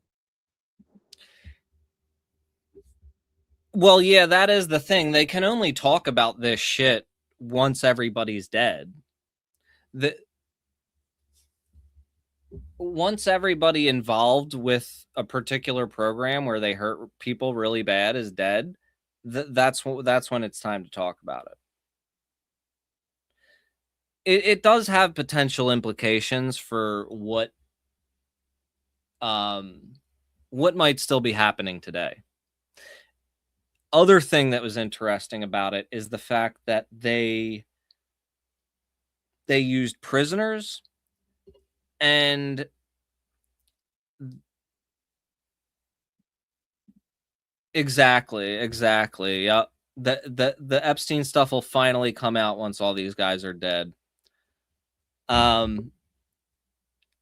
Well, yeah, that is the thing. They can only talk about this shit once everybody's dead. Once everybody involved with a particular program where they hurt people really bad is dead, that's when it's time to talk about it. It does have potential implications for what might still be happening today. Other thing that was interesting about it is the fact that they used prisoners, and exactly. Yeah, the Epstein stuff will finally come out once all these guys are dead.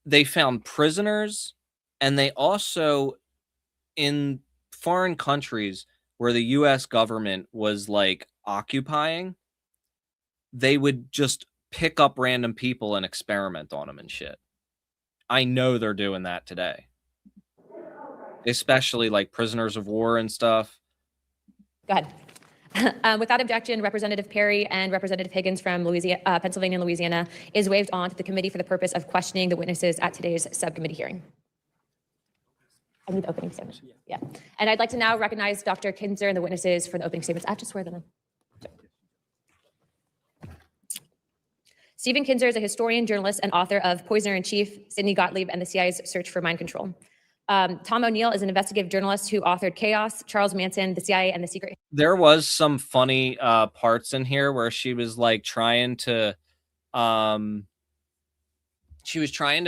They found prisoners, and they also, in foreign countries where the US government was like occupying, they would just pick up random people and experiment on them and shit. I know they're doing that today. Especially like prisoners of war and stuff. Go ahead. Without objection, Representative Perry and Representative Higgins from Pennsylvania and Louisiana is waived on to the committee for the purpose of questioning the witnesses at today's subcommittee hearing. I need the opening statement. Yeah. And I'd like to now recognize Dr. Kinzer and the witnesses for the opening statements. I have to swear them in. Stephen Kinzer is a historian, journalist, and author of Poisoner-in-Chief, Sidney Gottlieb, and the CIA's Search for Mind Control. Tom O'Neill is an investigative journalist who authored Chaos, Charles Manson, the CIA, and the Secret. There was some funny parts in here where she was like trying to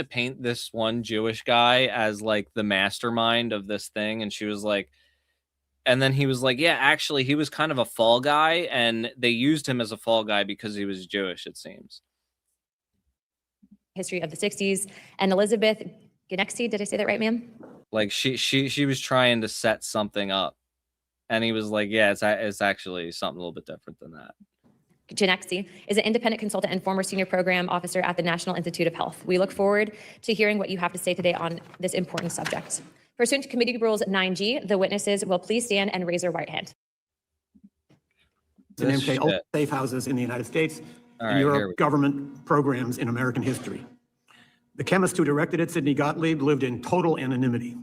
paint this one Jewish guy as like the mastermind of this thing, and she was like, and then he was like, yeah, actually he was kind of a fall guy, and they used him as a fall guy because he was Jewish, it seems. History of the 60s, and Elizabeth Genexy, did I say that right, ma'am? Like she was trying to set something up, and he was like, yeah, it's actually something a little bit different than that. Genexy is an independent consultant and former senior program officer at the National Institute of Health. We look forward to hearing what you have to say today on this important subject. Pursuant to Committee Rules 9G, the witnesses will please stand and raise their right hand. And MK safe houses in the United States and Europe government programs in American history. The chemist who directed it, Sidney Gottlieb, lived in total anonymity.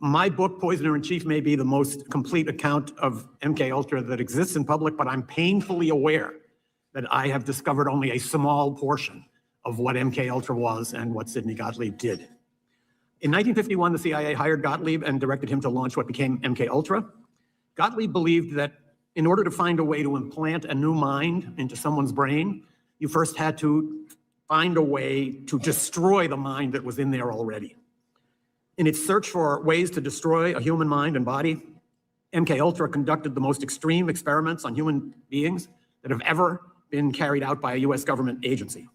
My book, Poisoner-in-Chief, may be the most complete account of MKUltra that exists in public, but I'm painfully aware that I have discovered only a small portion of what MKUltra was and what Sidney Gottlieb did. In 1951, the CIA hired Gottlieb and directed him to launch what became MKUltra. Gottlieb believed that in order to find a way to implant a new mind into someone's brain, you first had to find a way to destroy the mind that was in there already. In its search for ways to destroy a human mind and body, MKUltra conducted the most extreme experiments on human beings that have ever been carried out by a US government agency.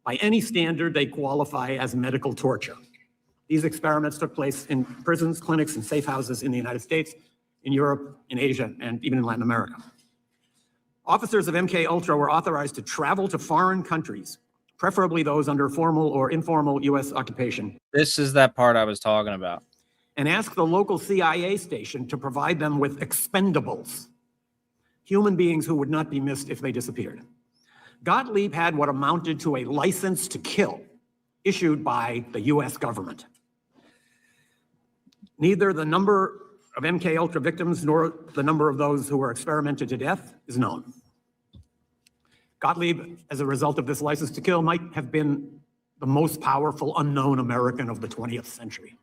By any standard, they qualify as medical torture. These experiments took place in prisons, clinics, and safe houses in the United States, in Europe, in Asia, and even in Latin America. Officers of MKUltra were authorized to travel to foreign countries, preferably those under formal or informal US occupation. This is that part I was talking about. And ask the local CIA station to provide them with expendables, human beings who would not be missed if they disappeared. Gottlieb had what amounted to a license to kill issued by the US government. Neither the number of MKUltra victims nor the number of those who were experimented to death is known. Gottlieb, as a result of this license to kill, might have been the most powerful unknown American of the 20th century.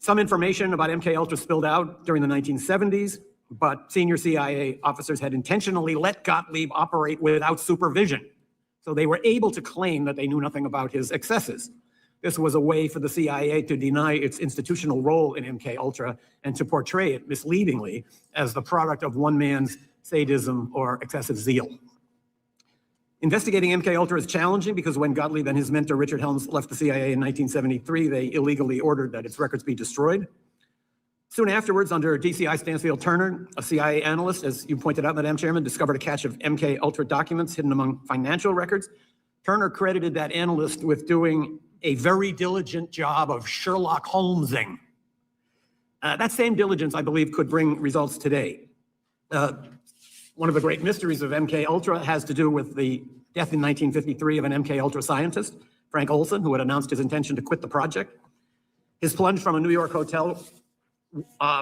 Some information about MK Ultra spilled out during the 1970s, but senior CIA officers had intentionally let Gottlieb operate without supervision. So they were able to claim that they knew nothing about his excesses. This was a way for the CIA to deny its institutional role in MK Ultra and to portray it misleadingly as the product of one man's sadism or excessive zeal. Investigating MK Ultra is challenging because when Gottlieb and his mentor Richard Helms left the CIA in 1973, they illegally ordered that its records be destroyed. Soon afterwards, under DCI Stansfield Turner, a CIA analyst, as you pointed out, Madam Chairman, discovered a cache of MK Ultra documents hidden among financial records. Turner credited that analyst with doing a very diligent job of Sherlock Holmesing. That same diligence, I believe, could bring results today. One of the great mysteries of MK Ultra has to do with the death in 1953 of an MK Ultra scientist, Frank Olson, who had announced his intention to quit the project. His plunge from a New York hotel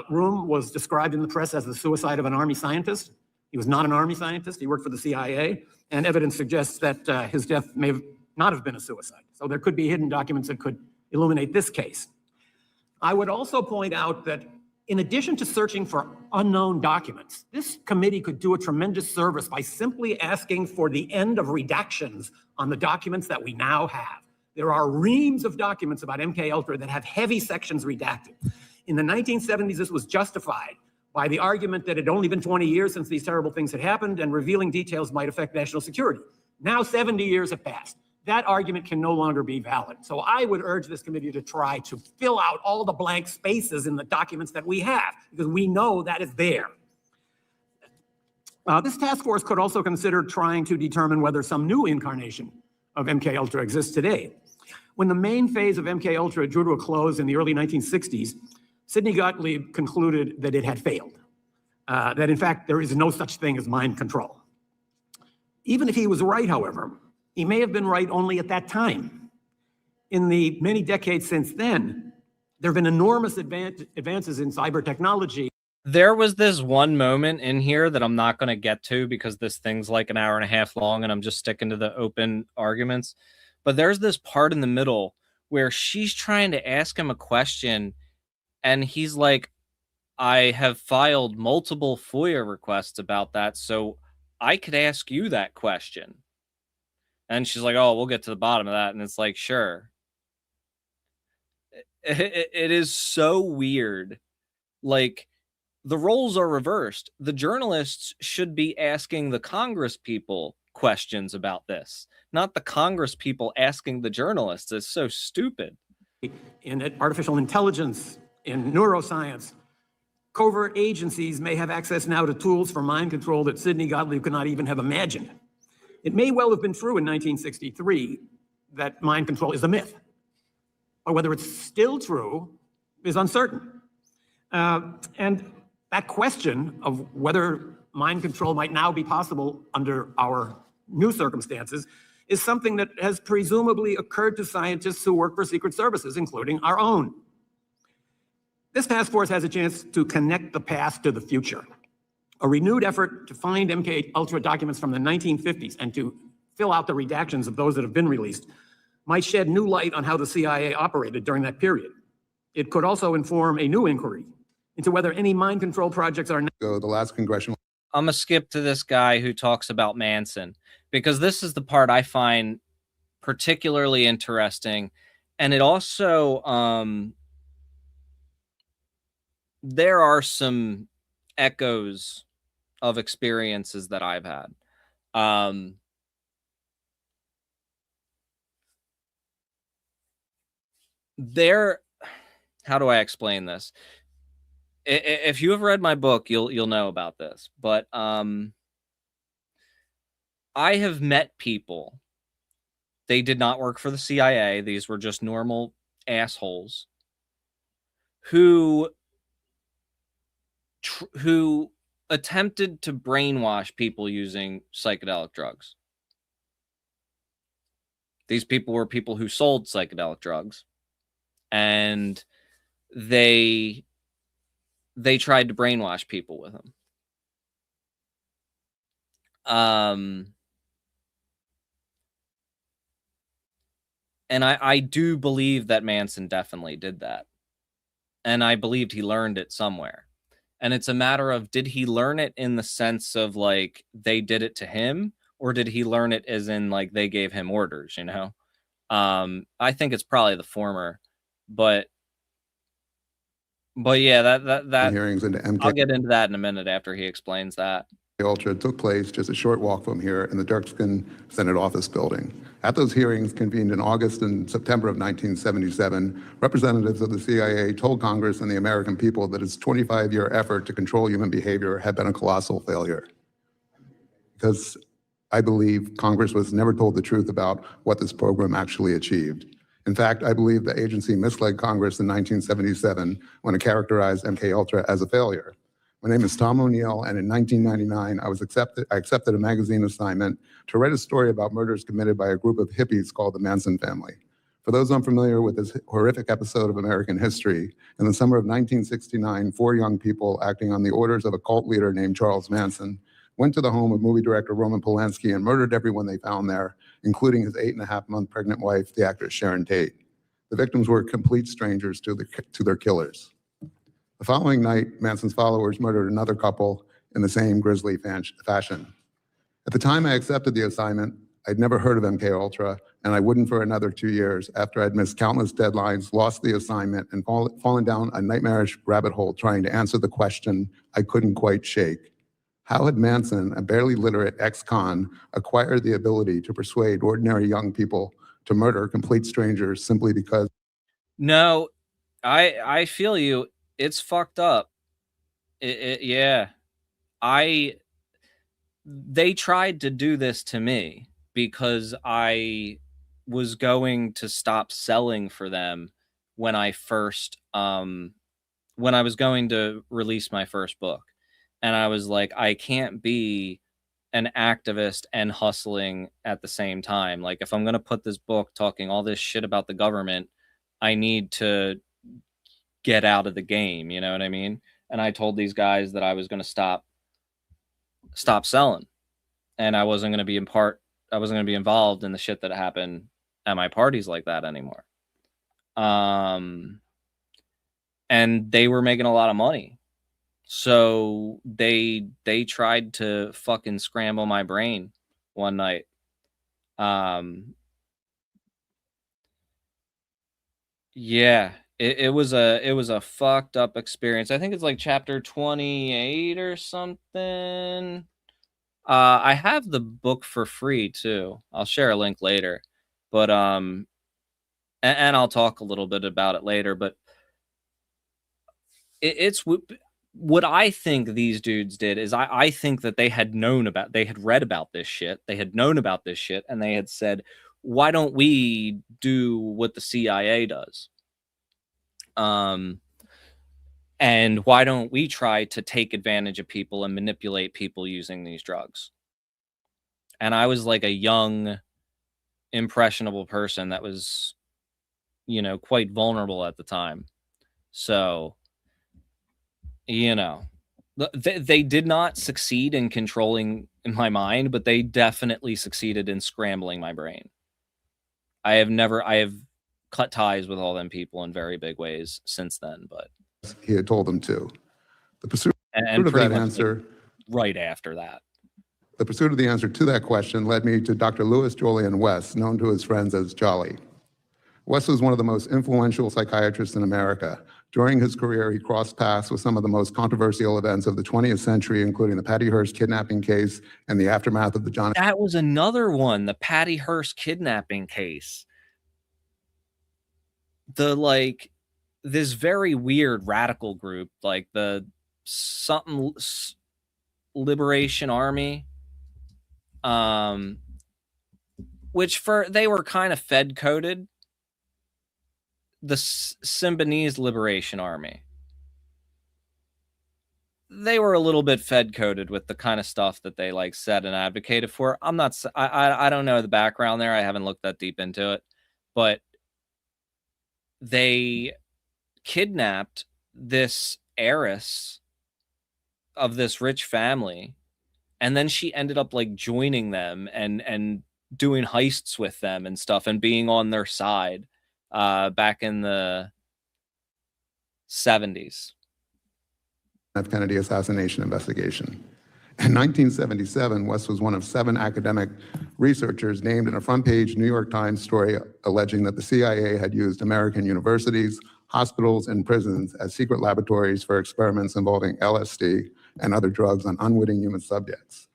room was described in the press as the suicide of an Army scientist. He was not an Army scientist. He worked for the CIA, and evidence suggests that his death may not have been a suicide. So there could be hidden documents that could illuminate this case. I would also point out that in addition to searching for unknown documents, this committee could do a tremendous service by simply asking for the end of redactions on the documents that we now have. There are reams of documents about MK Ultra that have heavy sections redacted. In the 1970s, this was justified by the argument that it had only been 20 years since these terrible things had happened and revealing details might affect national security. Now 70 years have passed. That argument can no longer be valid. So I would urge this committee to try to fill out all the blank spaces in the documents that we have, because we know that is there. This task force could also consider trying to determine whether some new incarnation of MK Ultra exists today. When the main phase of MK Ultra drew to a close in the early 1960s, Sidney Gottlieb concluded that it had failed, that in fact there is no such thing as mind control. Even if he was right, however, he may have been right only at that time. In the many decades since then, there have been enormous advances in cyber technology. There was this one moment in here that I'm not going to get to because this thing's like an hour and a half long and I'm just sticking to the open arguments. But there's this part in the middle where she's trying to ask him a question and he's like, I have filed multiple FOIA requests about that, so I could ask you that question. And she's like, oh, we'll get to the bottom of that. And it's like, sure. It is so weird. Like, the roles are reversed. The journalists should be asking the Congress people questions about this, not the Congress people asking the journalists. It's so stupid. In artificial intelligence, in neuroscience, covert agencies may have access now to tools for mind control that Sidney Gottlieb could not even have imagined. It may well have been true in 1963 that mind control is a myth, but whether it's still true is uncertain. And that question of whether mind control might now be possible under our new circumstances is something that has presumably occurred to scientists who work for secret services, including our own. This task force has a chance to connect the past to the future. A renewed effort to find MK Ultra documents from the 1950s and to fill out the redactions of those that have been released might shed new light on how the CIA operated during that period. It could also inform a new inquiry into whether any mind control projects are... So the last congressional... I'm going to skip to this guy who talks about Manson, because this is the part I find particularly interesting. And it also... there are some echoes of experiences that I've had. How do I explain this? If you have read my book, you'll know about this. But I have met people. They did not work for the CIA. These were just normal assholes who attempted to brainwash people using psychedelic drugs. These people were people who sold psychedelic drugs, and they tried to brainwash people with them. And I do believe that Manson definitely did that. and I believed he learned it somewhere. And it's a matter of, did he learn it in the sense of like they did it to him, or did he learn it as in like they gave him orders, you know? I think it's probably the former, but yeah, that hearings into I'll MK get into that in a minute after he explains that. Ultra took place just a short walk from here in the Dirksen Senate office building. At those hearings convened in August and September of 1977, representatives of the CIA told Congress and the American people that its 25-year effort to control human behavior had been a colossal failure. Because I believe Congress was never told the truth about what this program actually achieved. In fact, I believe the agency misled Congress in 1977 when it characterized MKUltra as a failure. My name is Tom O'Neill, and in 1999, I accepted a magazine assignment to write a story about murders committed by a group of hippies called the Manson family. For those unfamiliar with this horrific episode of American history, in the summer of 1969, 4 young people acting on the orders of a cult leader named Charles Manson went to the home of movie director Roman Polanski and murdered everyone they found there, including his 8.5-month pregnant wife, the actress Sharon Tate. The victims were complete strangers to their killers. The following night, Manson's followers murdered another couple in the same grisly fashion. At the time I accepted the assignment, I'd never heard of MKUltra, and I wouldn't for another 2 years after I'd missed countless deadlines, lost the assignment, and fallen down a nightmarish rabbit hole trying to answer the question I couldn't quite shake. How had Manson, a barely literate ex-con, acquired the ability to persuade ordinary young people to murder complete strangers simply because? No, I feel you. It's fucked up. Yeah. They tried to do this to me because I was going to stop selling for them when I first, when I was going to release my first book. And I was like, I can't be an activist and hustling at the same time. Like, if I'm going to put this book talking all this shit about the government, I need to get out of the game. You know what I mean? And I told these guys that I was going to stop selling, and I wasn't going to be involved in the shit that happened at my parties like that anymore. And they were making a lot of money. So they tried to fucking scramble my brain one night. Yeah, it was a fucked up experience. I think it's like chapter 28 or something. I have the book for free too. I'll share a link later, but and I'll talk a little bit about it later. But it's what I think these dudes did is I think that they had read about this shit. They had known about this shit, and they had said, why don't we do what the CIA does? And why don't we try to take advantage of people and manipulate people using these drugs? And I was like a young, impressionable person that was, you know, quite vulnerable at the time. So, you know, they did not succeed in controlling my mind, but they definitely succeeded in scrambling my brain. I have cut ties with all them people in very big ways since then, but he had told them to. The pursuit and of pretty that much answer, right after that. The pursuit of the answer to that question led me to Dr. Louis Jolyon West, known to his friends as Jolly. West was one of the most influential psychiatrists in America. During his career, he crossed paths with some of the most controversial events of the 20th century, including the Patty Hearst kidnapping case and the aftermath of the John. That was another one, the Patty Hearst kidnapping case. This very weird radical group, like the something Liberation Army, which they were kind of Fed coded. The Symbionese Liberation Army, they were a little bit Fed coded with the kind of stuff that they like said and advocated for. I don't know the background there. I haven't looked that deep into it, but they kidnapped this heiress of this rich family, and then she ended up like joining them and doing heists with them and stuff and being on their side back in the 70s. F. Kennedy assassination investigation. In 1977, West was one of 7 academic researchers named in a front-page New York Times story alleging that the CIA had used American universities, hospitals, and prisons as secret laboratories for experiments involving LSD and other drugs on unwitting human subjects.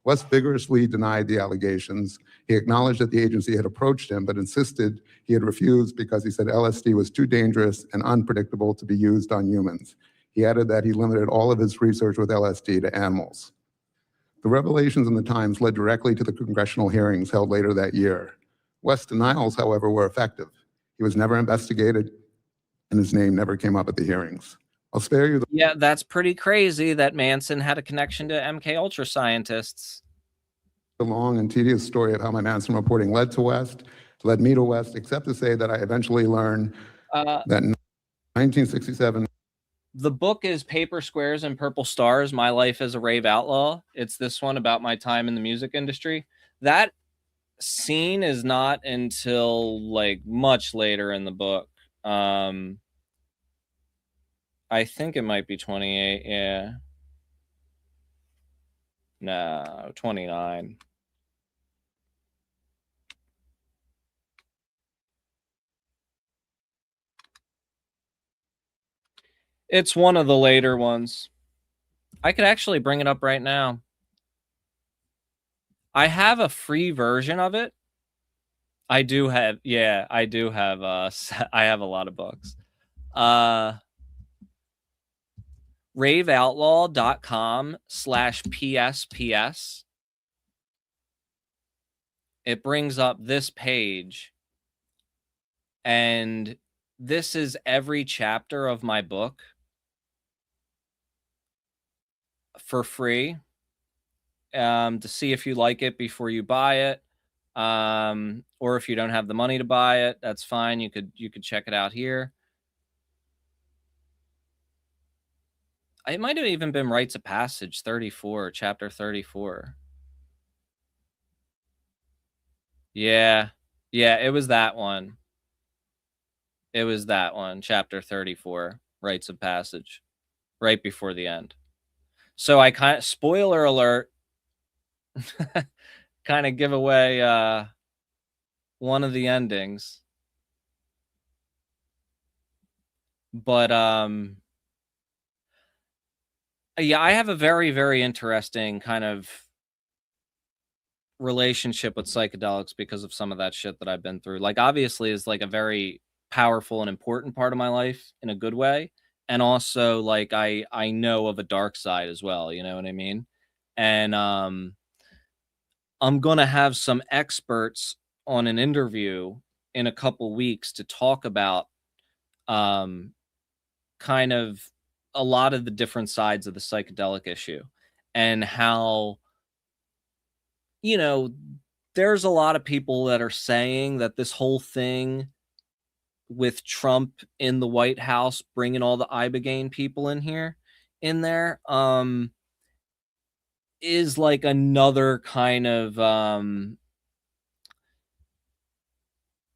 West vigorously denied the allegations. He acknowledged that the agency had approached him, but insisted he had refused because he said LSD was too dangerous and unpredictable to be used on humans. He added that he limited all of his research with LSD to animals. The revelations in the Times led directly to the congressional hearings held later that year. West's denials, however, were effective. He was never investigated, and his name never came up at the hearings. I'll spare you the— Yeah, that's pretty crazy that Manson had a connection to MK Ultra scientists. The long and tedious story of how my Manson reporting led me to West, except to say that I eventually learned that in 1967, the book is Paper Squares and Purple Stars, My Life as a Rave Outlaw. It's this one about my time in the music industry. That scene is not until like much later in the book. I think it might be 28, yeah. No, 29. It's one of the later ones. I could actually bring it up right now. I have a free version of it. I do have, yeah, I do have, I have a lot of books. raveoutlaw.com/PSPS. It brings up this page. And this is every chapter of my book for free, to see if you like it before you buy it, or if you don't have the money to buy it, that's fine. You could check it out here. It might have even been Rites of Passage 34, chapter 34. Yeah, it was that one. It was that one, chapter 34, Rites of Passage, right before the end. So I kind of, spoiler alert, kind of give away one of the endings. But yeah, I have a very, very interesting kind of relationship with psychedelics because of some of that shit that I've been through. Like, obviously, is like a very powerful and important part of my life in a good way. And also, like, I know of a dark side as well, you know what I mean? And I'm going to have some experts on an interview in a couple weeks to talk about kind of a lot of the different sides of the psychedelic issue and how, you know, there's a lot of people that are saying that this whole thing with Trump in the White House, bringing all the Ibogaine people in there, is like another kind of,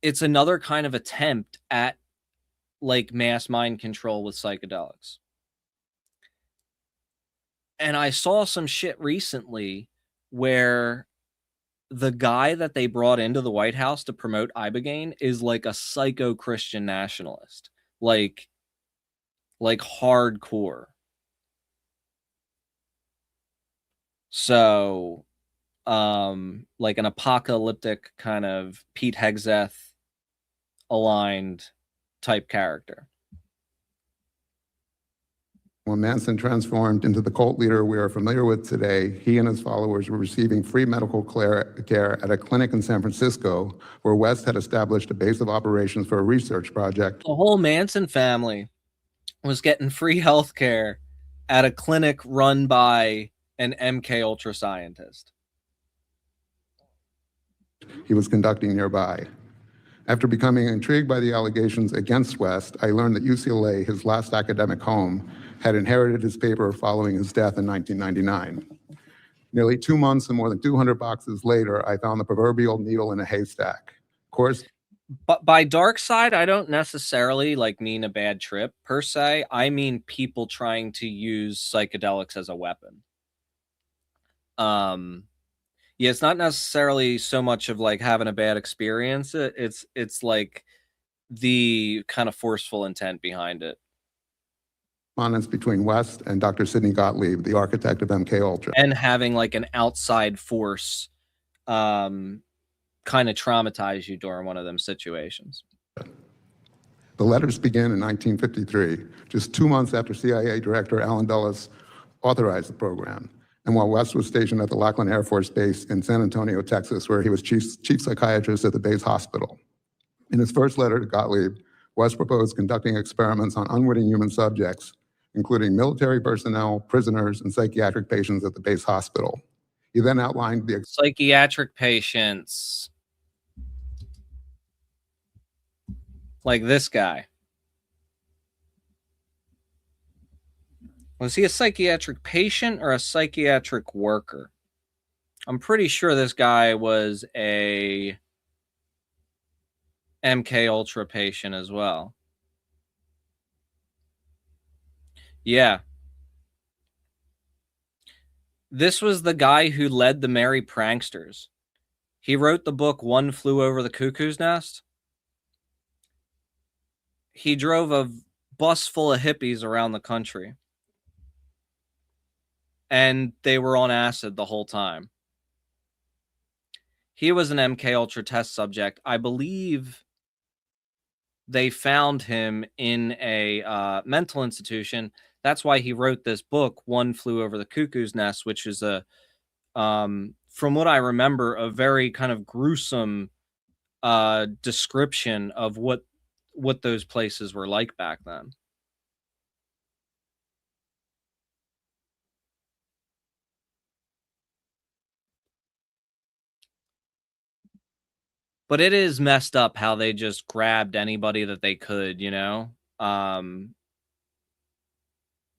it's another kind of attempt at like mass mind control with psychedelics. And I saw some shit recently where the guy that they brought into the White House to promote Ibogaine is like a psycho Christian nationalist, like hardcore. So, like an apocalyptic kind of Pete Hegseth aligned type character. When Manson transformed into the cult leader we are familiar with today, he and his followers were receiving free medical care at a clinic in San Francisco, where West had established a base of operations for a research project. The whole Manson family was getting free health care at a clinic run by an MK Ultra scientist he was conducting nearby. After becoming intrigued by the allegations against West, I learned that UCLA, his last academic home, had inherited his paper following his death in 1999. Nearly 2 months and more than 200 boxes later, I found the proverbial needle in a haystack. Of course, But by dark side, I don't necessarily like mean a bad trip per se. I mean people trying to use psychedelics as a weapon. Yeah, it's not necessarily so much of like having a bad experience. It's like the kind of forceful intent behind it. Correspondence between West and Dr. Sidney Gottlieb, the architect of MK Ultra. And having like an outside force kind of traumatize you during one of them situations. The letters begin in 1953, just 2 months after CIA Director Allen Dulles authorized the program, and while West was stationed at the Lackland Air Force Base in San Antonio, Texas, where he was chief psychiatrist at the base hospital. In his first letter to Gottlieb, West proposed conducting experiments on unwitting human subjects, including military personnel, prisoners, and psychiatric patients at the base hospital. He then outlined the psychiatric patients. Like this guy. Was he a psychiatric patient or a psychiatric worker? I'm pretty sure this guy was a MK Ultra patient as well. Yeah. This was the guy who led the Merry Pranksters. He wrote the book One Flew Over the Cuckoo's Nest. He drove a bus full of hippies around the country. And they were on acid the whole time. He was an MK Ultra test subject. I believe they found him in a mental institution. That's why he wrote this book, One Flew Over the Cuckoo's Nest, which is a, from what I remember, a very kind of gruesome description of what those places were like back then. But it is messed up how they just grabbed anybody that they could, you know,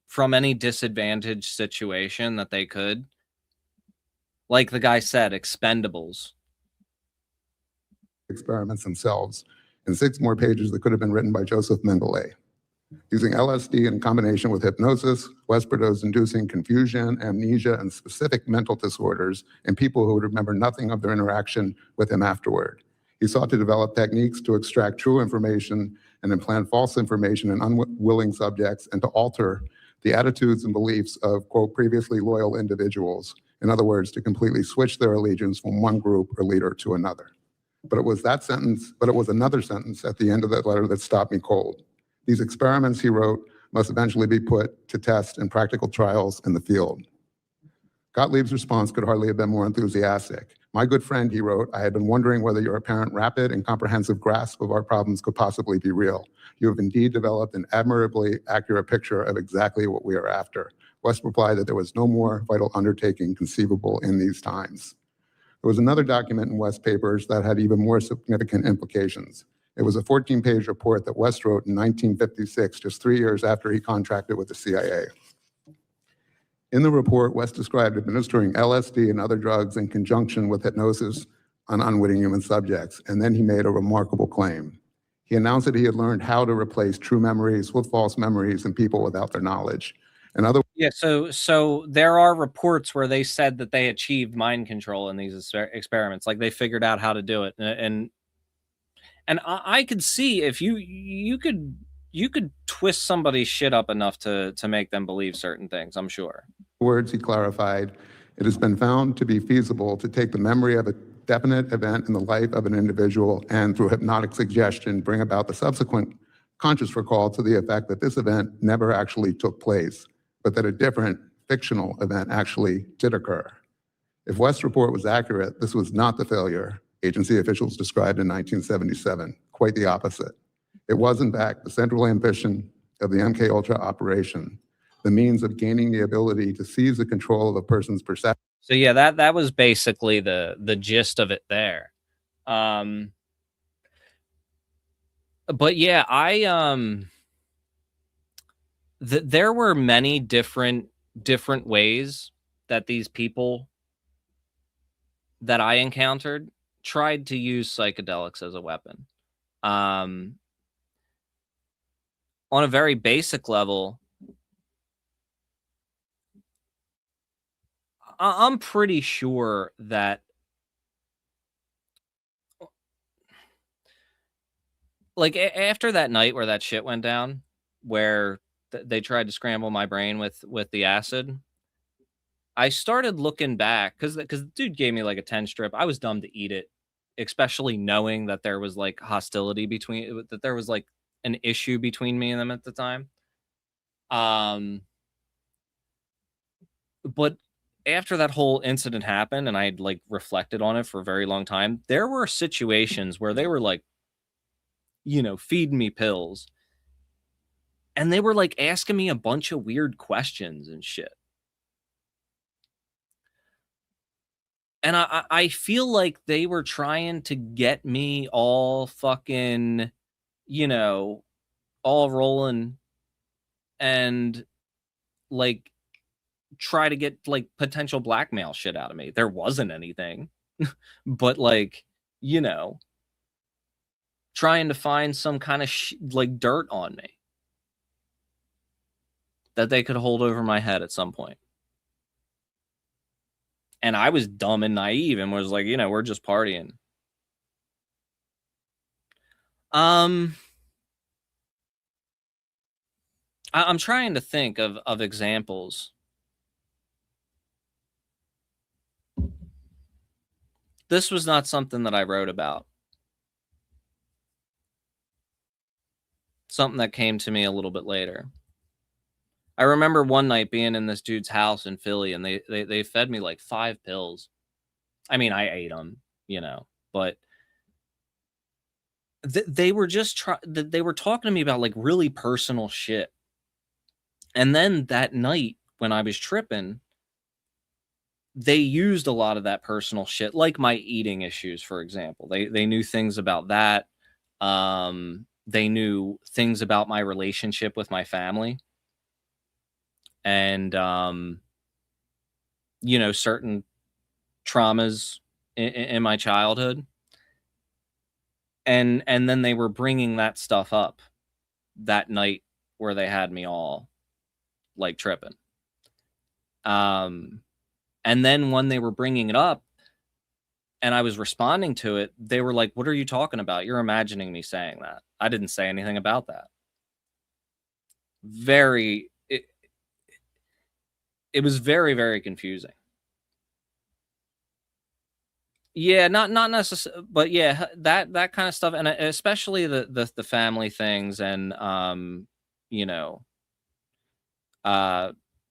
from any disadvantaged situation that they could. Like the guy said, expendables. Experiments themselves, and 6 more pages that could have been written by Joseph Mengele. Using LSD in combination with hypnosis, West proposed inducing confusion, amnesia, and specific mental disorders in people who would remember nothing of their interaction with him afterward. He sought to develop techniques to extract true information and implant false information in unwilling subjects and to alter the attitudes and beliefs of, quote, previously loyal individuals. In other words, to completely switch their allegiance from one group or leader to another. But it was another sentence at the end of that letter that stopped me cold. These experiments, he wrote, must eventually be put to test in practical trials in the field. Gottlieb's response could hardly have been more enthusiastic. My good friend, he wrote, I had been wondering whether your apparent rapid and comprehensive grasp of our problems could possibly be real. You have indeed developed an admirably accurate picture of exactly what we are after. West replied that there was no more vital undertaking conceivable in these times. There was another document in West's papers that had even more significant implications. It was a 14-page report that West wrote in 1956, just 3 years after he contracted with the CIA. In the report, West described administering LSD and other drugs in conjunction with hypnosis on unwitting human subjects, and then he made a remarkable claim. He announced that he had learned how to replace true memories with false memories in people without their knowledge. Yeah, so there are reports where they said that they achieved mind control in these experiments, like they figured out how to do it, and I could see if you could twist somebody's shit up enough to make them believe certain things, I'm sure. Words, he clarified, it has been found to be feasible to take the memory of a definite event in the life of an individual and through hypnotic suggestion bring about the subsequent conscious recall to the effect that this event never actually took place, but that a different fictional event actually did occur. If West's report was accurate, this was not the failure agency officials described in 1977, quite the opposite. It was, in fact, the central ambition of the MK Ultra operation, the means of gaining the ability to seize the control of a person's perception. So yeah, that was basically the gist of it there. But yeah, there were many different ways that these people that I encountered tried to use psychedelics as a weapon. On a very basic level, I'm pretty sure that like after that night where that shit went down, where they tried to scramble my brain with the acid, I started looking back because the dude gave me like a 10 strip. I was dumb to eat it, especially knowing that there was like hostility between that there was like an issue between me and them at the time. But after that whole incident happened and I had like reflected on it for a very long time, there were situations where they were like, feeding me pills. And they were like asking me a bunch of weird questions and shit. And I feel like they were trying to get me all fucking, all rolling and like try to get like potential blackmail shit out of me. There wasn't anything, but like, trying to find some kind of like dirt on me that they could hold over my head at some point. And I was dumb and naive and was like, we're just partying. I'm trying to think of examples. This was not something that I wrote about. Something that came to me a little bit later. I remember one night being in this dude's house in Philly, and they fed me like 5 pills. I mean, I ate them, but they were just they were talking to me about like really personal shit. And then that night when I was tripping, they used a lot of that personal shit, like my eating issues, for example. They knew things about that. They knew things about my relationship with my family. And, certain traumas in my childhood. And then they were bringing that stuff up that night where they had me all like tripping. And then when they were bringing it up and I was responding to it, they were like, "What are you talking about? You're imagining me saying that. I didn't say anything about that." It was very, very confusing. Yeah, not necessarily, but yeah, that kind of stuff, and especially the family things and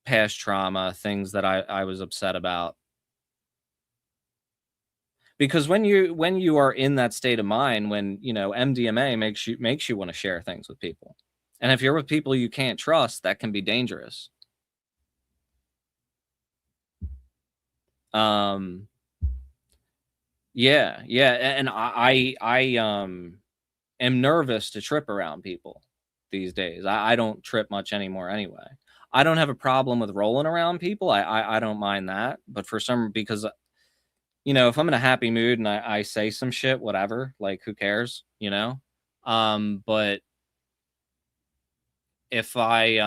past trauma, things that I was upset about. Because when you are in that state of mind, when MDMA makes you want to share things with people, and if you're with people you can't trust, that can be dangerous. Yeah, and I am nervous to trip around people these days. I don't trip much anymore anyway. I don't have a problem with rolling around people. I don't mind that, but because if I'm in a happy mood and I say some shit, whatever, like who cares, but if I'm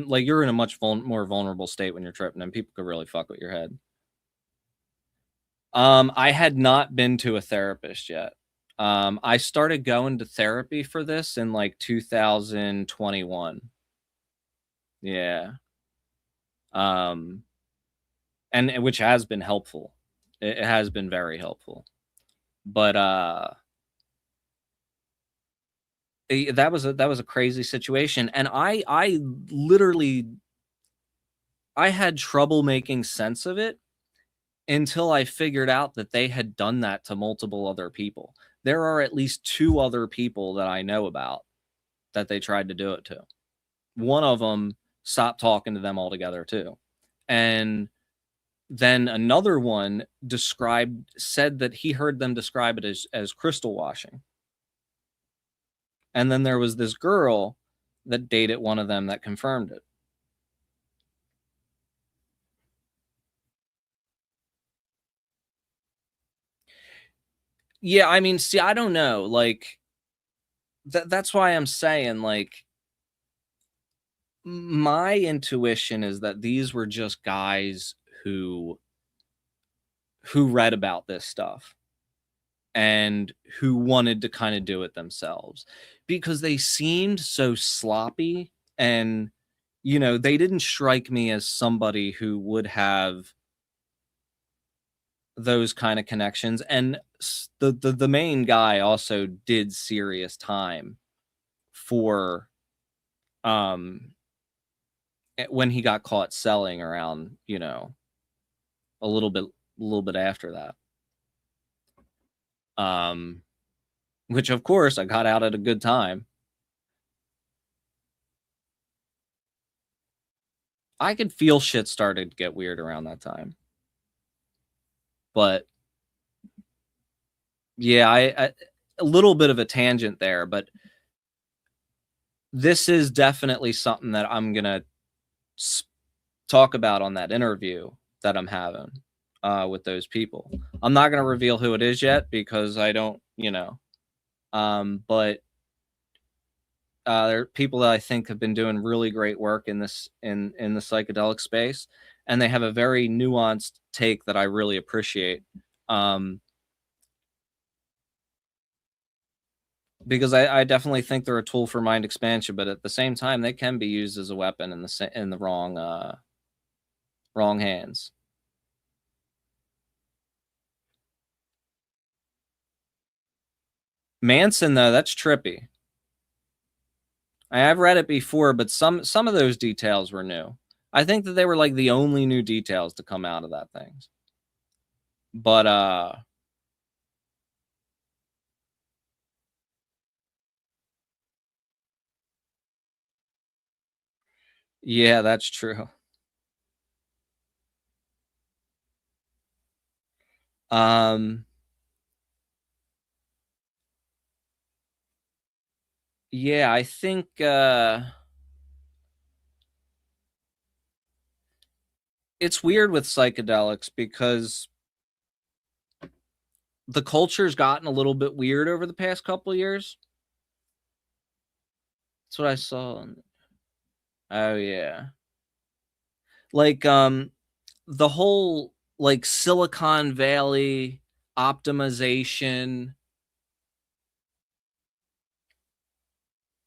like, you're in a much more vulnerable state when you're tripping, and people could really fuck with your head. I had not been to a therapist yet. I started going to therapy for this in like 2021. Yeah. And which has been helpful. It has been very helpful. But that was a crazy situation, and I literally had trouble making sense of it until I figured out that they had done that to multiple other people. There are at least 2 other people that I know about that they tried to do it to. One of them stopped talking to them altogether too. And then another one said that he heard them describe it as crystal washing. And then there was this girl that dated one of them that confirmed it. Yeah, I mean, see, I don't know. Like, that's why I'm saying, like, my intuition is that these were just guys who read about this stuff and who wanted to kind of do it themselves, because they seemed so sloppy, and they didn't strike me as somebody who would have those kind of connections. And the main guy also did serious time for when he got caught selling around, a little bit after that. Which of course I got out at a good time. I could feel shit started to get weird around that time. But yeah, I a little bit of a tangent there, but this is definitely something that I'm going to talk about on that interview that I'm having with those people. I'm not going to reveal who it is yet because I don't, but there are people that I think have been doing really great work in this in the psychedelic space, and they have a very nuanced take that I really appreciate. Because I definitely think they're a tool for mind expansion, but at the same time, they can be used as a weapon in the wrong hands. Manson, though, that's trippy. I've read it before, but some of those details were new. I think that they were like the only new details to come out of that thing. But yeah, that's true. Yeah, I think it's weird with psychedelics because the culture's gotten a little bit weird over the past couple of years. That's what I saw. Oh yeah. Like the whole like Silicon Valley optimization,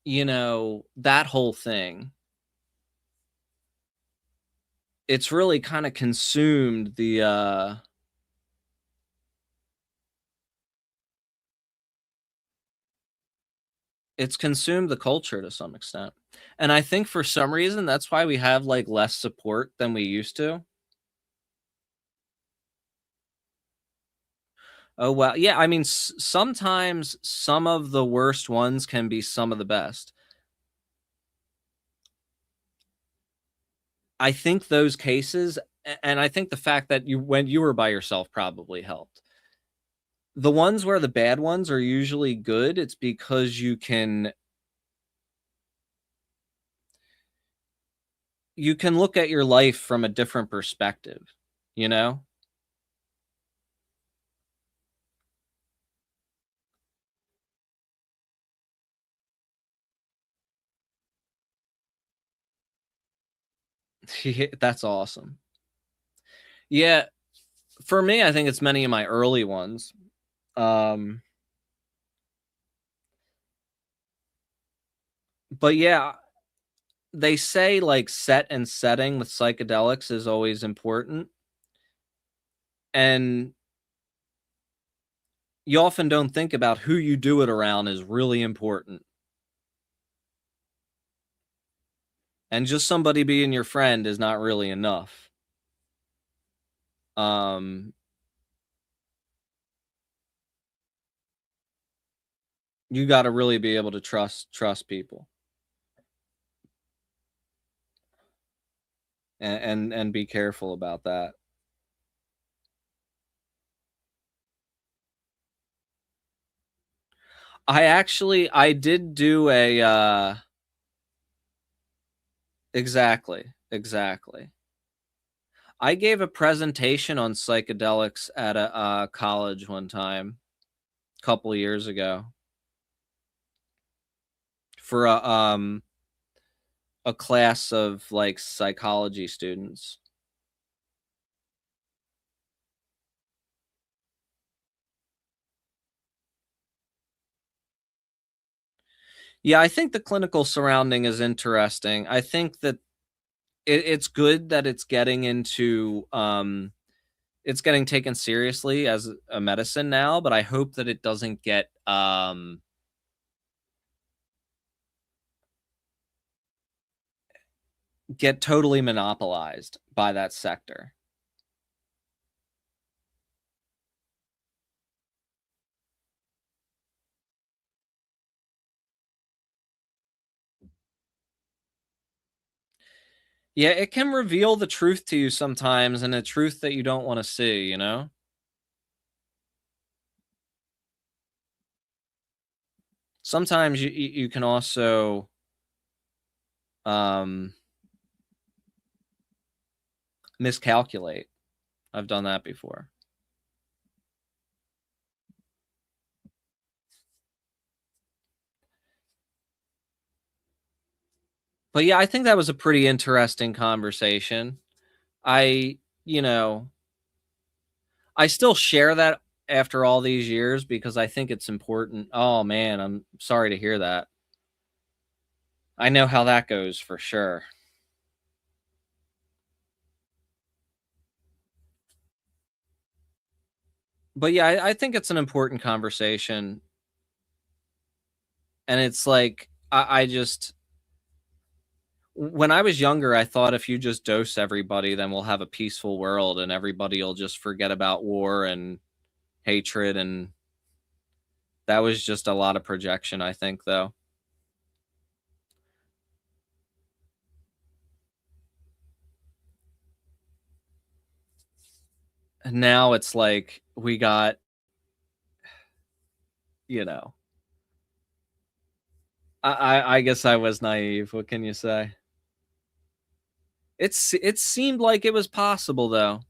that whole thing. It's really kind of consumed the it's consumed the culture to some extent. And I think for some reason that's why we have like less support than we used to. Oh well, yeah, I mean sometimes some of the worst ones can be some of the best. I think those cases, and I think the fact that when you were by yourself probably helped. The ones where the bad ones are usually good, it's because you can look at your life from a different perspective, you know? That's awesome. Yeah, for me, I think it's many of my early ones. But yeah, they say like set and setting with psychedelics is always important. And you often don't think about who you do it around is really important. And just somebody being your friend is not really enough. You got to really be able to trust people. And be careful about that. I did do a exactly. I gave a presentation on psychedelics at a college one time. couple of years ago for a class of like psychology students. Yeah, I think the clinical surrounding is interesting. I think that it's good that it's getting into it's getting taken seriously as a medicine now, but I hope that it doesn't get totally monopolized by that sector. Yeah, it can reveal the truth to you sometimes, and a truth that you don't want to see, you know? Sometimes you can also miscalculate. I've done that before. But yeah, I think that was a pretty interesting conversation. I still share that after all these years because I think it's important. Oh man, I'm sorry to hear that. I know how that goes for sure. But yeah, I think it's an important conversation. And it's like, I just, when I was younger, I thought if you just dose everybody, then we'll have a peaceful world and everybody will just forget about war and hatred. And that was just a lot of projection, I think, though. And now it's like we got, I guess I was naive. What can you say? It seemed like it was possible, though.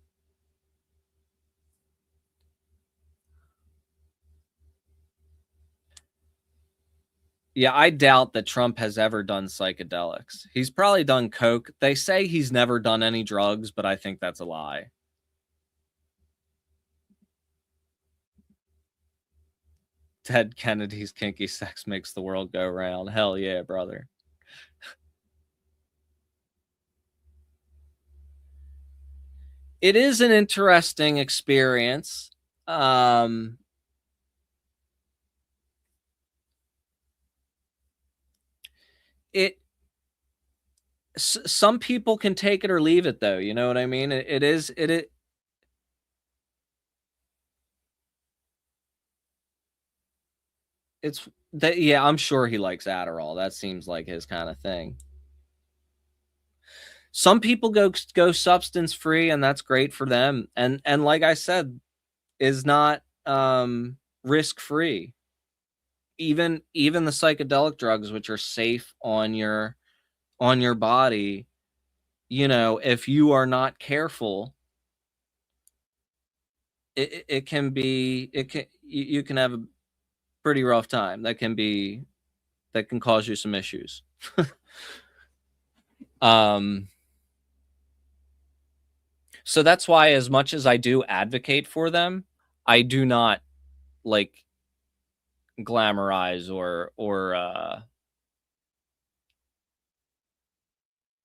Yeah, I doubt that Trump has ever done psychedelics. He's probably done coke. They say he's never done any drugs, but I think that's a lie. Ted Kennedy's kinky sex makes the world go round. Hell yeah, brother. It is an interesting experience. Some people can take it or leave it, though. You know what I mean? It's that. Yeah, I'm sure he likes Adderall. That seems like his kind of thing. Some people go substance free, and that's great for them. And like I said, is not risk free. Even the psychedelic drugs, which are safe on your body, if you are not careful, you can have a pretty rough time. That can cause you some issues. So that's why, as much as I do advocate for them, I do not like glamorize or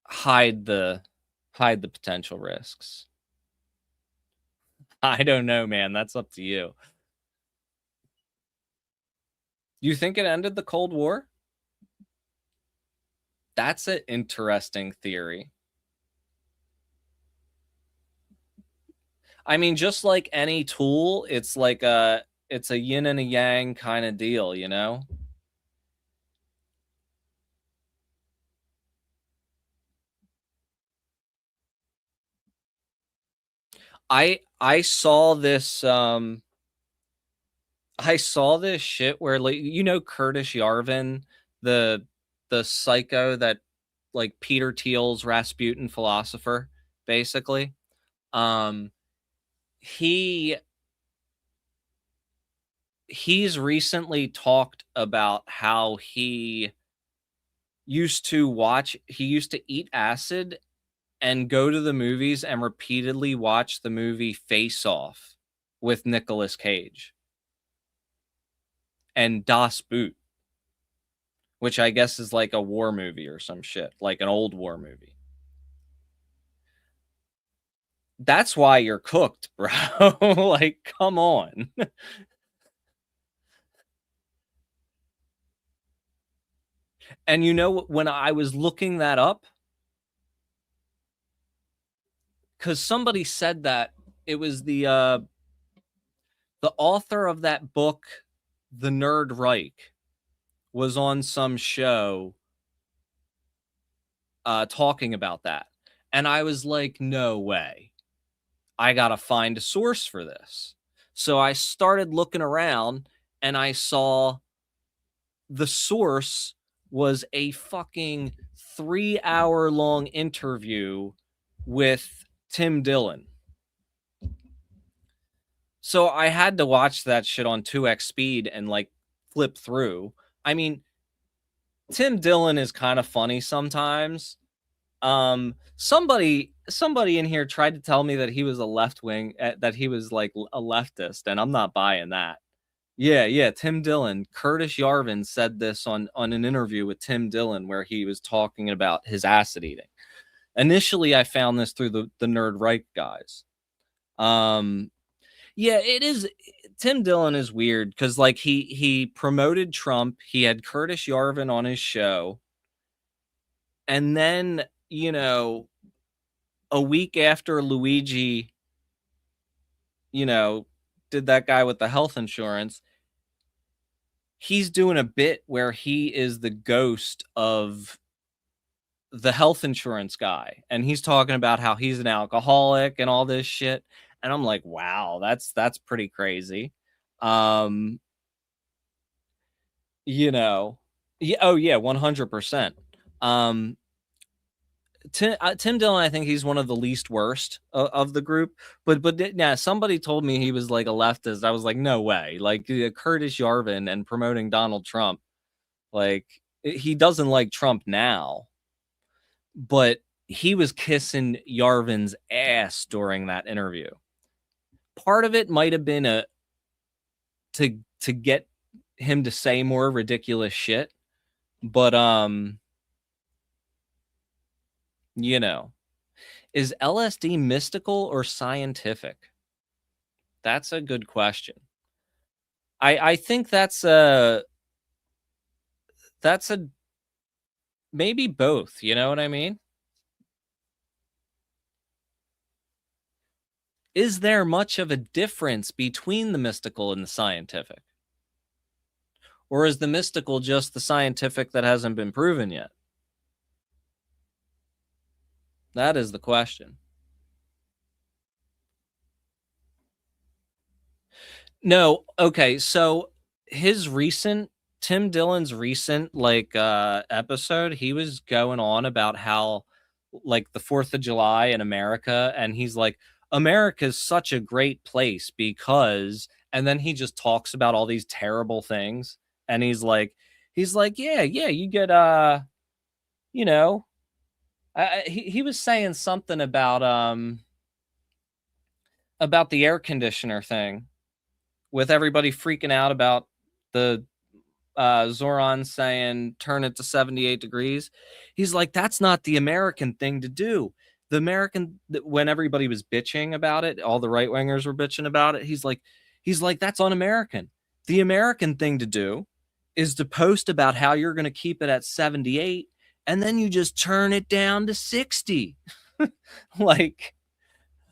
hide the potential risks. I don't know, man. That's up to you. You think it ended the Cold War? That's an interesting theory. I mean, just like any tool, it's like it's a yin and a yang kind of deal, you know? I saw this shit where, like, Curtis Yarvin, the psycho that, like, Peter Thiel's Rasputin philosopher, basically. He he's recently talked about how he used to eat acid and go to the movies and repeatedly watch the movie Face Off with Nicolas Cage and Das Boot, which I guess is like a war movie or some shit, like an old war movie. That's why you're cooked, bro. Like, come on. And you know, when I was looking that up, because somebody said that it was the author of that book, The Nerd Reich, was on some show talking about that. And I was like, no way. I got to find a source for this. So I started looking around and I saw the source was a fucking 3-hour-long interview with Tim Dillon. So I had to watch that shit on 2x speed and like flip through. I mean, Tim Dillon is kind of funny sometimes. Somebody in here tried to tell me that he was a left wing, that he was like a leftist, and I'm not buying that. Yeah, Tim Dillon. Curtis Yarvin said this on an interview with Tim Dillon where he was talking about his acid eating. Initially, I found this through the Nerd Reich guys. Yeah, it is. Tim Dillon is weird because like he promoted Trump. He had Curtis Yarvin on his show. And then, you know, a week after Luigi, you know, did that guy with the health insurance, he's doing a bit where he is the ghost of the health insurance guy. And he's talking about how he's an alcoholic and all this shit. And I'm like, wow, that's pretty crazy. You know, yeah, oh yeah, 100%. Tim Dillon, I think he's one of the least worst of the group. But yeah, somebody told me he was like a leftist. I was like, no way. Like Curtis Yarvin and promoting Donald Trump. Like he doesn't like Trump now, but he was kissing Yarvin's ass during that interview. Part of it might have been to get him to say more ridiculous shit, but you know, is LSD mystical or scientific? That's a good question. I think that's a maybe both, you know what I mean? Is there much of a difference between the mystical and the scientific? Or is the mystical just the scientific that hasn't been proven yet? That is the question. No, okay, so Tim Dillon's recent like episode, he was going on about how like the 4th of July in America, and he's like, America's such a great place because, and then he just talks about all these terrible things, and he's like, yeah, you get you know, he was saying something about the air conditioner thing with everybody freaking out about the Zoran saying turn it to 78 degrees. He's like, that's not the American thing to do. The American, when everybody was bitching about it, all the right wingers were bitching about it. He's like, that's un-American. The American thing to do is to post about how you're going to keep it at 78 and then you just turn it down to 60. Like,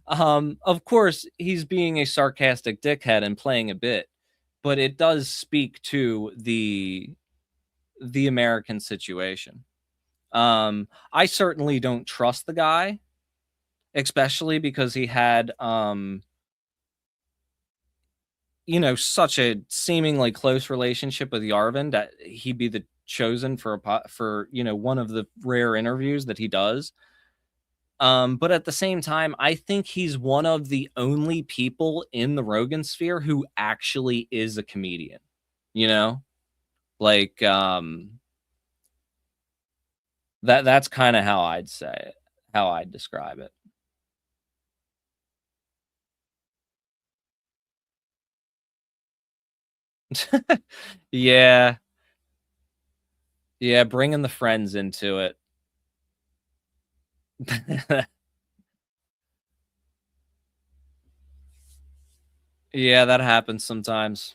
of course, he's being a sarcastic dickhead and playing a bit, but it does speak to the American situation. I certainly don't trust the guy, especially because he had, you know, such a seemingly close relationship with Yarvin that he'd be the chosen for you know, one of the rare interviews that he does. But at the same time, I think he's one of the only people in the Rogan sphere who actually is a comedian, you know? Like, that's kind of how I'd say it, how I'd describe it. Yeah. Yeah, bringing the friends into it. Yeah, that happens sometimes.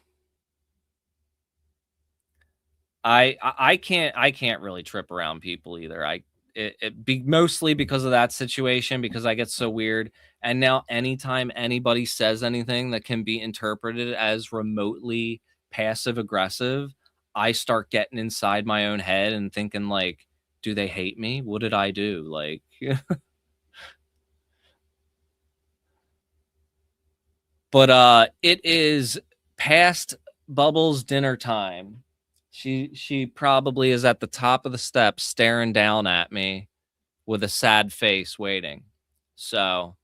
I can't really trip around people either. It be mostly because of that situation, because I get so weird. And now anytime anybody says anything that can be interpreted as remotely passive aggressive, I start getting inside my own head and thinking like, do they hate me? What did I do? Like but it is past Bubbles dinner time. She probably is at the top of the steps staring down at me with a sad face waiting. So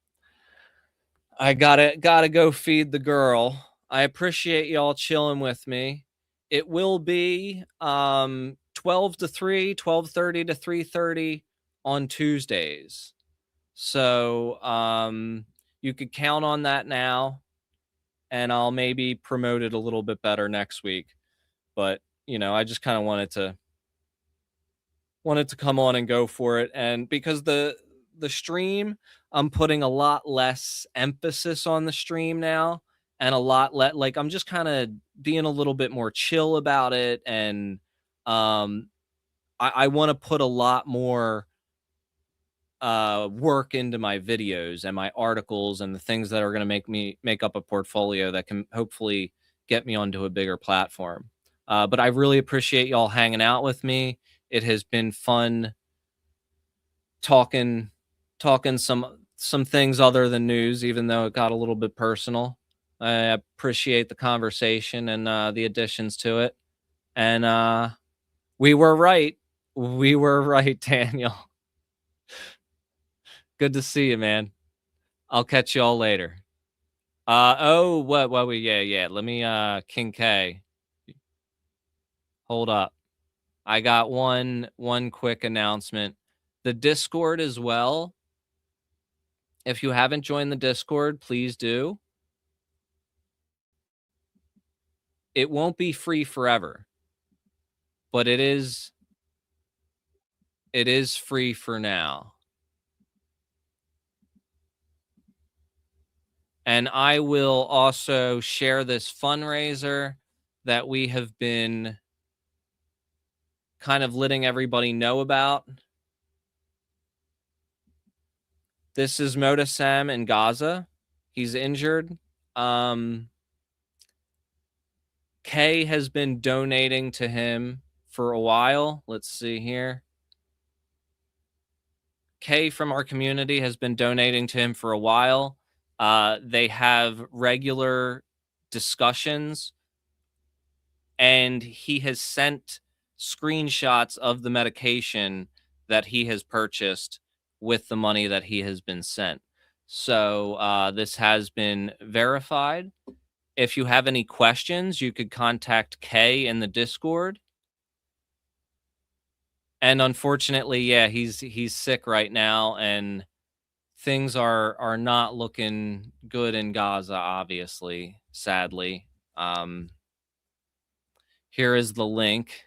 I gotta go feed the girl. I appreciate y'all chilling with me. It will be 12 to 3, 12:30 to 3:30 on Tuesdays. So you could count on that now, and I'll maybe promote it a little bit better next week. But, you know, I just kind of wanted to come on and go for it. And because the stream, I'm putting a lot less emphasis on the stream now, and a lot like I'm just kind of being a little bit more chill about it. And I want to put a lot more work into my videos and my articles and the things that are going to make up a portfolio that can hopefully get me onto a bigger platform. But I really appreciate y'all hanging out with me. It has been fun talking some things other than news, even though it got a little bit personal. I appreciate the conversation and the additions to it. And we were right. We were right, Daniel. Good to see you, man. I'll catch you all later. Oh, what we yeah. Let me King K. Hold up. I got one quick announcement. The Discord as well. If you haven't joined the Discord, please do. It won't be free forever, but it is free for now. And I will also share this fundraiser that we have been kind of letting everybody know about. This is Motasem in Gaza. He's injured. Kay has been donating to him for a while. Let's see here. Kay from our community has been donating to him for a while. They have regular discussions, and he has sent screenshots of the medication that he has purchased with the money that he has been sent. So this has been verified. If you have any questions, you could contact Kay in the Discord. And unfortunately, yeah, he's sick right now, and things are not looking good in Gaza, obviously, sadly. Here is the link.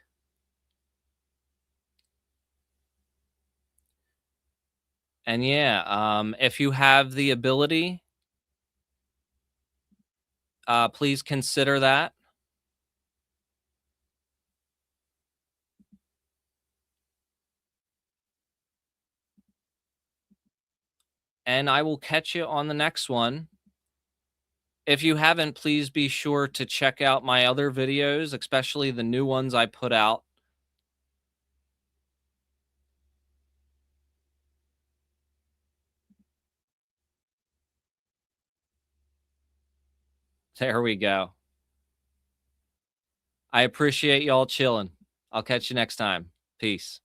And yeah, if you have the ability, please consider that. And I will catch you on the next one. If you haven't, please be sure to check out my other videos, especially the new ones I put out. There we go. I appreciate y'all chilling. I'll catch you next time. Peace.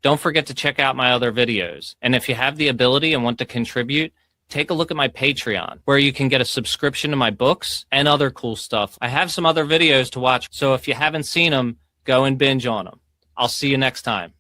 Don't forget to check out my other videos. And if you have the ability and want to contribute, take a look at my Patreon, where you can get a subscription to my books and other cool stuff. I have some other videos to watch, so if you haven't seen them, go and binge on them. I'll see you next time.